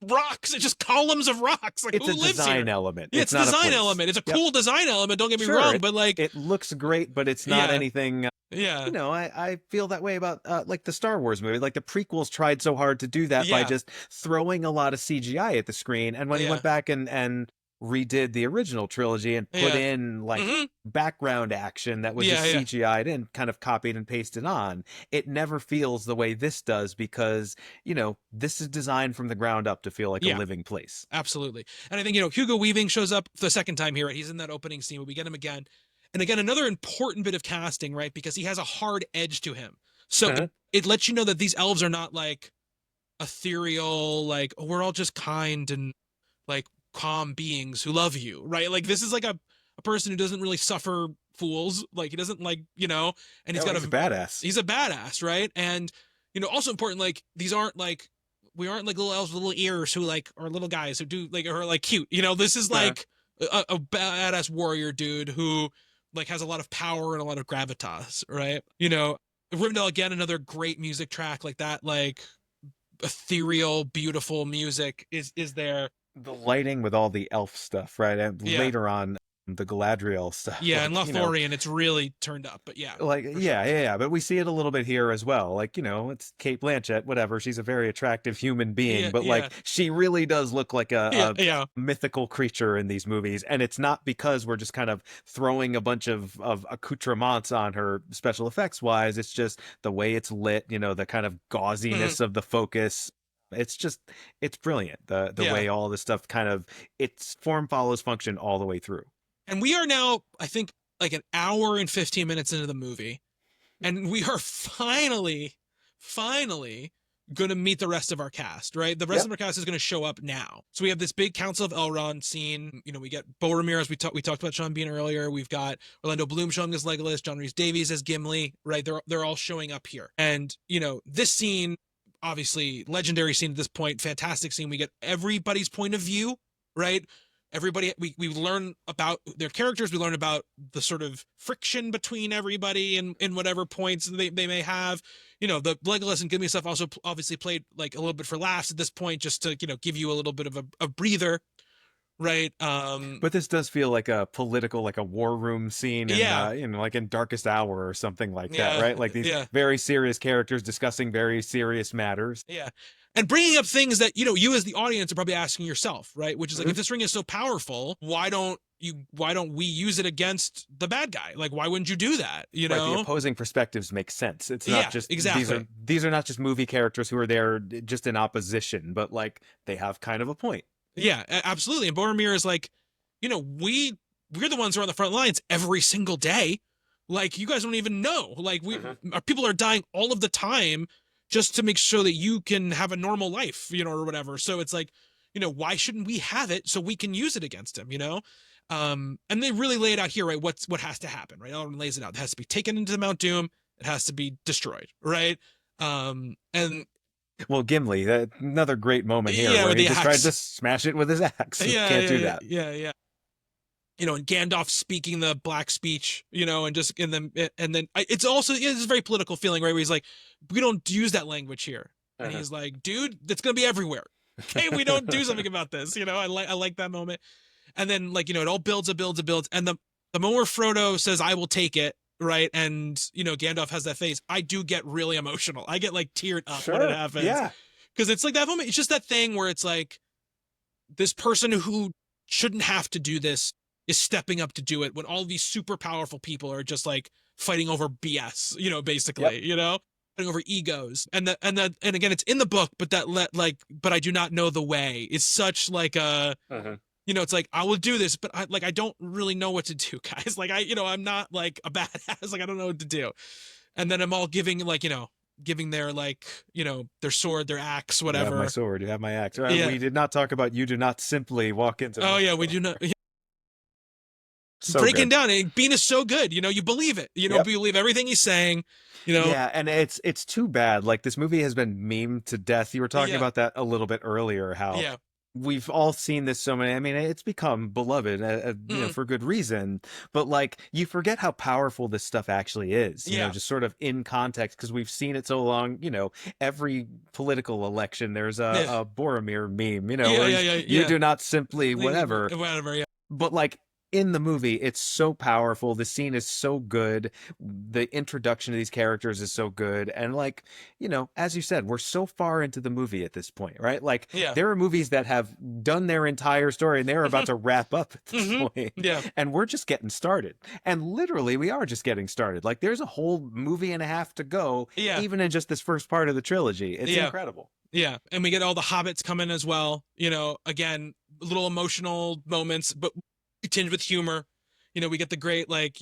rocks. It's just columns of rocks. Like, it's who a lives design here? element. It's a design element. It's a cool design element. Don't get me wrong, but like it looks great, but it's not anything. You know, I feel that way about like the Star Wars movie. Like the prequels tried so hard to do that by just throwing a lot of CGI at the screen, and when he went back and redid the original trilogy and put in like background action that was just CGI'd in, kind of copied and pasted on, it never feels the way this does, because, you know, this is designed from the ground up to feel like a living place. Absolutely. And I think, you know, Hugo Weaving shows up for the second time here. He's in that opening scene, but we get him again. And again, another important bit of casting, right? Because he has a hard edge to him. So it lets you know that these elves are not like ethereal, like, oh, we're all just kind and like calm beings who love you, right? Like this is like a person who doesn't really suffer fools. Like he doesn't, like, you know, and he's a badass. He's a badass, right? And, you know, also important, like these aren't like, we aren't like little elves with little ears who like are little guys who do like are like cute, you know. This is like a badass warrior dude who like has a lot of power and a lot of gravitas, right? You know, Rivendell, again, another great music track like that, like ethereal, beautiful music is there. The lighting with all the elf stuff, right? And later on, the Galadriel stuff. Yeah, and Lothlorien, it's really turned up, but like yeah. But we see it a little bit here as well. Like, you know, it's Cate Blanchett, whatever. She's a very attractive human being, but like she really does look like a mythical creature in these movies, and it's not because we're just kind of throwing a bunch of accoutrements on her special effects wise. It's just the way it's lit, you know, the kind of gauziness of the focus. It's brilliant. The way all this stuff kind of, its form follows function all the way through. And we are now, I think, like an hour and 15 minutes into the movie, and we are finally going to meet the rest of our cast, right? The rest of our cast is going to show up now. So we have this big Council of Elrond scene. You know, we get Bo Ramirez. We talked about Sean Bean earlier. We've got Orlando Bloom showing as Legolas, John Rhys Davies as Gimli, right? They're all showing up here. And, you know, this scene, obviously legendary scene at this point, fantastic scene. We get everybody's point of view, right? Everybody, we learn about their characters. We learn about the sort of friction between everybody and in whatever points they may have. You know, the Legolas and Gimli stuff also obviously played like a little bit for laughs at this point, just to, you know, give you a little bit of a breather. right? But this does feel like a political, like a war room scene in, Yeah, like in Darkest Hour or something like that, yeah, right? Like these yeah, very serious characters discussing very serious matters. yeah. And bringing up things that, you know, you as the audience are probably asking yourself, right? Which is like, Mhm. if this ring is so powerful, why don't we use it against the bad guy? Like, why wouldn't you do that? You Right, the know? opposing perspectives make sense. It's not Yeah, just exactly. these are not just movie characters who are there just in opposition, but like they have kind of a point. Yeah, absolutely. And Boromir is like, you know, we're the ones who are on the front lines every single day. Like, you guys don't even know. Like, Mhm. our people are dying all of the time just to make sure that you can have a normal life, you know, or whatever. So it's like, you know, why shouldn't we have it so we can use it against him, you know? And they really lay it out here, right? What has to happen, right? Elrond lays it out. It has to be taken into the Mount Doom. It has to be destroyed, right? And Well, Gimli, another great moment here yeah, where with he the just tries to axe. smash it with his axe. Yeah, Can't yeah, do yeah, that. yeah, yeah. You know, and Gandalf speaking the black speech, you know, and then it's also, it's a very political feeling, right? Where he's like, we don't use that language here, and Uh-huh. he's like, dude, that's gonna be everywhere. Okay, we don't do something about this. You know, I like that moment, and then like, you know, it all builds, it builds, it builds, and the moment where Frodo says, "I will take it," right, and you know, Gandalf has that face. I do get really emotional. I get like teared up when it Sure. happens, Yeah. because it's like that moment. It's just that thing where it's like this person who shouldn't have to do this is stepping up to do it when all these super powerful people are just like fighting over BS, you know, Yep. basically, you know, fighting over egos. And again, it's in the book, but but I do not know the way. It's such like a, Uh-huh. you know, it's like, I will do this, but I don't really know what to do, guys. Like, you know, I'm not like a badass. Like, I don't know what to do. And then I'm all giving like, you know, giving their like, you know, their sword, their axe, You have my whatever. sword. You have my axe. Yeah. We did not talk about you do not simply walk into Oh my yeah, we sword. do not. So Breaking good. down, and Bean is so good. You know, you believe it. You know, Yep. believe everything he's saying. You know, Yeah, and it's too bad. Like this movie has been memed to death. You were talking yeah, about that a little bit earlier, how yeah, we've all seen this so many. I mean, it's become beloved, mm, for good reason. But like, you forget how powerful this stuff actually is. yeah, Just sort of in context because we've seen it so long. Every political election, there's yeah, a Boromir meme. yeah, Where yeah, he's, yeah, you yeah. do not simply whatever. Whatever. Yeah, But like in the movie, it's so powerful. The scene is so good. The introduction to these characters is so good. And like, as you said, we're so far into the movie at this point, right? Like yeah, there are movies that have done their entire story and they're about to wrap up at this hmm, point. yeah, And we're just getting started. And literally we are just getting started. Like there's a whole movie and a half to go, yeah, even in just this first part of the trilogy. It's yeah, incredible. yeah. And we get all the hobbits coming as well. You know, again, little emotional moments, but tinged with humor. You know, we get the great like,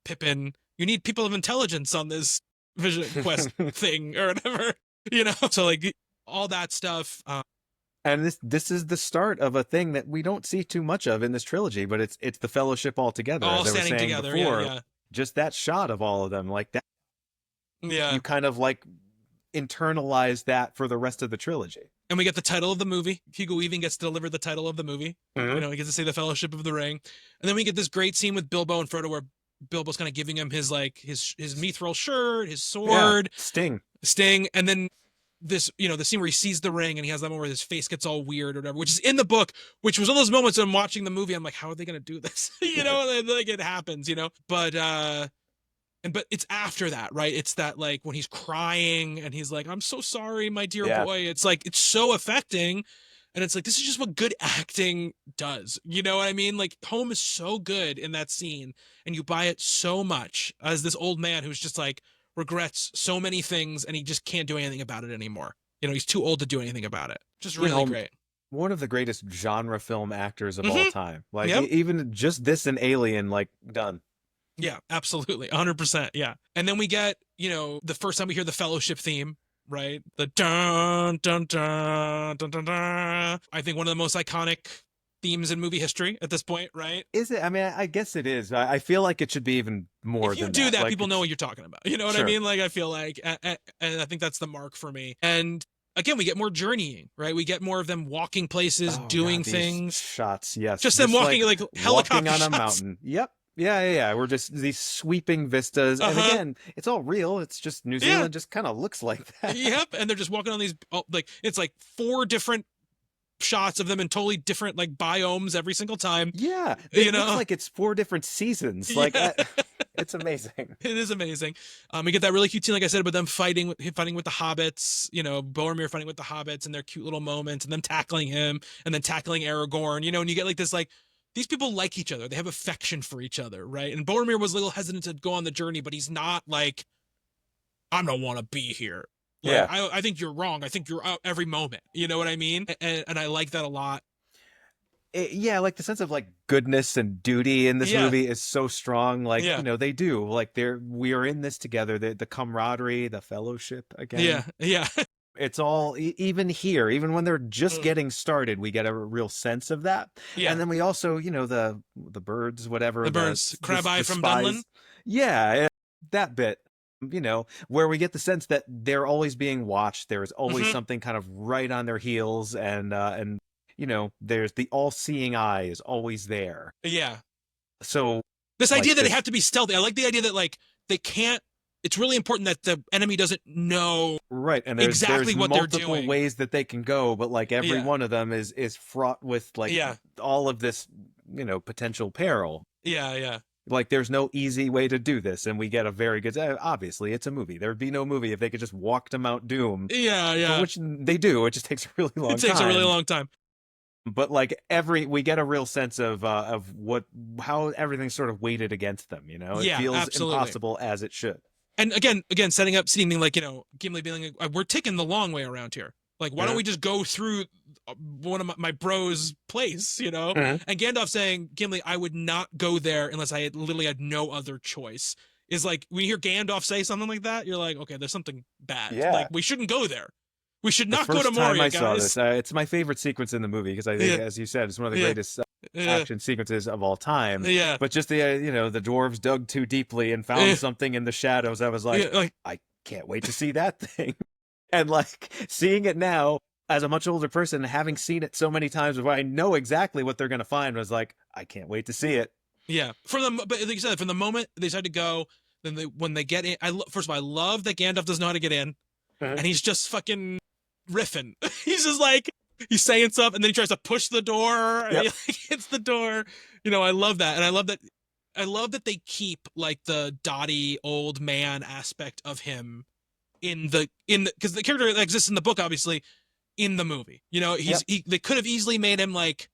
Pippin. You need people of intelligence on this vision quest thing or whatever. You know, so like all that stuff. And this is the start of a thing that we don't see too much of in this trilogy, but it's the fellowship all together, All as I was standing saying together. Yeah, before. yeah, Just that shot of all of them, like that, yeah. you kind of like internalize that for the rest of the trilogy. And we get the title of the movie. Hugo Weaving gets to deliver the title of the movie. You Mhm. know, he gets to say the Fellowship of the Ring, and then we get this great scene with Bilbo and Frodo, where Bilbo's kind of giving him his like his mithril shirt, his Yeah, sword, Sting. Sting, and then this, the scene where he sees the ring and he has that moment where his face gets all weird or whatever, which is in the book, which was one of those moments when I'm watching the movie, I'm like, how are they gonna do this? Like it happens, but it's after that, right? It's that like when he's crying and he's like, I'm so sorry, my dear Yeah. boy. It's like, it's so affecting. And it's like, this is just what good acting does. You know what I mean? Like, Home is so good in that scene, and you buy it so much as this old man who's just like regrets so many things and he just can't do anything about it anymore. You know, he's too old to do anything about it. Just really great. One of the greatest genre film actors of all Mm-hmm. time. Like Yep. even just this and Alien, like done. Yeah, absolutely. 100%. Yeah. And then we get, the first time we hear the Fellowship theme, right? The dun, dun, dun, dun, dun, dun. I think one of the most iconic themes in movie history at this point, right? Is it? I mean, I guess it is. I feel like it should be even more If you than do that, Like, people know what you're talking about. You know what I Sure. mean? Like, I feel like, and I think that's the mark for me. And again, we get more journeying, right? We get more of them walking places, Oh, doing God, these things. shots. Yes, Just them walking like helicopter walking on a shots. mountain. Yep. Yeah. We're just these sweeping vistas, and Uh-huh. again, it's all real. It's just New Yeah. Zealand just kind of looks like that. Yep. And they're just walking on these, it's like 4 different shots of them in totally different like biomes every single time. Yeah, You it looks know, like it's 4 different seasons. Like, yeah. it's amazing. It is amazing. We get that really cute scene, like I said, about them fighting with the hobbits. You know, Boromir fighting with the hobbits and their cute little moments, and them tackling him, and then tackling Aragorn. You know, and you get like this, like these people like each other. They have affection for each other, right? And Boromir was a little hesitant to go on the journey, but he's not like, I don't want to be here. Like, Yeah. I think you're wrong. I think you're out every moment. You know what I mean? And I like that a lot. Yeah, like the sense of like goodness and duty in this Yeah. movie is so strong. Like, Yeah. they do. Like, we are in this together. The camaraderie, the fellowship again. Yeah. Yeah. It's all even here, even when they're just Mm. getting started, we get a real sense of that. Yeah. And then we also, the birds, whatever. The birds, Crab Eye from spies. Dunlin. Yeah, that bit. Where we get the sense that they're always being watched. There is always something kind of right on their heels, and there's the all-seeing eye is always there. Yeah. So this idea that they have to be stealthy. I like the idea that like they can't. It's really important that the enemy doesn't know right, and there's exactly what they're multiple doing. ways that they can go, but like every one of them is fraught with like all of this, potential peril. Yeah, yeah. Like there's no easy way to do this, and we get a very good. Obviously, it's a movie. There'd be no movie if they could just walk to Mount Doom. Yeah, yeah. Which they do. It just takes a really long time. It takes a really long time. But like we get a real sense of how everything's sort of weighted against them. It feels absolutely. impossible as it should. And again, setting up seeming like Gimli being like, we're taking the long way around here. Like, why don't we just go through one of my bros' place, And Gandalf saying, Gimli, I would not go there unless I literally had no other choice. Is like, when you hear Gandalf say something like that, you're like, okay, there's something bad. Yeah. Like, we shouldn't go there. We should not go to The first time Moria, I guys. saw this, it's my favorite sequence in the movie because I think, as you said, it's one of the greatest action sequences of all time. Yeah. But just the the dwarves dug too deeply and found something in the shadows. I was like, I can't wait to see that thing. And like seeing it now as a much older person, having seen it so many times before, I know exactly what they're going to find. Was like, I can't wait to see it. Yeah. But like you said, from the moment they decide to go, then when they get in, first of all, I love that Gandalf doesn't know how to get in, and he's just fucking riffing. He's just like, he's saying stuff, and then he tries to push the door, and he like, hits the door. I love that, and I love that they keep like the dotty old man aspect of him in the because the character that exists in the book, obviously, in the movie. They could have easily made him like,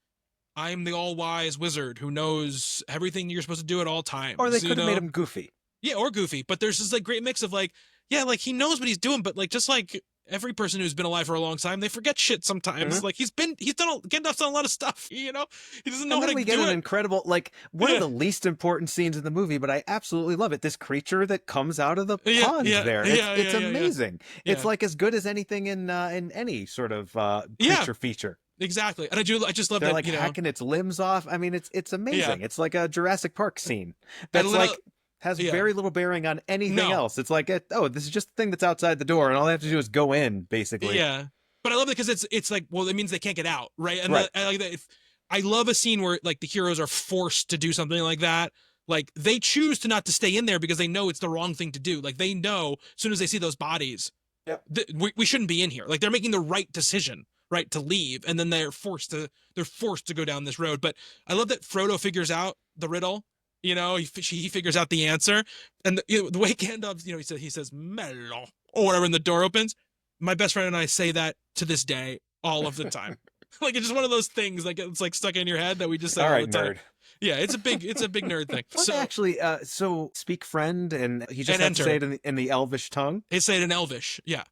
I'm the all-wise wizard who knows everything you're supposed to do at all times. Or they could have made him goofy. Yeah, or goofy. But there's this like great mix of like, yeah, like he knows what he's doing, but like just like every person who's been alive for a long time, they forget shit sometimes. Like Gandalf's done a lot of stuff, He doesn't know how to do it. We get an incredible, like one of the least important scenes in the movie, but I absolutely love it. This creature that comes out of the pond there. It's amazing. Yeah. It's like as good as anything in any sort of creature feature. Exactly. And I just love They're that, like hacking its limbs off. I mean, it's amazing. Yeah. It's like a Jurassic Park scene. That's has very little bearing on anything else. It's like, this is just the thing that's outside the door, and all they have to do is go in, basically. Yeah. But I love it because it's like, well, it means they can't get out, right? And right. I like that. I love a scene where like the heroes are forced to do something like that. Like they choose to not to stay in there because they know it's the wrong thing to do. Like they know as soon as they see those bodies, we shouldn't be in here. Like they're making the right decision, right, to leave, and then they're forced to go down this road. But I love that Frodo figures out the riddle. He figures out the answer, and the way Gandalf, he says "Mello" or whatever, and the door opens. My best friend and I say that to this day all of the time. Like it's just one of those things, like it's like stuck in your head that we just say all the time. Nerd. Yeah, it's a big nerd thing. So actually, speak friend, and he just has to say it in the Elvish tongue. He say it in Elvish, yeah.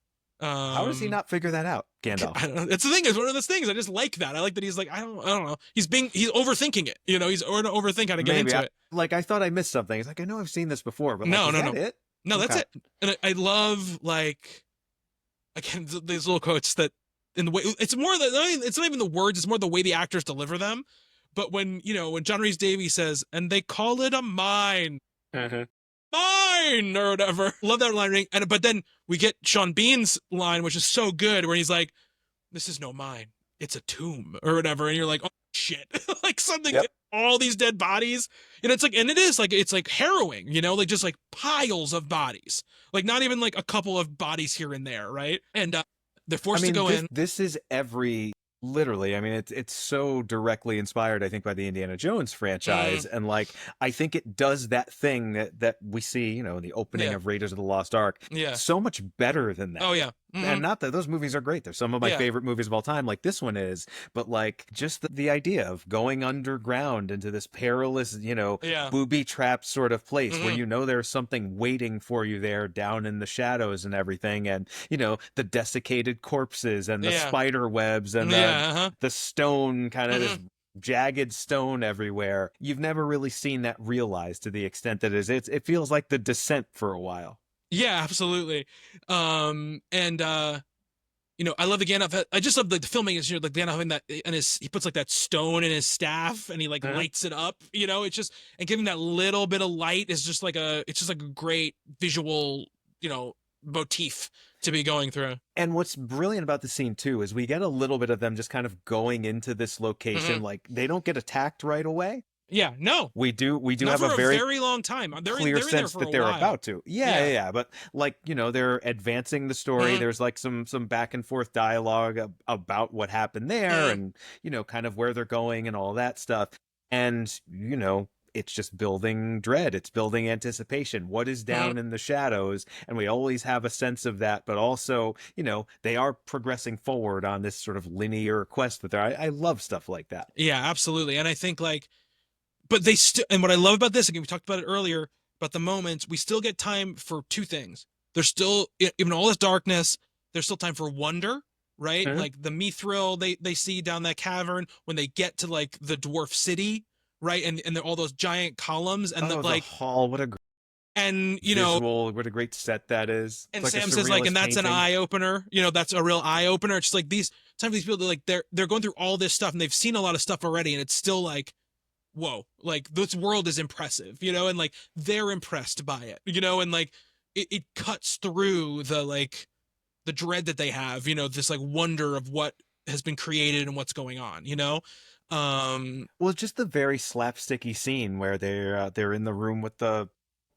How does he not figure that out, Gandalf? I don't know. It's the thing. It's one of those things. I just like that. I like that he's like, I don't know. He's overthinking it. He's overthink how to get into it. Like I thought I missed something. He's like, I know I've seen this before, but no. It? No, that's it. And I love like, again, these little quotes that in the way it's not even the words. It's more the way the actors deliver them. But when John Rhys Davies says, and they call it a mine. Mine or whatever. Love that line. But then we get Sean Bean's line, which is so good, where he's like, this is no mine, it's a tomb or whatever. And you're like, oh shit. Like something, all these dead bodies. And it's like, and it is like, it's like harrowing, like just like piles of bodies, like not even like a couple of bodies here and there. Right. And they're forced to go in. This is every Literally, I mean, it's so directly inspired, I think, by the Indiana Jones franchise, Mm, and like I think it does that thing that we see, in the opening yeah, of Raiders of the Lost Ark, yeah. so much better than Oh that. yeah. And not that those movies are great; they're some of my Yeah, favorite movies of all time, like this one is. But like just the idea of going underground into this perilous, yeah. booby trapped sort of place where Hmm. there's something waiting for you there down in the shadows and everything, and the desiccated corpses and the Yeah, spider webs and yeah. Uh-huh. the stone, kind of this Hmm. jagged stone everywhere. You've never really seen that realized to the extent that it feels like The Descent for a while. Yeah, absolutely. And I love the Gandalf. I just love the filming is like Gandalf having that, and he puts like that stone in his staff, and he like Mhm. lights it up. It's just, and giving that little bit of light is just like it's just like a great visual, motif to be going through. And what's brilliant about the scene too is we get a little bit of them just kind of going into this Hmm. location. Like they don't get attacked right away. Yeah, no, We do not have a for a very very long time. They're clear in there sense for that a they're while. about to. Yeah, yeah, Yeah. yeah. But like, they're advancing the story. Hmm. There's like some back and forth dialogue about what happened there, Hmm. and kind of where they're going and all that stuff. And it's just building dread. It's building anticipation. What is Hmm. down in the shadows? And we always have a sense of that, but also, they are progressing forward on this sort of linear quest with her. I love stuff like that. Yeah, absolutely. And I think like, but they still, and what I love about this, again, we talked about it earlier, about the moments, we still get time for two things. There's still, even all this darkness, there's still time for wonder, right? Mhm. Like the mithril they see down that cavern when they get to like the dwarf city, right? And all those giant columns and the Oh, the like, hall. What a and visual, what a great set that is. It's and like a Sam says like, and surrealist that's an painting. eye opener. That's a real eye opener. It's just like these time these people like they're going through all this stuff and they've seen a lot of stuff already, and it's still like, whoa, like this world is impressive, and like they're impressed by it, and like it cuts through the like the dread that they have, this like wonder of what has been created and what's going on. Well, just the very slapsticky scene where they're in the room with the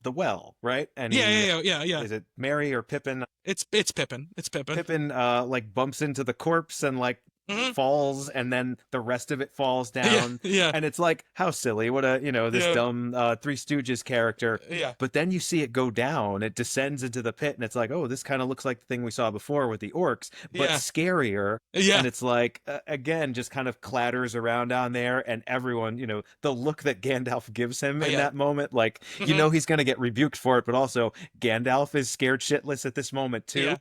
well, right? And Yeah, he yeah, yeah, yeah, yeah. is it Mary or Pippin? It's Pippin. It's Pippin. Pippin like bumps into the corpse and like Hmm. falls, and then the rest of it falls Yeah, down, yeah, and it's like, how silly, what a this yeah, dumb Three Stooges character. yeah, But then you see it go down, it descends into the pit, and it's like, oh, this kind of looks like the thing we saw before with the orcs, but yeah, scarier. yeah, And it's like, again, just kind of clatters around down there, and everyone, the look that Gandalf gives him in yeah. that moment, like, Hmm. he's going to get rebuked for it, but also Gandalf is scared shitless at this moment Yeah, too.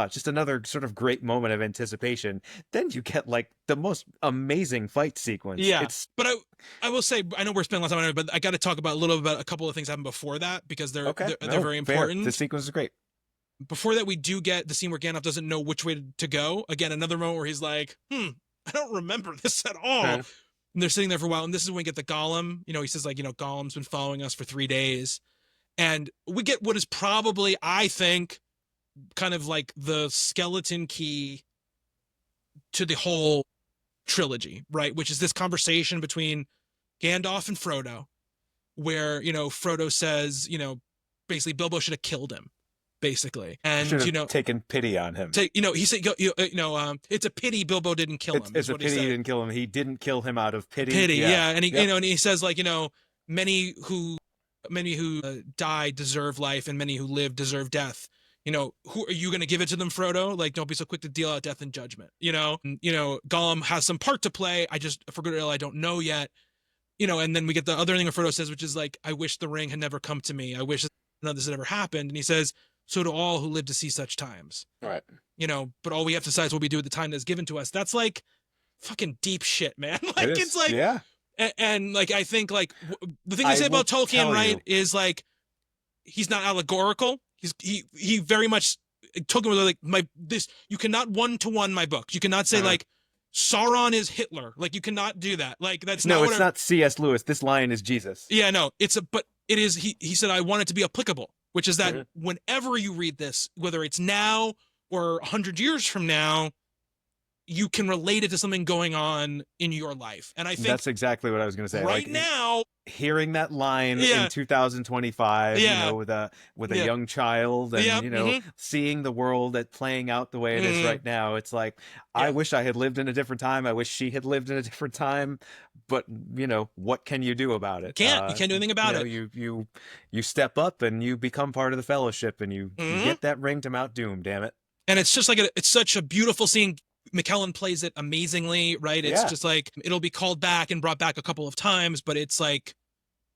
Just another sort of great moment of anticipation. Then you get like the most amazing fight sequence. yeah. It's But I will say, I know we're spending a lot of time on it, but I got to talk about a little bit about a couple of things that happened before that because they're okay. they're, they're No, very fair. The important. sequence is great. Before that, we do get the scene where Gandalf doesn't know which way to go. Again, another moment where he's like, I don't remember this at all. Uh, And they're sitting there for a while. And this is when we get the Gollum. He says, like, Gollum's been following us for 3 days. And we get what is probably, I think, kind of like the skeleton key to the whole trilogy, right? Which is this conversation between Gandalf and Frodo, where, Frodo says, basically Bilbo should have killed him, basically. should And, have taken pity on him. he said, it's a pity Bilbo didn't kill him, It's is a what he pity he said. didn't kill him. He didn't kill him out of pity. Pity, Yeah. yeah. And he, Yep. and he says, like, many who die deserve life and many who live deserve death. Who are you going to give it to them, Frodo? Like, don't be so quick to deal out death and judgment. Gollum has some part to play. I just, for good or ill, I don't know yet. And then we get the other thing that Frodo says, which is like, I wish the ring had never come to me. I wish none of this had ever happened. And he says, so do all who live to see such times. Right. But all we have to decide is what we do with the time that's given to us. That's like fucking deep shit, man. Like, It it's is. like, Yeah. and like, I think like the thing they I say will about Tolkien, tell right, you. is like, he's not allegorical. He very much Tolkien was like, you cannot one-to-one my books. You cannot say like Sauron is Hitler. Like, you cannot do that. Like, that's No, not it's not C.S. Lewis. This lion is Jesus. yeah, no, but it is, he said, I want it to be applicable, which is that Mhm. whenever you read this, whether it's now or 100 years from now, you can relate it to something going on in your life. And I think That's exactly what I was going to say. right Like, now, hearing that line in Yeah. 2025, Yeah. with a Yeah. young child, Yeah. and seeing the world at playing out the way it is right now, it's like, I Yeah. wish I had lived in a different time. I wish she had lived in a different time, but what can you do about it? You can't do anything about it. You step up and you become part of the fellowship, and you get that ring to Mount Doom, damn it. And it's just like it's such a beautiful scene. McKellen plays it amazingly, right? It's Yeah. just like it'll be called back and brought back a couple of times, but it's like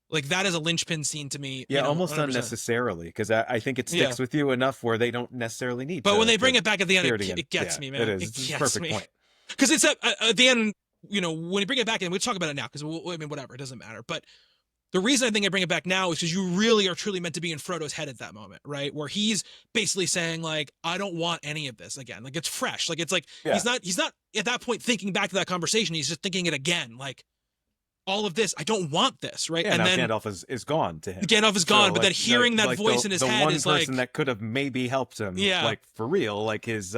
that is a linchpin scene to me. Yeah, almost 100%. unnecessarily, because I think it sticks with you enough where they don't necessarily need but to. when they bring it back at the end, it it gets me, man. It is. It's a perfect point. Because it's at the end, when you bring it back, and we'll talk about it now, because whatever, it doesn't matter. But the reason I think I bring it back now is because you really are truly meant to be in Frodo's head at that moment, right? Where he's basically saying, like, I don't want any of this again. Like, it's fresh. Like, it's like, he's not at that point thinking back to that conversation. He's just thinking it again. Like, all of this, I don't want this, right? Yeah, and now then Gandalf is gone to him. Gandalf is gone, but then hearing that voice in his head is like, the one person that could have maybe helped him, like, for real, like his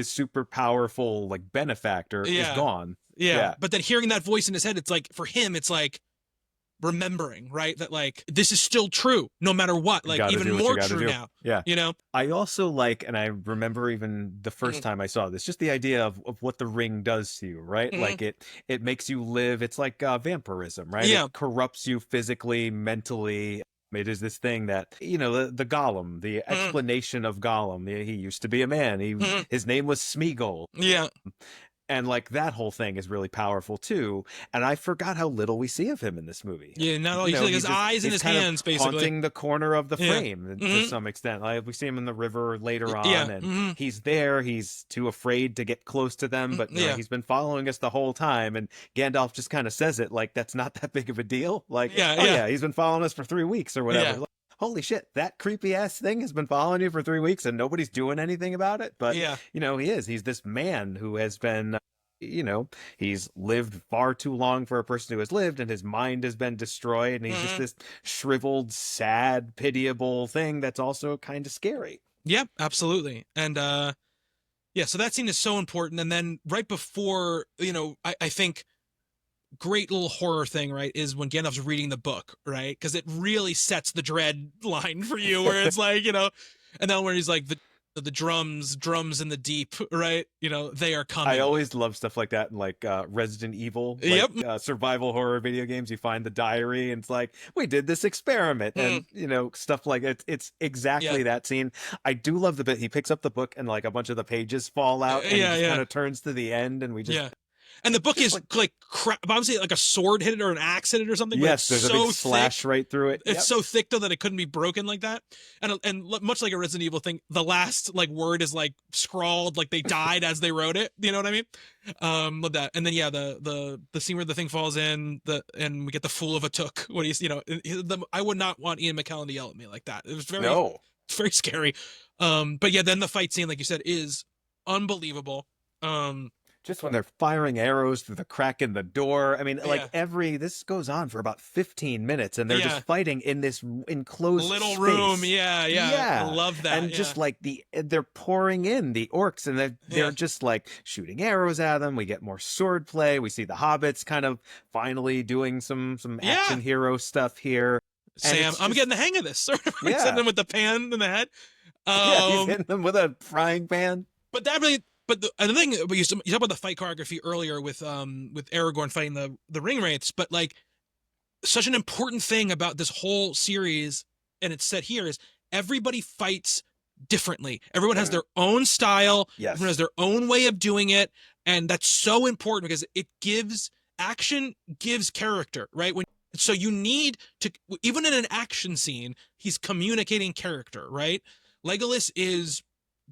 super powerful, like, benefactor is gone. Yeah. But then hearing that voice in his head, it's like, for him, it's like remembering, right? That, like, this is still true no matter what. Like, even more true now. Yeah. I also like, and I remember even the first time I saw this, just the idea of what the ring does to you, right? Like, it makes you live. It's like vampirism, right? Yeah. It corrupts you physically, mentally. It is this thing that, the Gollum, the explanation of Gollum. He used to be a man. His name was Smeagol. Yeah. And, like, that whole thing is really powerful too. And I forgot how little we see of him in this movie. Yeah, not all. You see, like, his eyes and his hands, basically haunting the corner of the frame to some extent. Like, we see him in the river later on, and he's there. He's too afraid to get close to them, but he's been following us the whole time. And Gandalf just kind of says it like that's not that big of a deal. Like, he's been following us for 3 weeks or whatever. Yeah. Like, holy shit, that creepy ass thing has been following you for 3 weeks and nobody's doing anything about it. But he's this man who has been, he's lived far too long for a person who has lived, and his mind has been destroyed, and he's just this shriveled, sad, pitiable thing that's also kind of scary. Yeah, absolutely. And so that scene is so important. And then right before, I think great little horror thing, right, is when Gandalf's reading the book, right? Because it really sets the dread line for you, where it's like, and then where he's like, the drums in the deep, right? They are coming. I always love stuff like that in, like, Resident Evil, survival horror video games. You find the diary and it's like, we did this experiment, and stuff like it. It's exactly that scene. I do love the bit he picks up the book and, like, a bunch of the pages fall out, and he just kind of turns to the end, and we just And the book is like crap. Obviously, like a sword hit it or an axe hit it or something. Yes, there's a big slash right through it. It's so thick though that it couldn't be broken like that. And much like a Resident Evil thing, the last like word is like scrawled, like they died as they wrote it. You know what I mean? Love that. And then the scene where the thing falls in, and we get the fool of a took. What he's I would not want Ian McKellen to yell at me like that. It was very scary. But yeah, then the fight scene, like you said, is unbelievable. Just when they're firing arrows through the crack in the door. I mean, like, this goes on for about 15 minutes, and they're just fighting in this enclosed little space. Room. Yeah. I love that. And just like they're pouring in the orcs, and they're just like shooting arrows at them. We get more sword play. We see the hobbits kind of finally doing some action hero stuff here. Sam, I'm getting the hang of this. Sort of hitting them with the pan in the head. He's hitting them with a frying pan. But that really. But the thing, you talk about the fight choreography earlier with Aragorn fighting the ring wraiths, but like such an important thing about this whole series, and it's said here, is everybody fights differently. Everyone has their own style. Yes. Everyone has their own way of doing it, and that's so important because it gives character, right? So you need to, even in an action scene, he's communicating character, right? Legolas is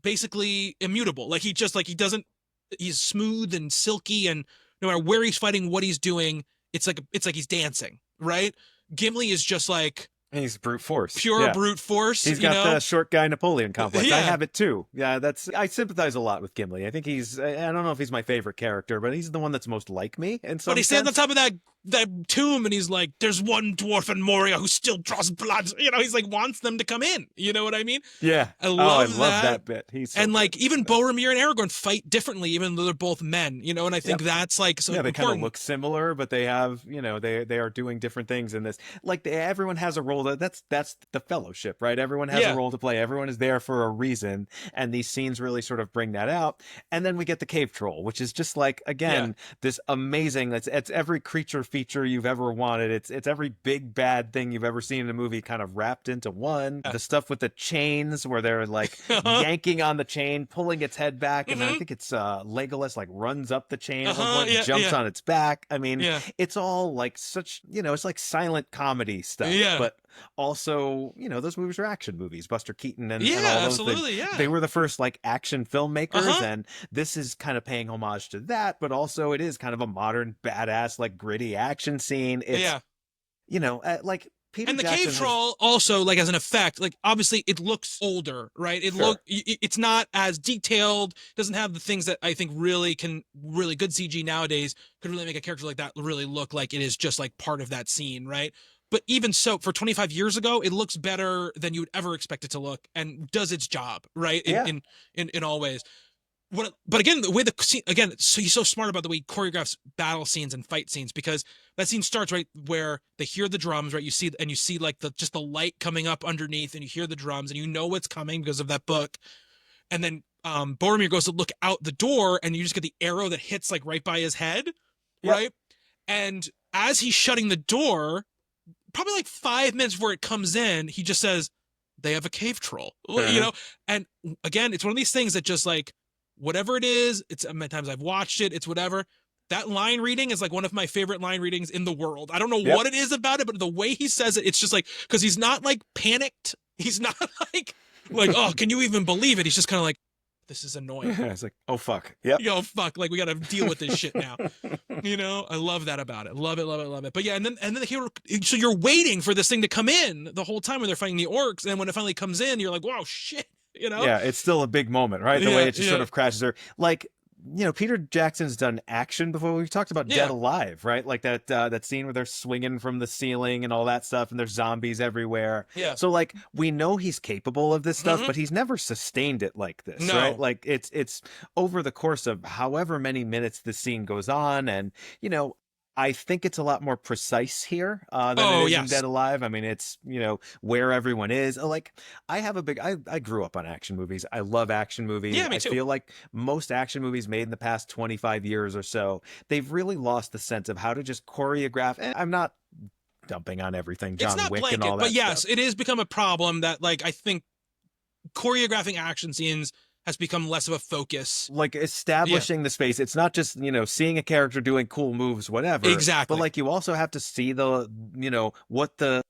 basically immutable. Like he's smooth and silky, and no matter where he's fighting, what he's doing, it's like he's dancing, right? Gimli is just like He's brute force. pure Yeah. brute force, He's you got know? the short guy Napoleon complex. I Yeah. have it too. Yeah, I sympathize a lot with Gimli. I think I don't know if he's my favorite character, but he's the one that's most like me in But some he stands on sense. top of that tomb and he's like, there's one dwarf in Moria who still draws blood. You know, he's like wants them to come in. You know what I mean? Yeah. I Oh, I love love that. that bit. He's so And good. like even Yeah. Boromir and Aragorn fight differently, even though they're both men, you know, and I think Yep. that's like so Yeah, they kind of important. look similar, but they have, they are doing different things in this. Like everyone has a role. That's the fellowship, right? Everyone has a Yeah. role to play. Everyone is there for a reason, and these scenes really sort of bring that out. And then we get the cave troll, which is just like Yeah. again this amazing. It's every creature feature you've ever wanted. It's every big bad thing you've ever seen in a movie kind of wrapped into one. Yeah. The stuff with the chains where they're like Uh-huh. yanking on the chain, pulling its head back, and then I Mm-hmm. think it's Legolas like runs up the chain at one Uh-huh. point, Yeah. jumps Yeah. on its back. I mean, Yeah. it's all like such, it's like silent comedy stuff, Yeah. but also, those movies are action movies. Buster Keaton and all Yeah, those, absolutely. they Yeah. were the first like action filmmakers, Uh-huh. and this is kind of paying homage to that, but also it is kind of a modern, badass, like gritty action scene. It's, Yeah. like Peter And the Jackson cave troll also, like, as an effect, like, obviously it looks older, right? Sure. It's not as detailed, doesn't have the things that I think really good CG nowadays could really make a character like that really look like it is just like part of that scene, right? But even so, for 25 years ago, it looks better than you would ever expect it to look and does its job, right? Yeah. In all ways. But again, the way so he's so smart about the way he choreographs battle scenes and fight scenes, because that scene starts right where they hear the drums, right? You see like just the light coming up underneath, and you hear the drums, and you know what's coming because of that book. And then Boromir goes to look out the door, and you just get the arrow that hits like right by his head, Yep. right? And as he's shutting the door, probably like 5 minutes before it comes in, he just says, "They have a cave troll," you know. And again, it's one of these things that just like, whatever it is, it's many times I've watched it, it's whatever. That line reading is like one of my favorite line readings in the world. I don't know what it is about it, but the way he says it, it's just like, because he's not like panicked. He's not like, oh, can you even believe it? He's just kind of like, this is annoying. It's like, oh fuck. Yep. Yo, fuck, like we got to deal with this shit now. I love that about it. Love it, love it, love it. But yeah, and then the hero, so you're waiting for this thing to come in the whole time when they're fighting the orcs, and when it finally comes in, you're like, wow, shit. Yeah, it's still a big moment, right? The way it just sort of crashes there. Like, Peter Jackson's done action before. We've talked about Dead Alive, right? Like that scene where they're swinging from the ceiling and all that stuff, and there's zombies everywhere. Yeah. So like we know he's capable of this stuff, but he's never sustained it like this, right? Like it's over the course of however many minutes the scene goes on, and I think it's a lot more precise here than it is in Dead Alive. I mean, it's, where everyone is. Like, I grew up on action movies. I love action movies. Yeah, me too. I feel like most action movies made in the past 25 years or so, they've really lost the sense of how to just choreograph. And I'm not dumping on everything, John Wick blanket, and all that but yes, stuff. it has become a problem that, like, I think choreographing action scenes has become less of a focus. Like establishing the space. It's not just, seeing a character doing cool moves, whatever. Exactly. But like you also have to see the, what the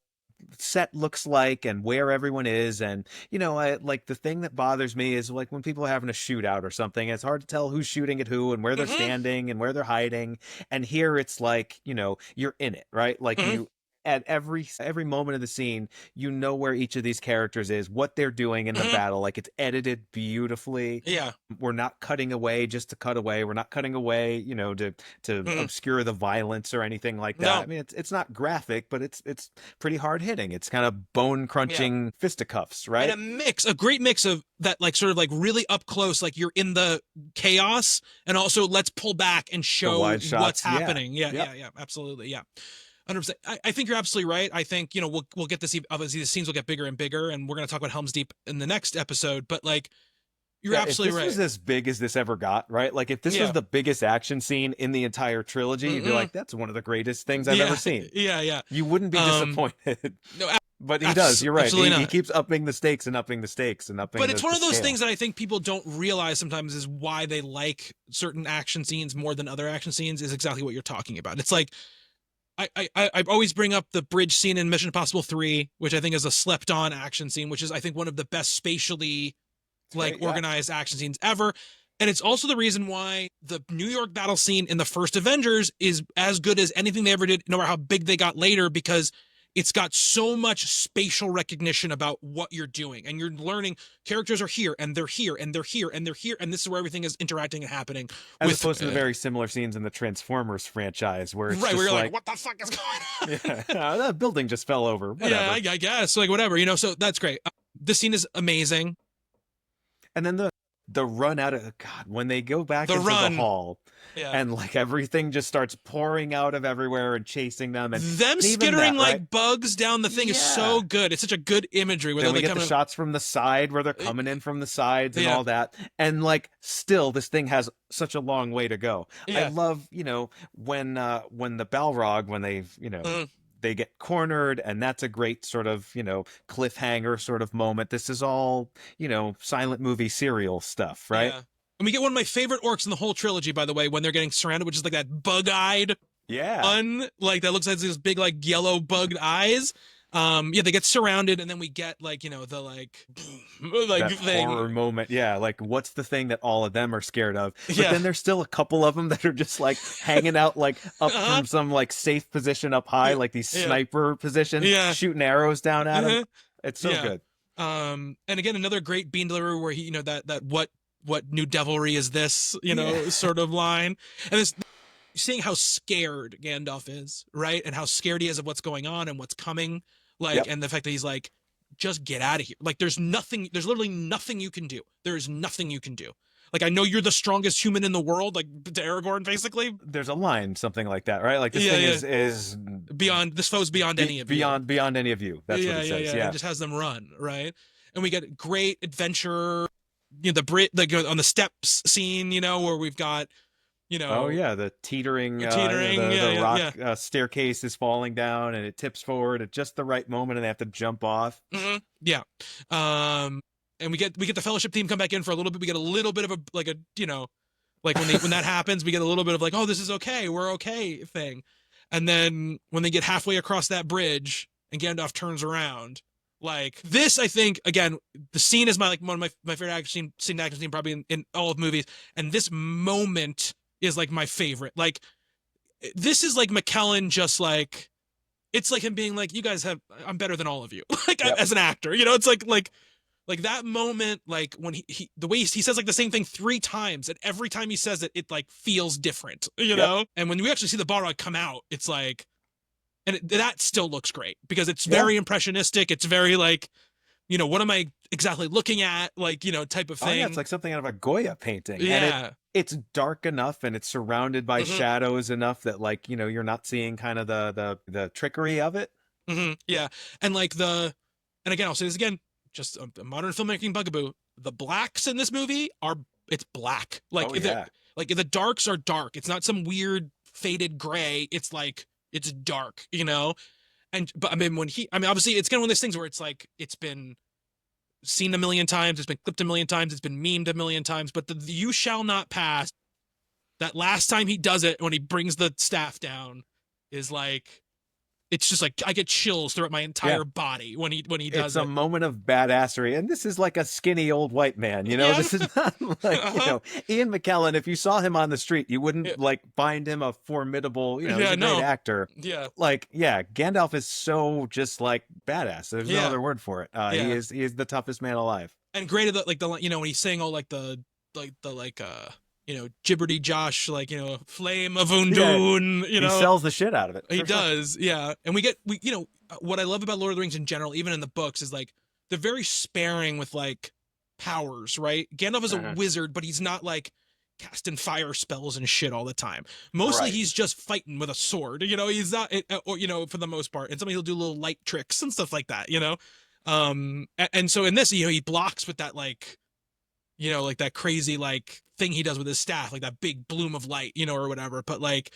set looks like and where everyone is. And, like the thing that bothers me is like when people are having a shootout or something, it's hard to tell who's shooting at who and where they're standing and where they're hiding. And here it's like, you're in it, right? Like you, at every moment of the scene, where each of these characters is, what they're doing in the battle. Like it's edited beautifully. Yeah. We're not cutting away just to cut away. We're not cutting away, to obscure the violence or anything like that. No. I mean, it's not graphic, but it's pretty hard hitting. It's kind of bone crunching fisticuffs, right? And a great mix of that, like sort of like really up close, like you're in the chaos, and also let's pull back and show what's happening. Yeah, absolutely. Yeah. 100%. I think you're absolutely right. I think, we'll get to see, obviously the scenes will get bigger and bigger, and we're going to talk about Helm's Deep in the next episode, but like, you're absolutely right. If this was as big as this ever got, right? Like if this was the biggest action scene in the entire trilogy, you'd be like, that's one of the greatest things I've ever seen. Yeah. You wouldn't be disappointed. No, but he does. You're right. He not. keeps upping the stakes and upping the stakes and upping. But it's one of those scale. things that I think people don't realize sometimes is why they like certain action scenes more than other action scenes, is exactly what you're talking about. It's like, I always bring up the bridge scene in Mission Impossible 3, which I think is a slept on action scene, which is, I think, one of the best spatially organized action scenes ever. And it's also the reason why the New York battle scene in the first Avengers is as good as anything they ever did, no matter how big they got later, because it's got so much spatial recognition about what you're doing, and you're learning characters are here and they're here and they're here and they're here, and this is where everything is interacting and happening. As opposed to the very similar scenes in the Transformers franchise, where it's right, just where you're like, what the fuck is going on? yeah, that building just fell over. Whatever. Yeah, I guess, like, whatever, you know. So that's great. This scene is amazing. And then the run out of God, when they go back into run. the hall, Yeah. and like everything just starts pouring out of everywhere and chasing them, and them skittering like bugs down the thing is so good. It's such a good imagery. Then we get the shots from the side where they're coming in from the sides and all that, and like still this thing has such a long way to go. I love, you know, when the Balrog, when they've, you know, they get cornered, and that's a great sort of, you know, cliffhanger sort of moment. This is all, you know, silent movie serial stuff, right? Yeah. And we get one of my favorite orcs in the whole trilogy, by the way, when they're getting surrounded, which is like that bug-eyed one, like that looks like these big like yellow bugged eyes. Yeah, they get surrounded, and then we get like, you know, the like that thing. Horror moment. Yeah, like what's the thing that all of them are scared of? But then there's still a couple of them that are just like hanging out like up from some like safe position up high, like these sniper positions, shooting arrows down at them. It's so good. And again, another great bean delivery where he, you know, that what new devilry is this, you know, sort of line. And this, seeing how scared Gandalf is, right? And how scared he is of what's going on and what's coming. Like, and the fact that he's like, just get out of here. Like, there's literally nothing you can do. There is nothing you can do. Like, I know you're the strongest human in the world, like to Aragorn, basically. There's a line, something like that, right? Like, this thing is beyond, this foe's beyond any of you. Beyond any of you. That's what he says. Yeah. It just has them run, right? And we get great adventure, you know, on the steps scene, you know, where we've got, you know, the teetering the rock staircase is falling down, and it tips forward at just the right moment, and they have to jump off. And we get the Fellowship team come back in for a little bit. We get a little bit of a you know, like when that happens, we get a little bit of like, oh, this is okay, we're okay thing. And then when they get halfway across that bridge and Gandalf turns around, like this, I think, again, the scene is one of my favorite action scene probably in all of movies, and this moment is like my favorite. Like, this is like McKellen, just like, it's like him being like, you guys I'm better than all of you, like as an actor, you know. It's like that moment, like when he the way he says like the same thing 3 times, and every time he says it, it like feels different, you know. And when we actually see the Balrog come out, it's like, and that still looks great because it's very impressionistic. It's very like, you know, what am I exactly looking at, like, you know, type of thing. Oh yeah, it's like something out of a Goya painting. Yeah. And it's dark enough, and it's surrounded by shadows enough that, like, you know, you're not seeing kind of the trickery of it. Yeah. And like and again, I'll say this again, just a modern filmmaking bugaboo. The blacks in this movie it's black. Like, like the darks are dark. It's not some weird faded gray. It's like, it's dark, you know? But I mean, obviously it's kind of one of those things where it's like, it's been seen a million times, it's been clipped a million times, it's been memed a million times, but the "you shall not pass," that last time he does it when he brings the staff down, is like, it's just like, I get chills throughout my entire body when he does it. It's a moment of badassery, and this is like a skinny old white man, you know. This is not like, you know, Ian McKellen. If you saw him on the street, you wouldn't like find him a formidable, you know, he's a great actor. Like, Gandalf is so just like badass. There's no other word for it. He is the toughest man alive. And great at the you know, when he's saying all like the you know, gibberty Josh, like, you know, flame of Undun, you know. He sells the shit out of it. He does, yeah. And we you know, what I love about Lord of the Rings in general, even in the books, is like, they're very sparing with like powers, right? Gandalf is a wizard, but he's not like casting fire spells and shit all the time. Mostly he's just fighting with a sword, you know. He's not, or, you know, for the most part. And sometimes he'll do little light tricks and stuff like that, you know. And so in this, you know, he blocks with that, like, you know, like that crazy like thing he does with his staff, like that big bloom of light, you know, or whatever. But like,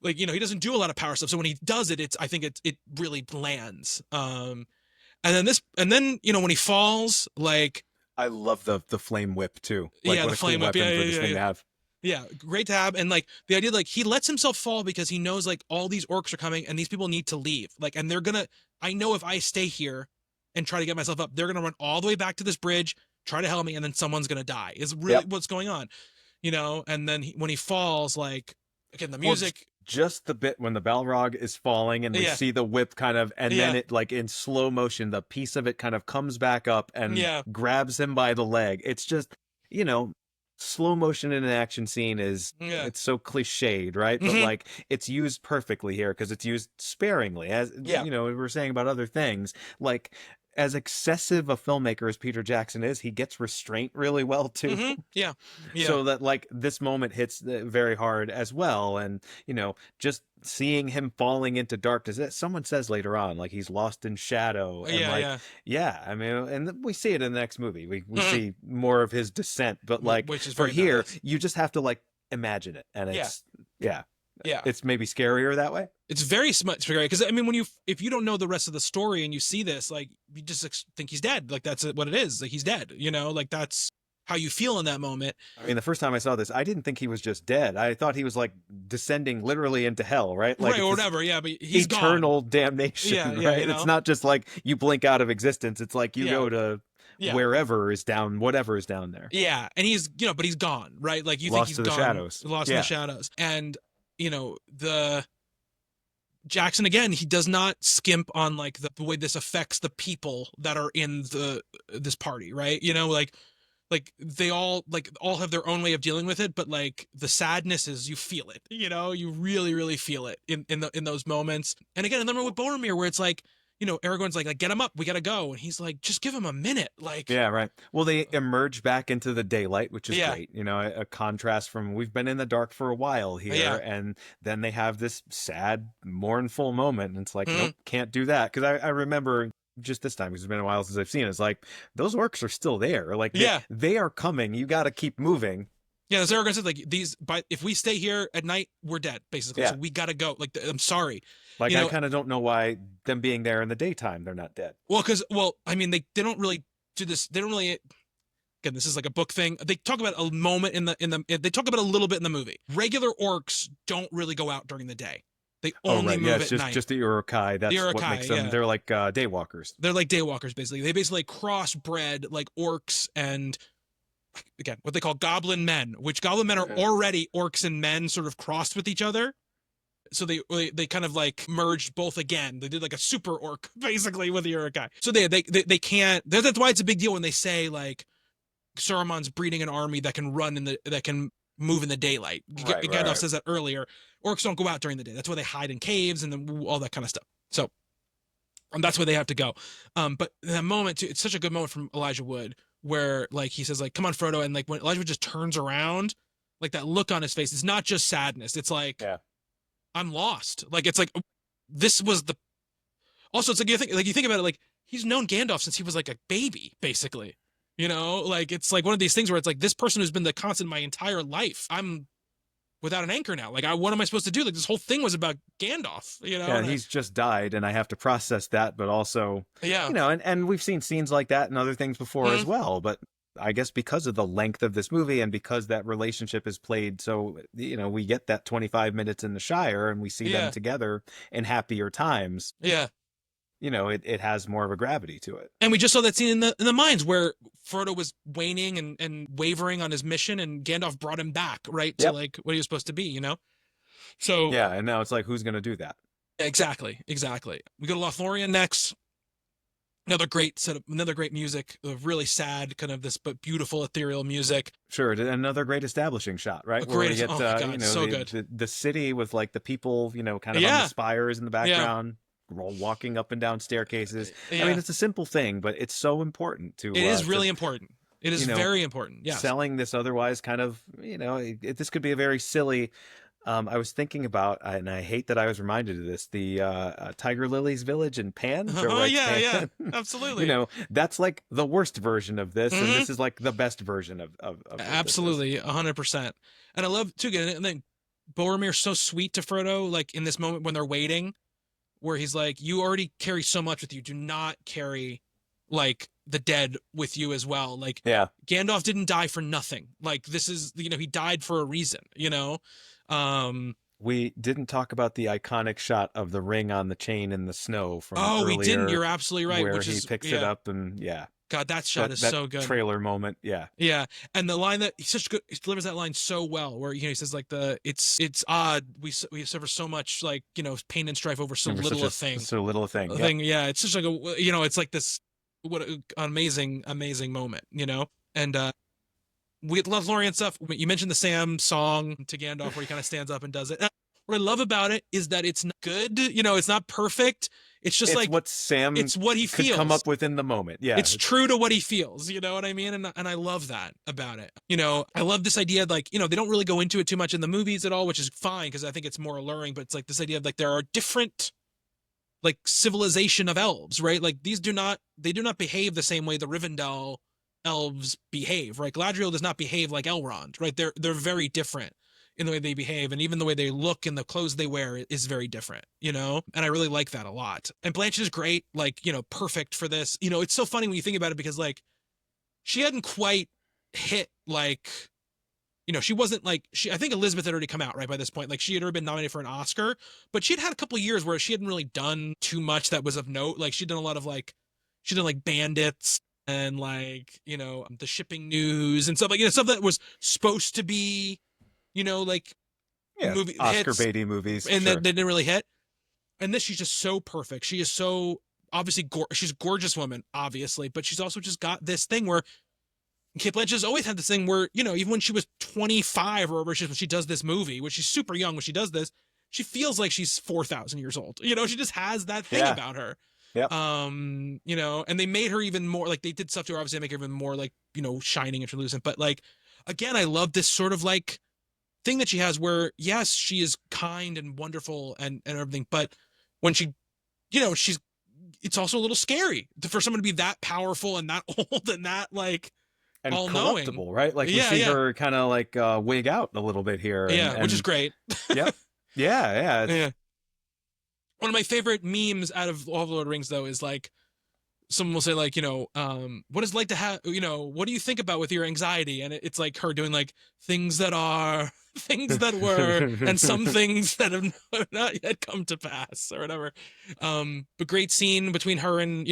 you know, he doesn't do a lot of power stuff. So when he does it, I think it really lands. And then you know, when he falls, like, I love the flame whip too. Like, the flame whip, thing to have. Yeah, great to have. And like the idea, like, he lets himself fall because he knows like all these orcs are coming and these people need to leave. Like, and I know if I stay here and try to get myself up, they're gonna run all the way back to this bridge, try to help me, and then someone's gonna die, is really what's going on, you know. And then when he falls, like, again, the music, just the bit when the Balrog is falling and we Yeah, see the whip kind of, and then yeah, it like in slow motion, the piece of it kind of comes back up and yeah, grabs him by the leg. It's just, you know, slow motion in an action scene is, yeah. it's so cliched, right? But Hmm. like it's used perfectly here because it's used sparingly. As Yeah. you know, we were saying about other things, like as excessive a filmmaker as Peter Jackson is, he gets restraint really well too. Hmm. Yeah. Yeah. So that like this moment hits very hard as well. And you know, just seeing him falling into darkness, someone says later on like he's lost in shadow, and Yeah. like, Yeah. yeah, I mean, and we see it in the next movie, we Hmm. see more of his descent, but like Which is for very here badass. you just have to like imagine it, and Yeah. it's, yeah, Yeah. it's maybe scarier that way. It's very much scary because I mean, if you don't know the rest of the story and you see this, like you just think he's dead. Like that's what it is. Like he's dead. You know, like that's how you feel in that moment. I mean, the first time I saw this, I didn't think he was just dead. I thought he was like descending literally into hell, right? Like Right, it's or this whatever. Yeah, but he's gone. eternal damnation, Yeah. Yeah. right? You It's know. not just like you blink out of existence. It's like you Yeah. go to Yeah. wherever is down, whatever is down there. Yeah. And he's, but he's gone, right? Like you think Lost he's to the gone, shadows. lost in the Yeah. shadows. And, the Jackson again, he does not skimp on like the way this affects the people that are in this party, right? Like they all have their own way of dealing with it, but like the sadness is you feel it, you really, really feel it in those moments. And again, another one with Boromir where it's like, Aragorn's like get him up, we gotta go, and he's like, just give him a minute, like Yeah, right. Well, they emerge back into the daylight, which is yeah, great. You know, a contrast from we've been in the dark for a while here, yeah, and then they have this sad, mournful moment, and it's like, mhm, nope, can't do that. Because I remember just this time, because it's been a while since I've seen it, it's like those orcs are still there. Like yeah. they are coming. You got to keep moving. Yeah, as Aragorn said, like if we stay here at night, we're dead, basically. Yeah. So we gotta go. Like, I'm sorry. Like I kind of don't know why them being there in the daytime, they're not dead. Well, I mean, they don't really do this. They don't really. Again, this is like a book thing. They talk about a moment they talk about a little bit in the movie. Regular orcs don't really go out during the day. They only move at night. Just the Urukai. That's what Uruk-hai, makes them. yeah. They're like daywalkers. They're like daywalkers, basically. They basically crossbred like orcs and, again, what they call goblin men, which goblin men are already orcs and men sort of crossed with each other. So they kind of like merged both again. They did like a super orc basically with the Uruk-hai. So they can't. That's why it's a big deal when they say like Saruman's breeding an army that can that can move in the daylight. Gandalf says that earlier. Orcs don't go out during the day. That's why they hide in caves and then all that kind of stuff. So that's where they have to go. But that moment too, it's such a good moment from Elijah Wood where like he says like, "Come on, Frodo," and like when Elijah Wood just turns around, like that look on his face, it's not just sadness. It's like, Yeah. I'm lost. Like it's like this was the. Also, it's like you think about it, like he's known Gandalf since he was like a baby, basically. Like it's like one of these things where it's like this person who's been the constant my entire life. I'm without an anchor now. Like, what am I supposed to do? Like this whole thing was about Gandalf. Yeah, and he's just died, and I have to process that, but also, yeah, and we've seen scenes like that and other things before as well. But I guess because of the length of this movie and because that relationship is played, so we get that 25 minutes in the Shire, and we see them together in happier times. Yeah. It has more of a gravity to it. And we just saw that scene in the mines where Frodo was waning and wavering on his mission, and Gandalf brought him back, right? To like what he was supposed to be, So yeah, and now it's like, who's going to do that? Exactly. We go to Lothlorien next. Another great music, really sad, kind of this but beautiful ethereal music. Sure, another great establishing shot, right? Where we get, oh my God, so good. The city with like the people, kind of on the spires in the background. Walking up and down staircases. I mean, it's a simple thing, but it's so important to. It is really important. It is very important. Yeah. Selling this otherwise kind of, this could be a very silly. I was thinking about, and I hate that I was reminded of this, the Tiger Lily's Village in Pan. Oh, yeah, absolutely. That's like the worst version of this, and this is like the best version of absolutely, 100%. And I love too. And then Boromir's so sweet to Frodo, like in this moment when they're waiting, where he's like, "You already carry so much with you. Do not carry like the dead with you as well. Like, Gandalf didn't die for nothing. Like, this is, he died for a reason. We didn't talk about the iconic shot of the ring on the chain in the snow from earlier. We didn't. You're absolutely right. Where he picks it up and God, that shot is so good. Trailer moment, yeah. Yeah, and the line that he delivers that line so well, where he says like it's odd we suffer so much like pain and strife over so little a thing. So little a thing. Yep. Yeah, it's just like it's like this what an amazing moment, and with Lothlorien stuff. You mentioned the Sam song to Gandalf where he kind of stands up and does it. What I love about it is that it's not good, it's not perfect. It's just like what Sam it's what he feels. Come up with in the moment. Yeah. It's true to what he feels, you know what I mean? And I love that about it. I love this idea, like, they don't really go into it too much in the movies at all, which is fine because I think it's more alluring, but it's like this idea of like there are different like civilization of elves, right? Like they do not behave the same way the Rivendell elves behave, right? Galadriel does not behave like Elrond, right? They're very different in the way they behave, and even the way they look and the clothes they wear is very different, and I really like that a lot. And Blanche is great, like, perfect for this. It's so funny when you think about it because like she hadn't quite hit like, she wasn't like I think Elizabeth had already come out right by this point. Like she had already been nominated for an Oscar, but she'd had a couple of years where she hadn't really done too much that was of note. Like she'd done a lot of like, she did like Bandits and like, the Shipping News and stuff like, stuff that was supposed to be, like movie Oscar hits, baity movies, and sure. that didn't really hit. And this, she's just so perfect. She is so obviously she's a gorgeous woman, obviously, but she's also just got this thing where Cate Blanchett's always had this thing where even when she was 25 or whatever, when she does this movie, which she's super young when she does this, she feels like she's 4,000 years old. She just has that thing about her. Yep. And they made her even more like they did stuff to her, obviously, to make her even more like shining and translucent. But like again, I love this sort of like thing that she has where yes, she is kind and wonderful and everything, but when she it's also a little scary for someone to be that powerful and that old and that like and all-knowing, corruptible, right? Like we see her kind of like wig out a little bit here, which is great. Yep. Yeah. One of my favorite memes out of all of Lord of the Rings though is like someone will say like, what is it like to have, what do you think about with your anxiety? And it's like her doing like things that are, things that were, and some things that have not yet come to pass or whatever. But great scene between her and,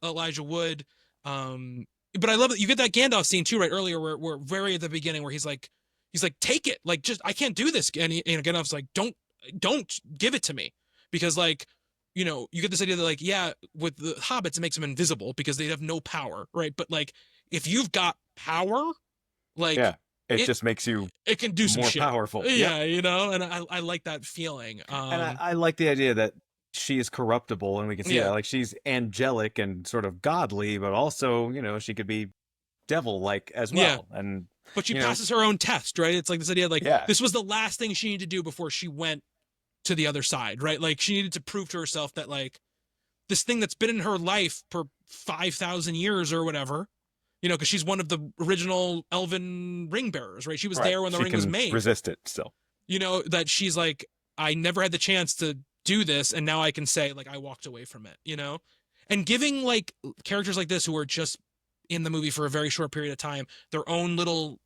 Elijah Wood. But I love that you get that Gandalf scene too, right? Earlier where very at the beginning where he's like, take it. Like, just, I can't do this. And Gandalf's like, don't give it to me. Because like, you get this idea that like, yeah, with the hobbits, it makes them invisible because they have no power, right? But like, if you've got power, like, it just makes you it can do some more shit. Powerful. Yeah, and I like that feeling. And I like the idea that she is corruptible, and we can see that. Like she's angelic and sort of godly, but also, she could be devil-like as well. Yeah. But she passes her own test, right? It's like this idea, like this was the last thing she needed to do before she went to the other side, right? Like she needed to prove to herself that like this thing that's been in her life for 5,000 years or whatever, because she's one of the original elven ring bearers, right? She was there when the ring was made. Resist it still. That she's like, I never had the chance to do this, and now I can say like I walked away from it, and giving like characters like this who are just in the movie for a very short period of time their own little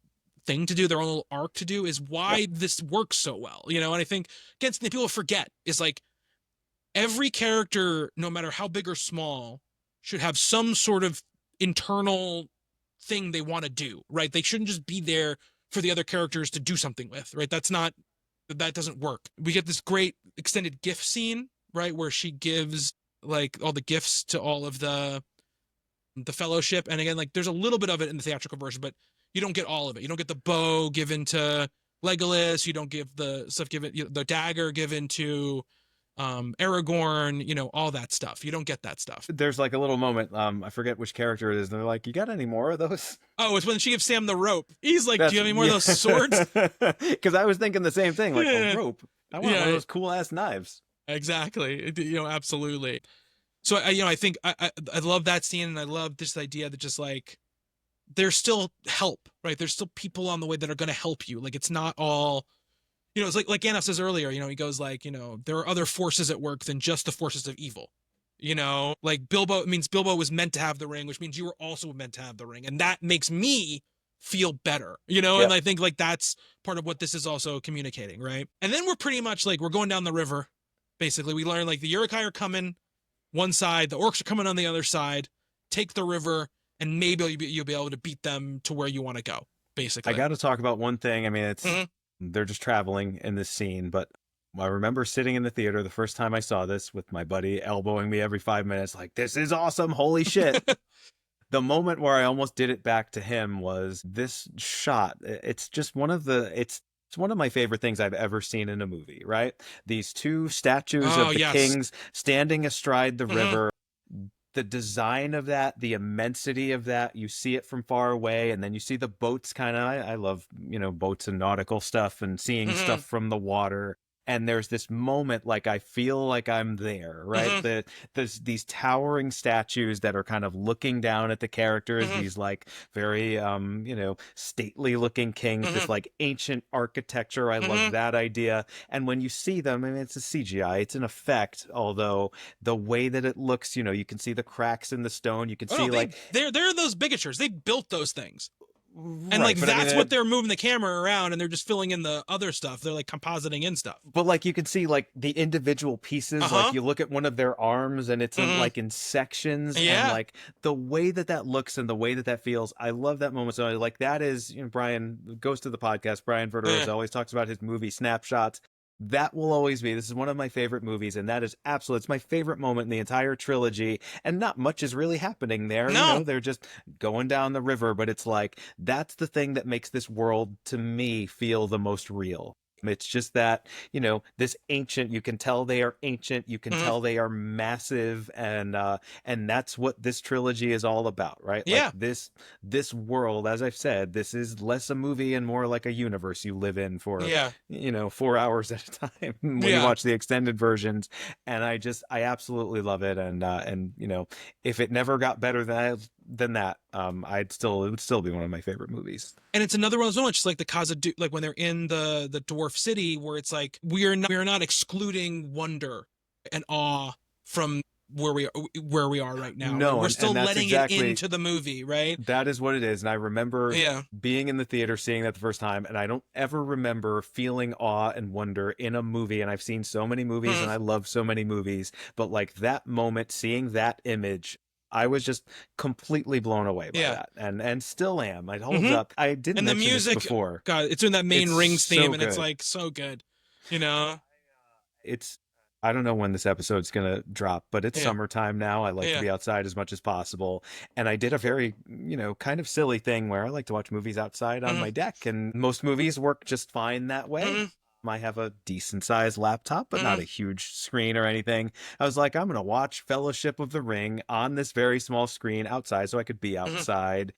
thing to do, their own little arc to do, is why this works so well, and I think again, something people forget is like every character, no matter how big or small, should have some sort of internal thing they want to do, right? They shouldn't just be there for the other characters to do something with, right? That doesn't work. We get this great extended gift scene, right, where she gives like all the gifts to all of the fellowship, and again, like there's a little bit of it in the theatrical version, but you don't get all of it. You don't get the bow given to Legolas. You don't get the stuff given, the dagger given to Aragorn. All that stuff. You don't get that stuff. There's like a little moment. I forget which character it is. They're like, "You got any more of those?" Oh, it's when she gives Sam the rope. He's like, "Do you have any more of those swords?" Because I was thinking the same thing. Like a rope. I want one of those cool ass knives. Exactly. Absolutely. So I think I love that scene, and I love this idea that just like, there's still help, right? There's still people on the way that are going to help you. Like, it's not all, it's like Gandalf says earlier, he goes like, there are other forces at work than just the forces of evil, like Bilbo was meant to have the ring, which means you were also meant to have the ring. And that makes me feel better, and I think like that's part of what this is also communicating. Right. And then we're pretty much like, we're going down the river. Basically, we learn like the Uruk-hai are coming one side, the orcs are coming on the other side, take the river. and maybe you'll be able to beat them to where you want to go, I basically. got to talk about one thing. I mean, it's Hmm. they're just traveling in this scene, but I remember sitting in the theater the first time I saw this with my buddy elbowing me every 5 minutes, like, this is awesome. Holy shit. The moment where I almost did it back to him was this shot. It's just it's one of my favorite things I've ever seen in a movie, right? These two statues Oh of the yes. kings standing astride the Hmm. river, the design of that, the immensity of that, you see it from far away, and then you see the boats kind of, I love, boats and nautical stuff and seeing stuff Hmm. from the water. And there's this moment like I feel like I'm there, right? Hmm. There's these towering statues that are kind of looking down at the characters, Hmm. these like very stately looking kings, Hmm. this like ancient architecture. I love Hmm. that idea. And when you see them, I mean, it's a CGI, it's an effect, although the way that it looks, you can see the cracks in the stone. You can Oh no, see like they're those bigatures. They built those things. And like right, but I mean that's what they're moving the camera around, and they're just filling in the other stuff. They're like compositing in stuff. but like you can see like the individual pieces, like Uh-huh. you look at one of their arms and it's in Hmm. like in sections, and Yeah. like the way that that looks and the way that that feels, I love that moment. So like that is, Brian goes to the podcast, Brian Verderosa Yeah. always talks about his movie snapshots. That will always be, this is one of my favorite movies, and that is absolutely, it's my favorite moment in the entire trilogy. And not much is really happening there, No. they're just going down the river, but it's like that's the thing that makes this world to me feel the most real. It's just that, this ancient, you can tell they are ancient, you can Hmm. tell they are massive, and that's what this trilogy is all about, right? Like Yeah. this world, as I've said, this is less a movie and more like a universe you live in for, Yeah. 4 hours at a time when you Yeah. watch the extended versions. And I absolutely love it. And if it never got better than that, it would still be one of my favorite movies. And it's another one of those moments, like the Khazad, like when they're in the dwarf city, where it's like we are not excluding wonder and awe from where we are right now, right? No, We're and still that's letting it exactly, into the movie, right? that is what it is. And I remember Yeah. being in the theater, seeing that the first time, and I don't ever remember feeling awe and wonder in a movie. And I've seen so many movies Hmm. and I love so many movies, but like that moment, seeing that image, I was just completely blown away by Yeah. that, and still am. It holds Hmm. up. I did And the mention this music, before. God, it's in that main It's Rings theme, so and it's good. like so good, you know? It's I don't know when this episode's gonna drop, but it's Yeah. summertime now. I like to Yeah. be outside as much as possible. And I did a very, kind of silly thing where I like to watch movies outside on Hmm. my deck, and most movies work just fine that way. Hmm. I have a decent sized laptop, but not a Hmm. huge screen or anything. I was like, I'm gonna watch Fellowship of the Ring on this very small screen outside so I could be Hmm. outside,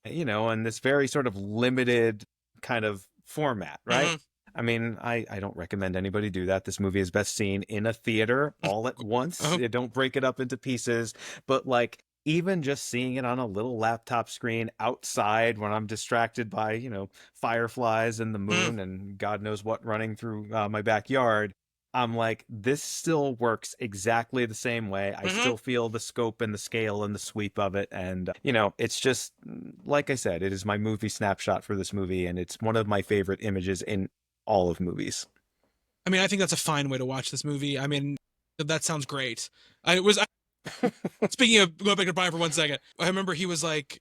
in this very sort of limited kind of format, right? Hmm. I mean, I don't recommend anybody do that. This movie is best seen in a theater all at once. Uh-huh. Don't break it up into pieces. But like even just seeing it on a little laptop screen outside when I'm distracted by, fireflies and the Hmm. moon and God knows what running through my backyard, I'm like, this still works exactly the same way. I Hmm. still feel the scope and the scale and the sweep of it. And, it's just, like I said, it is my movie snapshot for this movie. And it's one of my favorite images in all of movies. I mean, I think that's a fine way to watch this movie. I mean, that sounds great. I was Speaking of going back to Brian for 1 second, I remember he was like,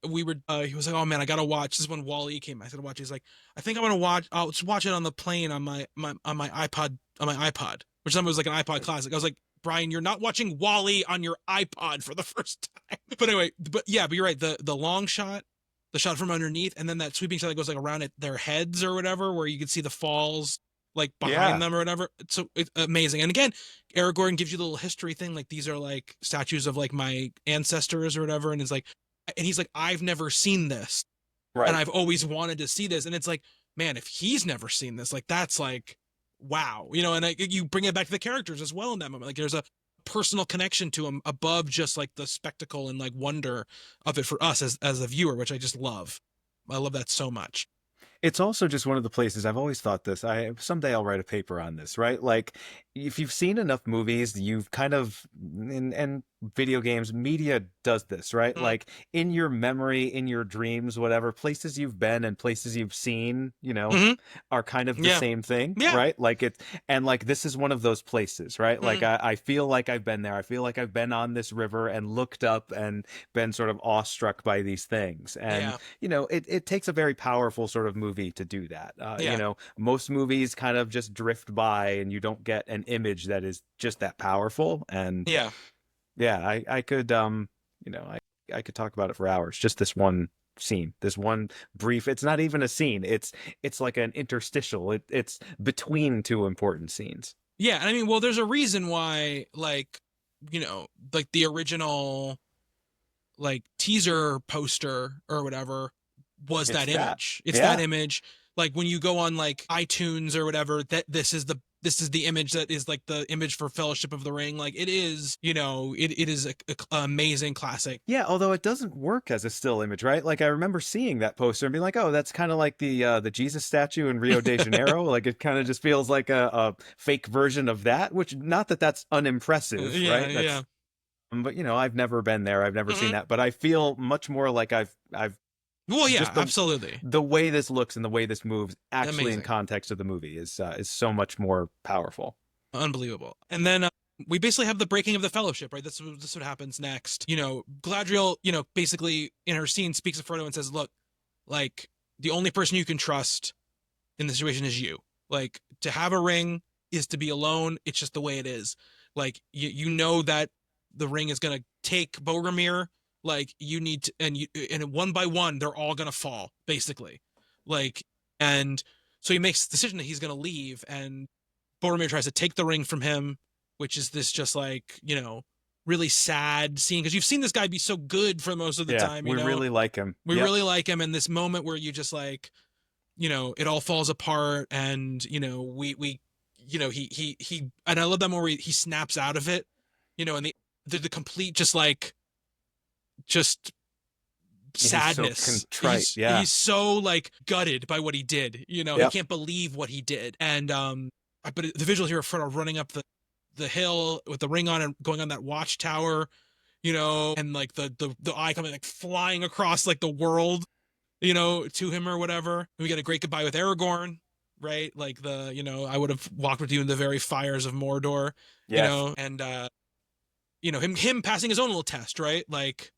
he was like, oh man, I gotta watch this is when Wall-E came. I said, watch. He's like, I think I'm gonna watch. I'll just watch it on the plane on my iPod, which was like an iPod Classic. I was like, Brian, you're not watching Wall-E on your iPod for the first time. But anyway, but you're right. The long shot, the shot from underneath, and then that sweeping shot that goes like around at their heads or whatever, where you can see the falls like behind Yeah. them or whatever. It's amazing. And again, Aragorn gives you the little history thing, like these are like statues of like my ancestors or whatever, and he's like, I've never seen this, and Right. I've always wanted to see this, and it's like, man, if he's never seen this, like that's like, wow, and you bring it back to the characters as well in that moment. Like there's a personal connection to him above just like the spectacle and like wonder of it for us as a viewer, which I just love. I love that so much. It's also just one of the places I've always thought this. I someday I'll write a paper on this, right? Like if you've seen enough movies, you've kind of and video games, media does this, right? Mhm. Like in your memory, in your dreams, whatever, places you've been and places you've seen, Mhm. are kind of the Yeah. same thing, Yeah. right? Like it, and like this is one of those places, right? Like Mhm. I feel like I've been there. I feel like I've been on this river and looked up and been sort of awestruck by these things. And, Yeah. it takes a very powerful sort of movie to do that. Yeah. Most movies kind of just drift by and you don't get an image that is just that powerful. And Yeah. yeah, I could I could talk about it for hours. Just this one scene, this one brief. It's not even a scene. It's like an interstitial. It's between two important scenes. Yeah. And I mean, well, there's a reason why, like, like the original like teaser poster or whatever was It's that that. image. It's that Yeah. image. Like when you go on like iTunes or whatever, that this is the image that is like the image for Fellowship of the Ring. Like it is, it is a amazing classic. Yeah, although it doesn't work as a still image, right? Like I remember seeing that poster and being like, "Oh, that's kind of like the Jesus statue in Rio de Janeiro." Like it kind of just feels like a fake version of that, which not that that's unimpressive, Yeah, right? yeah. But I've never been there. I've never seen Mhm. that, but I feel much more like I've Well, yeah, just absolutely. the way this looks and the way this moves actually in Amazing. context of the movie is so much more powerful. Unbelievable. And then we basically have the breaking of the fellowship, right? This is what happens next. Gladriel, basically in her scene speaks to Frodo and says, "Look, like the only person you can trust in this situation is you. Like to have a ring is to be alone. It's just the way it is. Like you know that the ring is gonna take Boromir. Like you need to, and one by one they're all gonna fall basically. Like and so he makes the decision that he's gonna leave, and Boromir tries to take the ring from him, which is this just like really sad scene because you've seen this guy be so good for most of the Yeah, time. we really like him. We Yep. really like him, and this moment where you just like it all falls apart and we he and I love that moment where he snaps out of it, and the complete just like just He's so sadness. contrite. Yeah. He's so like gutted by what he did. He Yep. can't believe what he did. And but the visual here of Frodo running up the hill with the ring on and going on that watchtower, and like the eye coming like flying across like the world, to him or whatever. And we get a great goodbye with Aragorn, right? Like I would have walked with you in the very fires of Mordor, Yes. and him passing his own little test, right? Like,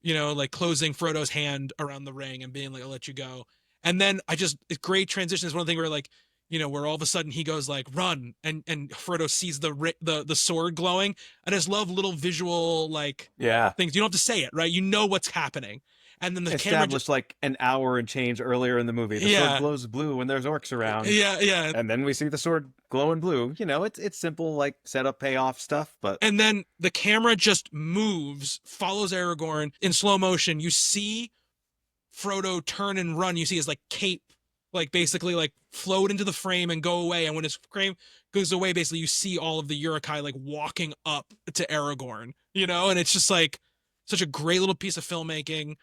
like closing Frodo's hand around the ring and being like, "I'll let you go." And then a great transition is one thing where like, where all of a sudden he goes like, "Run," and Frodo sees the sword glowing. I just love little visual like Yeah. things. You don't have to say it, right? You know what's happening. And then the camera Established like an hour and change earlier in the movie. The sword yeah, glows blue when there's orcs around. yeah, yeah. And then we see the sword glowing blue. It's simple like setup payoff stuff, but And then the camera just moves, follows Aragorn in slow motion. You see Frodo turn and run. You see his like cape, like basically like float into the frame and go away. And when his frame goes away, basically you see all of the Uruk-hai like walking up to Aragorn, and it's just like such a great little piece of filmmaking.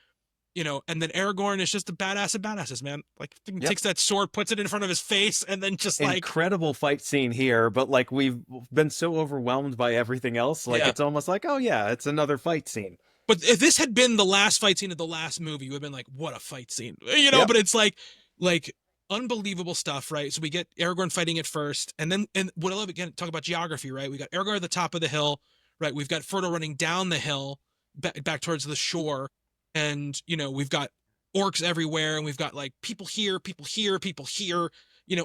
And then Aragorn is just a badass of badasses, man. Like yep. takes that sword, puts it in front of his face, and then just like incredible fight scene here, but like we've been so overwhelmed by everything else, like yeah. it's almost like, oh yeah, it's another fight scene. But if this had been the last fight scene of the last movie, you would have been like, what a fight scene. Yep. But it's like unbelievable stuff, right? So we get Aragorn fighting it first, and what I love again, talk about geography, right? We got Aragorn at the top of the hill, right? We've got Frodo running down the hill back towards the shore. And we've got orcs everywhere, and we've got like people here,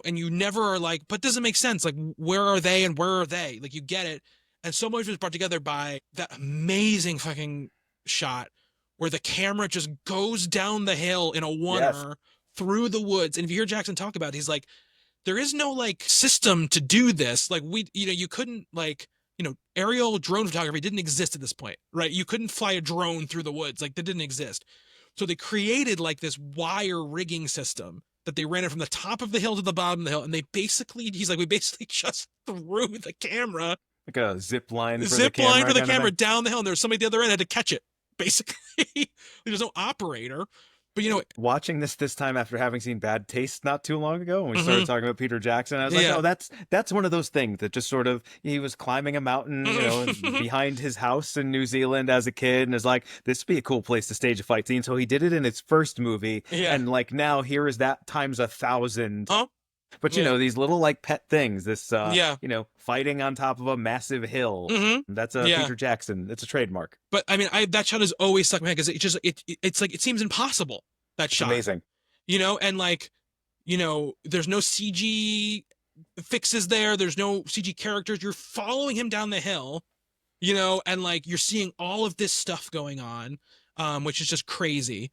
and you never are like, but doesn't make sense. Like, where are they and where are they? Like, you get it. And so much was brought together by that amazing fucking shot where the camera just goes down the hill in a oneer through the woods. And if you hear Jackson talk about it, he's like, there is no like system to do this. Like you couldn't like, aerial drone photography didn't exist at this point, right? You couldn't fly a drone through the woods. Like that didn't exist. So they created like this wire rigging system that they ran it from the top of the hill to the bottom of the hill. And he's like, we basically just threw the camera. Like a zip line for the camera down the hill. And there was somebody at the other end had to catch it, basically. There's no operator. But you know, watching this time after having seen Bad Taste not too long ago, when we started talking about Peter Jackson, I was like, yeah. oh, that's one of those things that just sort of, he was climbing a mountain, you know, behind his house in New Zealand as a kid, and is like, this would be a cool place to stage a fight scene. So he did it in his first movie, Yeah. and like now here is that times 1,000. Huh? But you Yeah. know, these little like pet things, this Yeah. you know, fighting on top of a massive hill. That's a Yeah. Peter Jackson. It's a trademark. But I mean, that shot has always stuck in my head because it's like it seems impossible, that It's shot, amazing. you know, and like, you know, there's no CG fixes there. There's no CG characters. You're following him down the hill, you know, and like you're seeing all of this stuff going on, which is just crazy.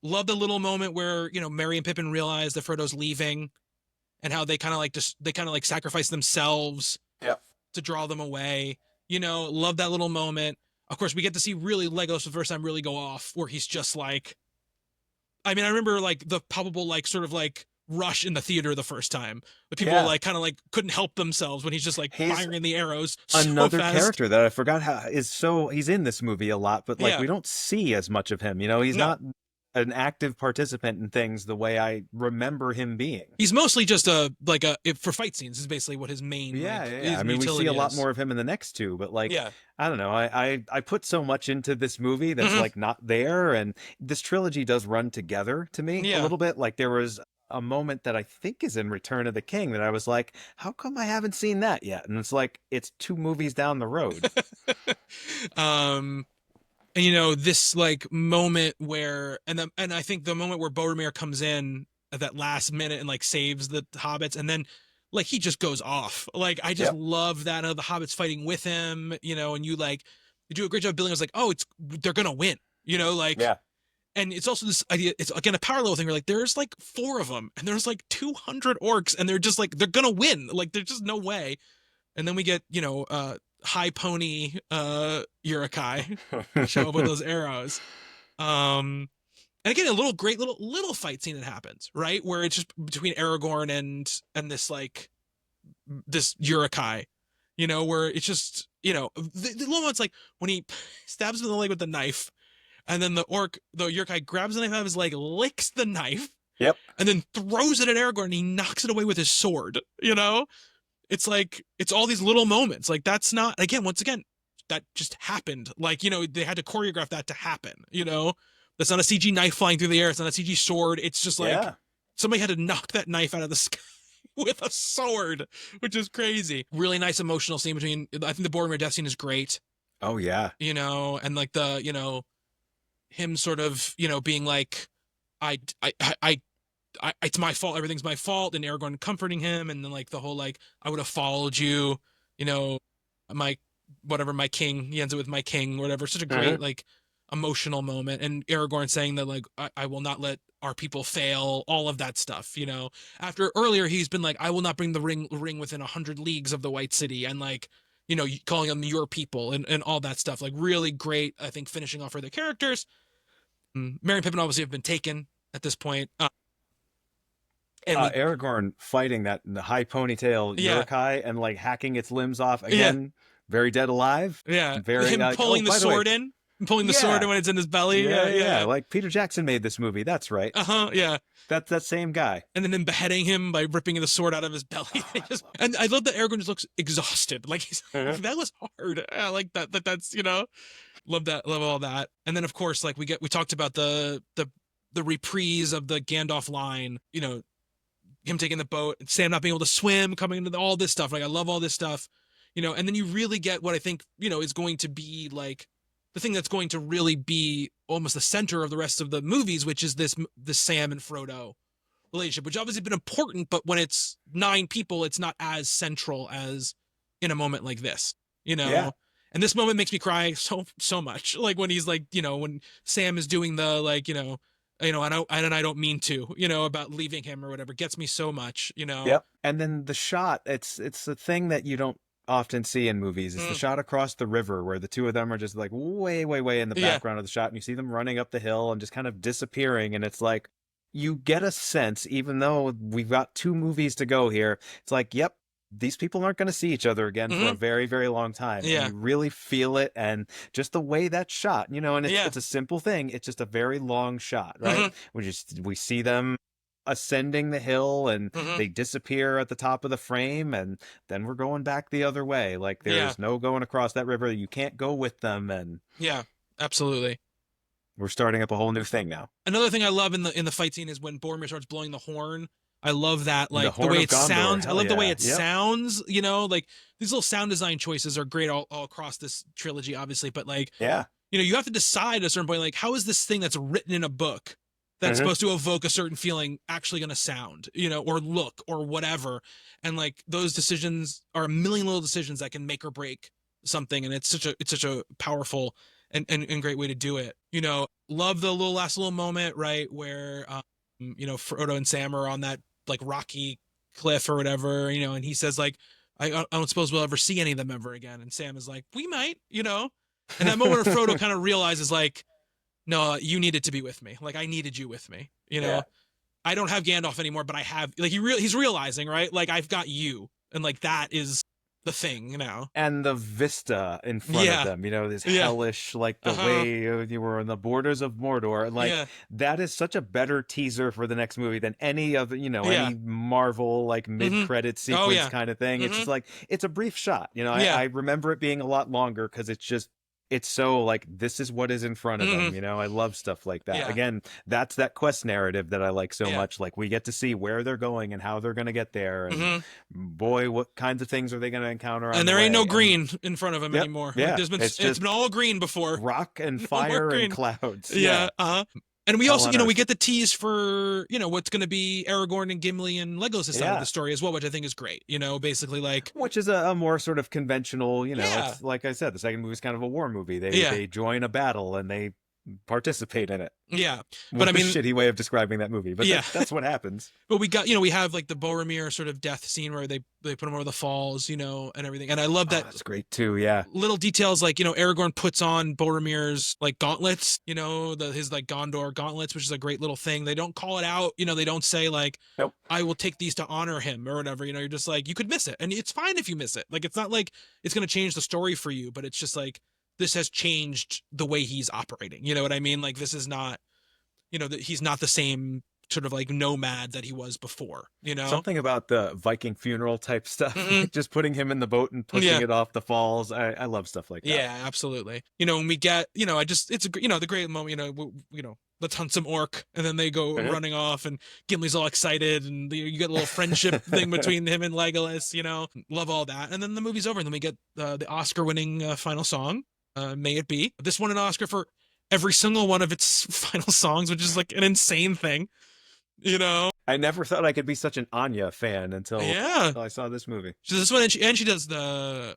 Love the little moment where, you know, Merry and Pippin realize that Frodo's leaving and how they kind of like just, they kind of like sacrifice themselves to draw them away. You know, love that little moment. Of course, we get to see really Legos for the first time really go off, where he's just like, I mean, I remember like the palpable, like sort of like rush in the theater the first time. The people like kind of like couldn't help themselves when he's just like firing the arrows so another fast. character that I forgot how is, so he's in this movie a lot, but like Yeah. we don't see as much of him. You know, he's No. not an active participant in things the way I remember him being. He's mostly just for fight scenes is basically what his main his I mean, we see a lot more of him in the next two, but like, I don't know. I put so much into this movie that's like not there, and this trilogy does run together to me a little bit. Like there was a moment that I think is in Return of the King that I was like, how come I haven't seen that yet? And it's like, it's 2 movies down the road. And you know, this like moment where, and I think the moment where Boromir comes in at that last minute and like saves the hobbits, and then like he just goes off. Like I just love that, the hobbits fighting with him, you know, and you do a great job of building. I was like, oh, they're gonna win, you know, like and it's also this idea, it's again a power level thing where like there's like 4 of them and there's like 200 orcs and they're just like, they're gonna win, like there's just no way. And then we get, you know, high pony Uruk-hai show up with those arrows. And again, a great little fight scene that happens, right? Where it's just between Aragorn and this like this Uruk-hai, you know, where it's just, you know, the little moments like when he stabs him in the leg with the knife, and then the Uruk-hai grabs the knife out of his leg, licks the knife, and then throws it at Aragorn, and he knocks it away with his sword, you know? It's like, it's all these little moments. Like, that's not, again, once again, that just happened. Like, you know, they had to choreograph that to happen, you know? That's not a CG knife flying through the air. It's not a CG sword. It's just like, somebody had to knock that knife out of the sky with a sword, which is crazy. Really nice emotional scene between, I think the Boromir death scene is great. Oh, yeah. You know, and like the, you know, him sort of, you know, being like, it's my fault, everything's my fault, and Aragorn comforting him, and then like the whole like, I would have followed you, you know, my king, he ends it with my king, whatever. Such a great like emotional moment, and Aragorn saying that like, I will not let our people fail, all of that stuff, you know. After earlier he's been like, I will not bring the ring within 100 leagues of the White City, and like, you know, calling them your people and all that stuff. Like really great, I think, finishing off for the characters. Merry and Pippin obviously have been taken at this point. And Aragorn fighting that high ponytail Uruk-hai and like hacking its limbs off again, very dead alive. Very him pulling the sword in, pulling the sword in when it's in his belly. Yeah. Like Peter Jackson made this movie. That's right. Yeah. That's that same guy. And then beheading him by ripping the sword out of his belly. And I love that Aragorn just looks exhausted. Like he's that was hard. I like that. That's, you know, love that. Love all that. And then of course, like we talked about the reprise of the Gandalf line. You know, him taking the boat, Sam not being able to swim, coming into all this stuff. Like I love all this stuff, you know. And then you really get what I think, you know, is going to be like the thing that's going to really be almost the center of the rest of the movies, which is this Sam and Frodo relationship, which obviously been important, but when it's 9 people, it's not as central as in a moment like this, you know. And this moment makes me cry so much. Like when he's like, you know, when Sam is doing the like, you know, I don't mean to, you know, about leaving him or whatever, gets me so much, you know. And then the shot, it's a thing that you don't often see in movies. It's the shot across the river where the 2 of them are just like way in the background of the shot, and you see them running up the hill and just kind of disappearing, and it's like you get a sense, even though we've got 2 movies to go here, it's like, yep, these people aren't going to see each other again for a very, very long time. And Yeah. you really feel it. And just the way that's shot, you know, and Yeah. it's a simple thing. It's just a very long shot, right? We see them ascending the hill and they disappear at the top of the frame, and then we're going back the other way. Like there's no going across that river. You can't go with them. And Yeah, absolutely. we're starting up a whole new thing now. Another thing I love in the fight scene is when Boromir starts blowing the horn. I love that, The like the Horn way of it Gondor, sounds. I hell love the way yeah. it Yep. sounds, you know, like these little sound design choices are great all across this trilogy, obviously. But like, Yeah. you know, you have to decide at a certain point, like, how is this thing that's written in a book that's supposed to evoke a certain feeling actually going to sound, you know, or look or whatever. And like those decisions are a million little decisions that can make or break something. And it's such a powerful and great way to do it. You know, love the last little moment, right, where you know, Frodo and Sam are on that like rocky cliff or whatever, you know, and he says like, I don't suppose we'll ever see any of them ever again. And Sam is like, we might, you know. And that moment where Frodo kind of realizes like, no, you needed to be with me. Like I needed you with me, you know. Yeah. I don't have Gandalf anymore, but I have, like, he's realizing, right, like I've got you, and like that is the thing, you know. And the vista in front of them, you know, this hellish, like the way you were on the borders of Mordor. Like that is such a better teaser for the next movie than any other, you know, any Marvel like mid-credit sequence kind of thing. It's just like, it's a brief shot, you know. I remember it being a lot longer because it's so like, this is what is in front of them, you know. I love stuff like that. Again, that's that quest narrative that I like so much. Like we get to see where they're going and how they're going to get there, and boy, what kinds of things are they going to encounter on and there ain't no green in front of them anymore. Yeah, like, it's been all green before. Rock and fire and clouds. And we also, you know, we get the tease for, you know, what's going to be Aragorn and Gimli and Legolas' side of the story as well, which I think is great. You know, basically like, which is a more sort of conventional, you know, it's, like I said, the second movie is kind of a war movie. They join a battle and they participate in it. But I mean, a shitty way of describing that movie, but that's what happens. But we got, you know, we have like the Boromir sort of death scene where they put him over the falls, you know, and everything. And I love that. That's great too. Yeah. Little details like, you know, Aragorn puts on Boromir's like gauntlets, you know, his like Gondor gauntlets, which is a great little thing. They don't call it out, you know, they don't say like, I will take these to honor him or whatever, you know. You're just like, you could miss it, and it's fine if you miss it. Like, it's not like it's going to change the story for you, but it's just like, this has changed the way he's operating. You know what I mean? Like, this is not, you know, that he's not the same sort of like nomad that he was before, you know. Something about the Viking funeral type stuff, like just putting him in the boat and pushing it off the falls. I love stuff like that. Yeah, absolutely. You know, when we get, you know, it's a, you know, the great moment, you know, let's hunt some orc, and then they go running off, and Gimli's all excited, and you get a little friendship thing between him and Legolas, you know. Love all that. And then the movie's over, and then we get the Oscar-winning final song, May It Be. This won an Oscar for every single one of its final songs, which is like an insane thing, you know. I never thought I could be such an Anya fan until I saw this movie. So this one, and she does the,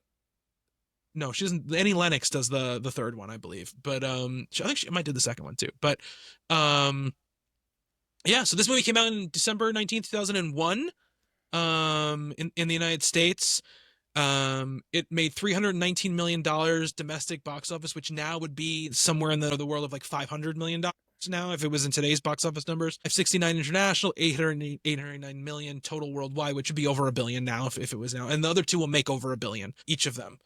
no, she doesn't. Annie Lennox does the third one, I believe, but I think she might do the second one too. But yeah, so this movie came out in December 19th, 2001, in the United States. It made $319 million domestic box office, which now would be somewhere in the world of like $500 million now if it was in today's box office numbers. F69 international, 809 million total worldwide, which would be over $1 billion now if it was now. And the other two will make over $1 billion, each of them.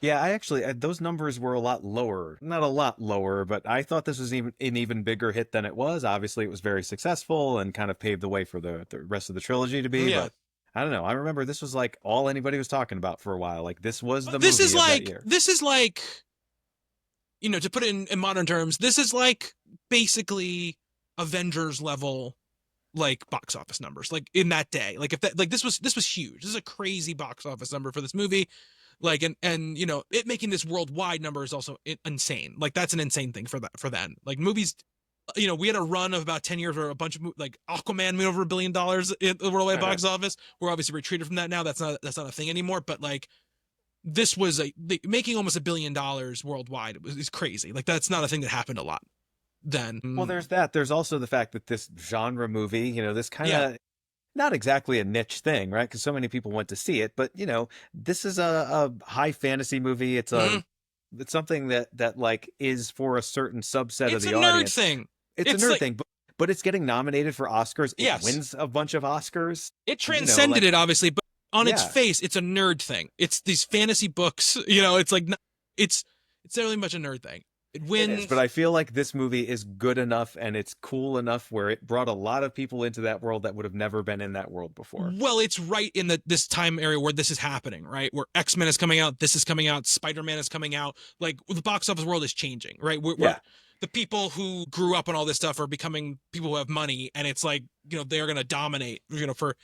Yeah, I actually, those numbers were a lot lower. Not a lot lower, but I thought this was an even bigger hit than it was. Obviously, it was very successful and kind of paved the way for the rest of the trilogy to be. But I don't know. I remember this was like all anybody was talking about for a while. Like, this was the movie of that year. This is like, you know, to put it in modern terms, this is like basically Avengers level, like, box office numbers, like in that day. Like, if that, like, this was huge. This is a crazy box office number for this movie. Like, and you know, it making this worldwide number is also insane. Like, that's an insane thing for then. Like, movies, you know, we had a run of about 10 years where a bunch of like Aquaman made over $1 billion in the worldwide box office. We're obviously retreated from that now. That's not a thing anymore. But like, this was making almost $1 billion worldwide. It's crazy. Like, that's not a thing that happened a lot then. Well, there's that. There's also the fact that this genre movie, you know, this kind of, not exactly a niche thing, right? Because so many people went to see it, but you know, this is a high fantasy movie. It's it's something that like is for a certain subset of the audience. It's a nerd thing. It's a nerd thing, but it's getting nominated for Oscars. It wins a bunch of Oscars. It transcended it, obviously, but on its Yeah. face, it's a nerd thing. It's these fantasy books, you know, it's like, it's really much a nerd thing. It It is, but wins. I feel like this movie is good enough and it's cool enough where it brought a lot of people into that world that would have never been in that world before. Well, it's right in this time area where this is happening, right? Where X-Men is coming out, this is coming out, Spider-Man is coming out. Like the box office world is changing, right? We're Yeah. the people who grew up on all this stuff are becoming people who have money, and it's like, you know, they're going to dominate, you know, for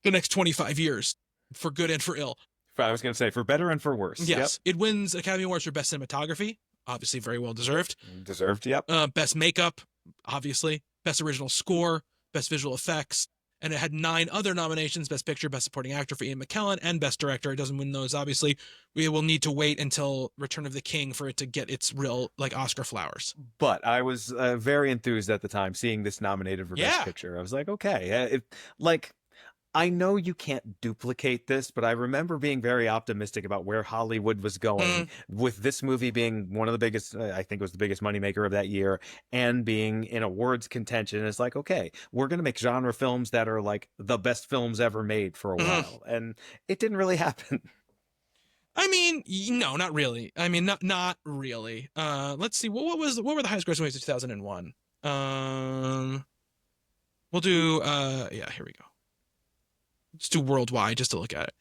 the next 25 years, for good and for ill. I was going to say for better and for worse. Yes, it wins Academy Awards for Best Cinematography, obviously very well deserved. Yep. Deserved. Yep. Best Makeup, obviously. Best Original Score, Best Visual Effects, and it had 9 other nominations: Best Picture, Best Supporting Actor for Ian McKellen, and Best Director. It doesn't win those, obviously. We will need to wait until Return of the King for it to get its real, like, Oscar flowers. But I was very enthused at the time seeing this nominated for Best Picture. I was like, okay, like, I know you can't duplicate this, but I remember being very optimistic about where Hollywood was going with this movie being one of the biggest, I think it was the biggest moneymaker of that year, and being in awards contention. It's like, okay, we're going to make genre films that are like the best films ever made for a while. And it didn't really happen. I mean, no, not really. I mean, not really. Let's see. What were the highest grossing movies of 2001? We'll do, yeah, here we go. Let's do worldwide just to look at it.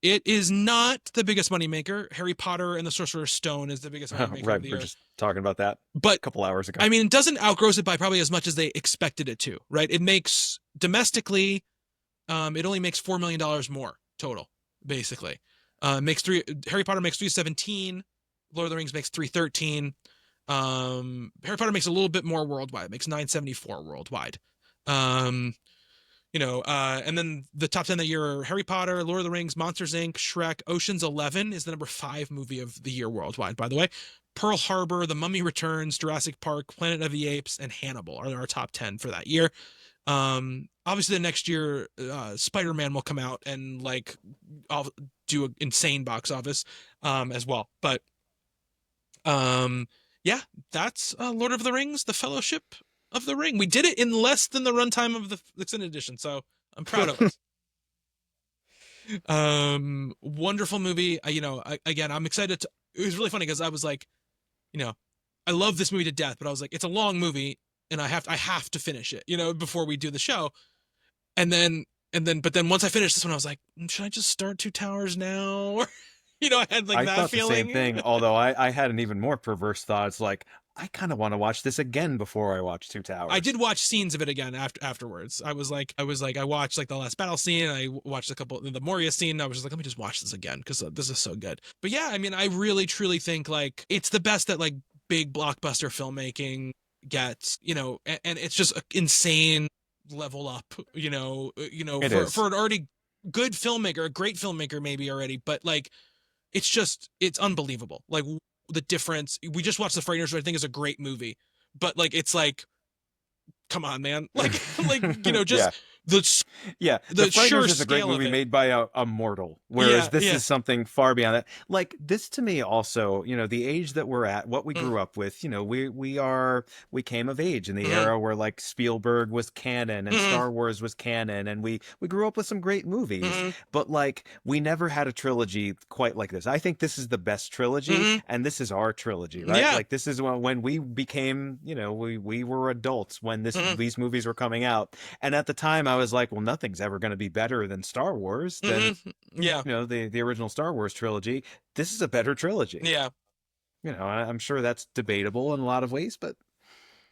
It is not the biggest moneymaker. Harry Potter and the Sorcerer's Stone is the biggest moneymaker Right, of the we're year. just talking about that but a couple hours ago. I mean, it doesn't outgross it by probably as much as they expected it to, right? It makes, domestically, it only makes $4 million more total, basically. Harry Potter makes 317, Lord of the Rings makes 313. Harry Potter makes a little bit more worldwide. It makes 974 worldwide. You know, and then the top 10 that year are Harry Potter, Lord of the Rings, Monsters, Inc., Shrek, Ocean's 11 is the number 5 movie of the year worldwide, by the way. Pearl Harbor, The Mummy Returns, Jurassic Park, Planet of the Apes, and Hannibal are our top 10 for that year. Obviously the next year, Spider-Man will come out and, like, I'll do an insane box office, as well. But, yeah, that's Lord of the Rings, The Fellowship of the Ring. We did it in less than the runtime of the extended edition, so I'm proud of us. Wonderful movie. You know, again, I'm excited it was really funny because I was like, you know, I love this movie to death, but I was like, it's a long movie and I have to finish it, you know, before we do the show. But then once I finished this one, I was like, should I just start Two Towers now? You know, I had like that feeling. I thought the same thing, although I had an even more perverse thought. It's like, I kind of want to watch this again before I watch Two Towers. I did watch scenes of it again afterwards. I watched like the last battle scene. I watched a couple the Moria scene. I was just like, let me just watch this again because this is so good. But yeah, I mean, I really truly think like it's the best that like big blockbuster filmmaking gets. You know, and it's just an insane level up. You know, for an already good filmmaker, a great filmmaker maybe already, but like it's unbelievable. Like the difference. We just watched The Frighteners, which I think is a great movie, but like it's like, come on, man, like you know, just the Frighteners is a great movie made by a mortal, whereas this is something far beyond that. Like this to me also, you know, the age that we're at, what we grew up with, you know, we came of age in the era where like Spielberg was canon and Star Wars was canon, and we grew up with some great movies, but like we never had a trilogy quite like this. I think this is the best trilogy, and this is our trilogy, right? Like this is when we became, you know, we were adults when these movies were coming out, and at the time I was like, well, nothing's ever going to be better than Star Wars, than you know, the original Star Wars trilogy. This is a better trilogy. Yeah, you know, I'm sure that's debatable in a lot of ways, but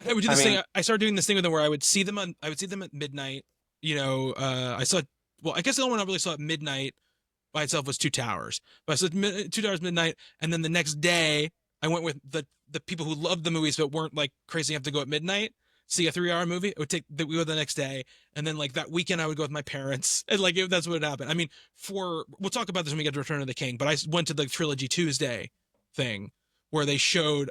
I would do this thing. I started doing this thing with them where I would see them at midnight. You know, I guess the only one I really saw at midnight by itself was Two Towers. But I saw Two Towers midnight, and then the next day I went with the people who loved the movies but weren't like crazy enough to go at midnight. See a 3-hour movie. It would take we go the next day, and then like that weekend I would go with my parents, and like that's what would happen. I mean, we'll talk about this when we get to Return of the King, but I went to the Trilogy Tuesday thing where they showed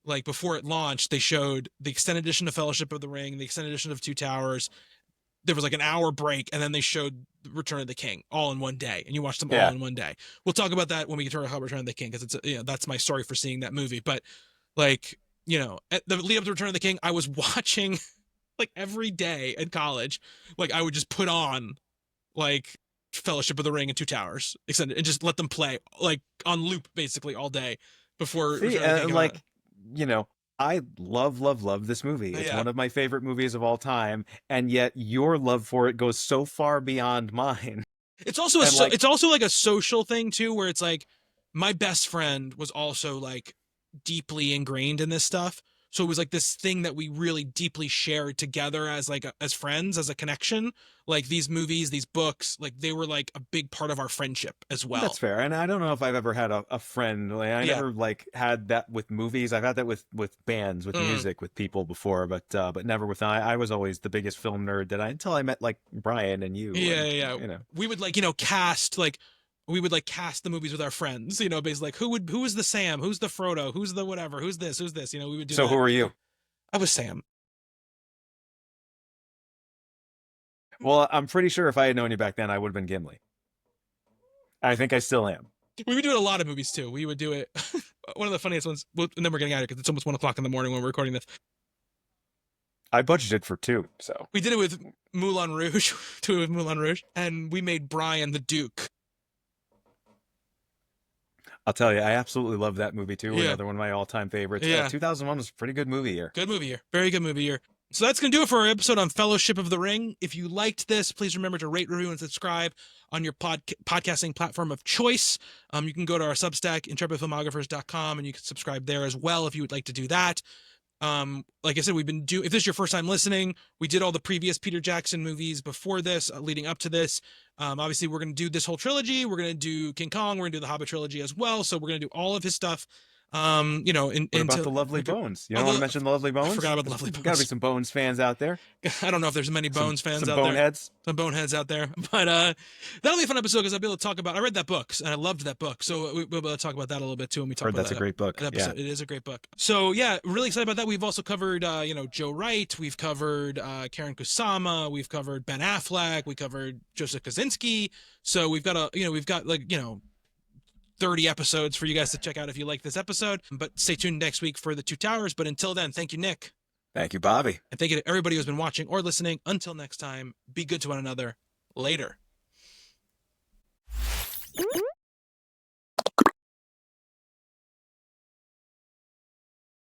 like before it launched, they showed the extended edition of Fellowship of the Ring, the extended edition of Two Towers. There was like an hour break, and then they showed Return of the King all in one day, and you watched them all in one day. We'll talk about that when we get to Return of the King, because it's that's my story for seeing that movie. But like, you know, at the lead up to Return of the King, I was watching Like every day in college, like I would just put on like Fellowship of the Ring and Two Towers extended and just let them play like on loop basically all day before See, everything came out. like, you know, I love, love, love this movie. It's Yeah. one of my favorite movies of all time, and yet your love for it goes so far beyond mine. It's also And like, it's also like a social thing too, where it's like my best friend was also like deeply ingrained in this stuff. So it was like this thing that we really deeply shared together as like as friends, as a connection. Like these movies, these books, like they were like a big part of our friendship as that's well. fair. And I don't know if I've ever had a friend. Like, I Yeah. never like had that with movies. I've had that with bands, with Mm. music, with people before, but never with. I was always the biggest film nerd that I until I met like Brian and you, Yeah, and yeah, yeah. you know. We would like, cast like we would like cast the movies with our friends, basically like who is the Sam, who's the Frodo, who's the whatever, who's this, we would do So who that. are you? I was Sam. Well, I'm pretty sure if I had known you back then, I would have been Gimli. I think I still am. We would do it a lot of movies too. We would do it. One of the funniest ones. Well, and then we're getting out of it because it's almost 1 o'clock in the morning when we're recording this. I budgeted for two, so We did it with Moulin Rouge, with Moulin Rouge, and we made Brian the Duke. I'll tell you, I absolutely love that movie too. Yeah. Another one of my all-time favorites. Yeah. 2001 was a pretty good movie year. Good movie year. Very good movie year. So that's going to do it for our episode on Fellowship of the Ring. If you liked this, please remember to rate, review, and subscribe on your podcasting platform of choice. You can go to our Substack, intrepidfilmographers.com, and you can subscribe there as well if you would like to do that. Like I said, if this is your first time listening, we did all the previous Peter Jackson movies before this, leading up to this. Obviously, we're going to do this whole trilogy. We're going to do King Kong. We're going to do the Hobbit trilogy as well. So we're going to do all of his stuff. What about the Lovely Bones? You don't want to mention the Lovely Bones? I forgot about the Lovely Bones. Got to be some Bones fans out there. I don't know if there's many Bones fans some out boneheads. there. Some boneheads out there. But that'll be a fun episode because I'll be able to talk about. I read that book and I loved that book, so we'll be able to talk about that a little bit too. And we talk Heard about that's a great book. that episode. Yeah. It is a great book. So yeah, really excited about that. We've also covered Joe Wright. We've covered Karen Kusama. We've covered Ben Affleck. We covered Joseph Kosinski. So we've got 30 episodes for you guys to check out if you like this episode. But stay tuned next week for the Two Towers. But until then, thank you, Nick. Thank you, Bobby. And thank you to everybody who's been watching or listening. Until next time, be good to one another. Later.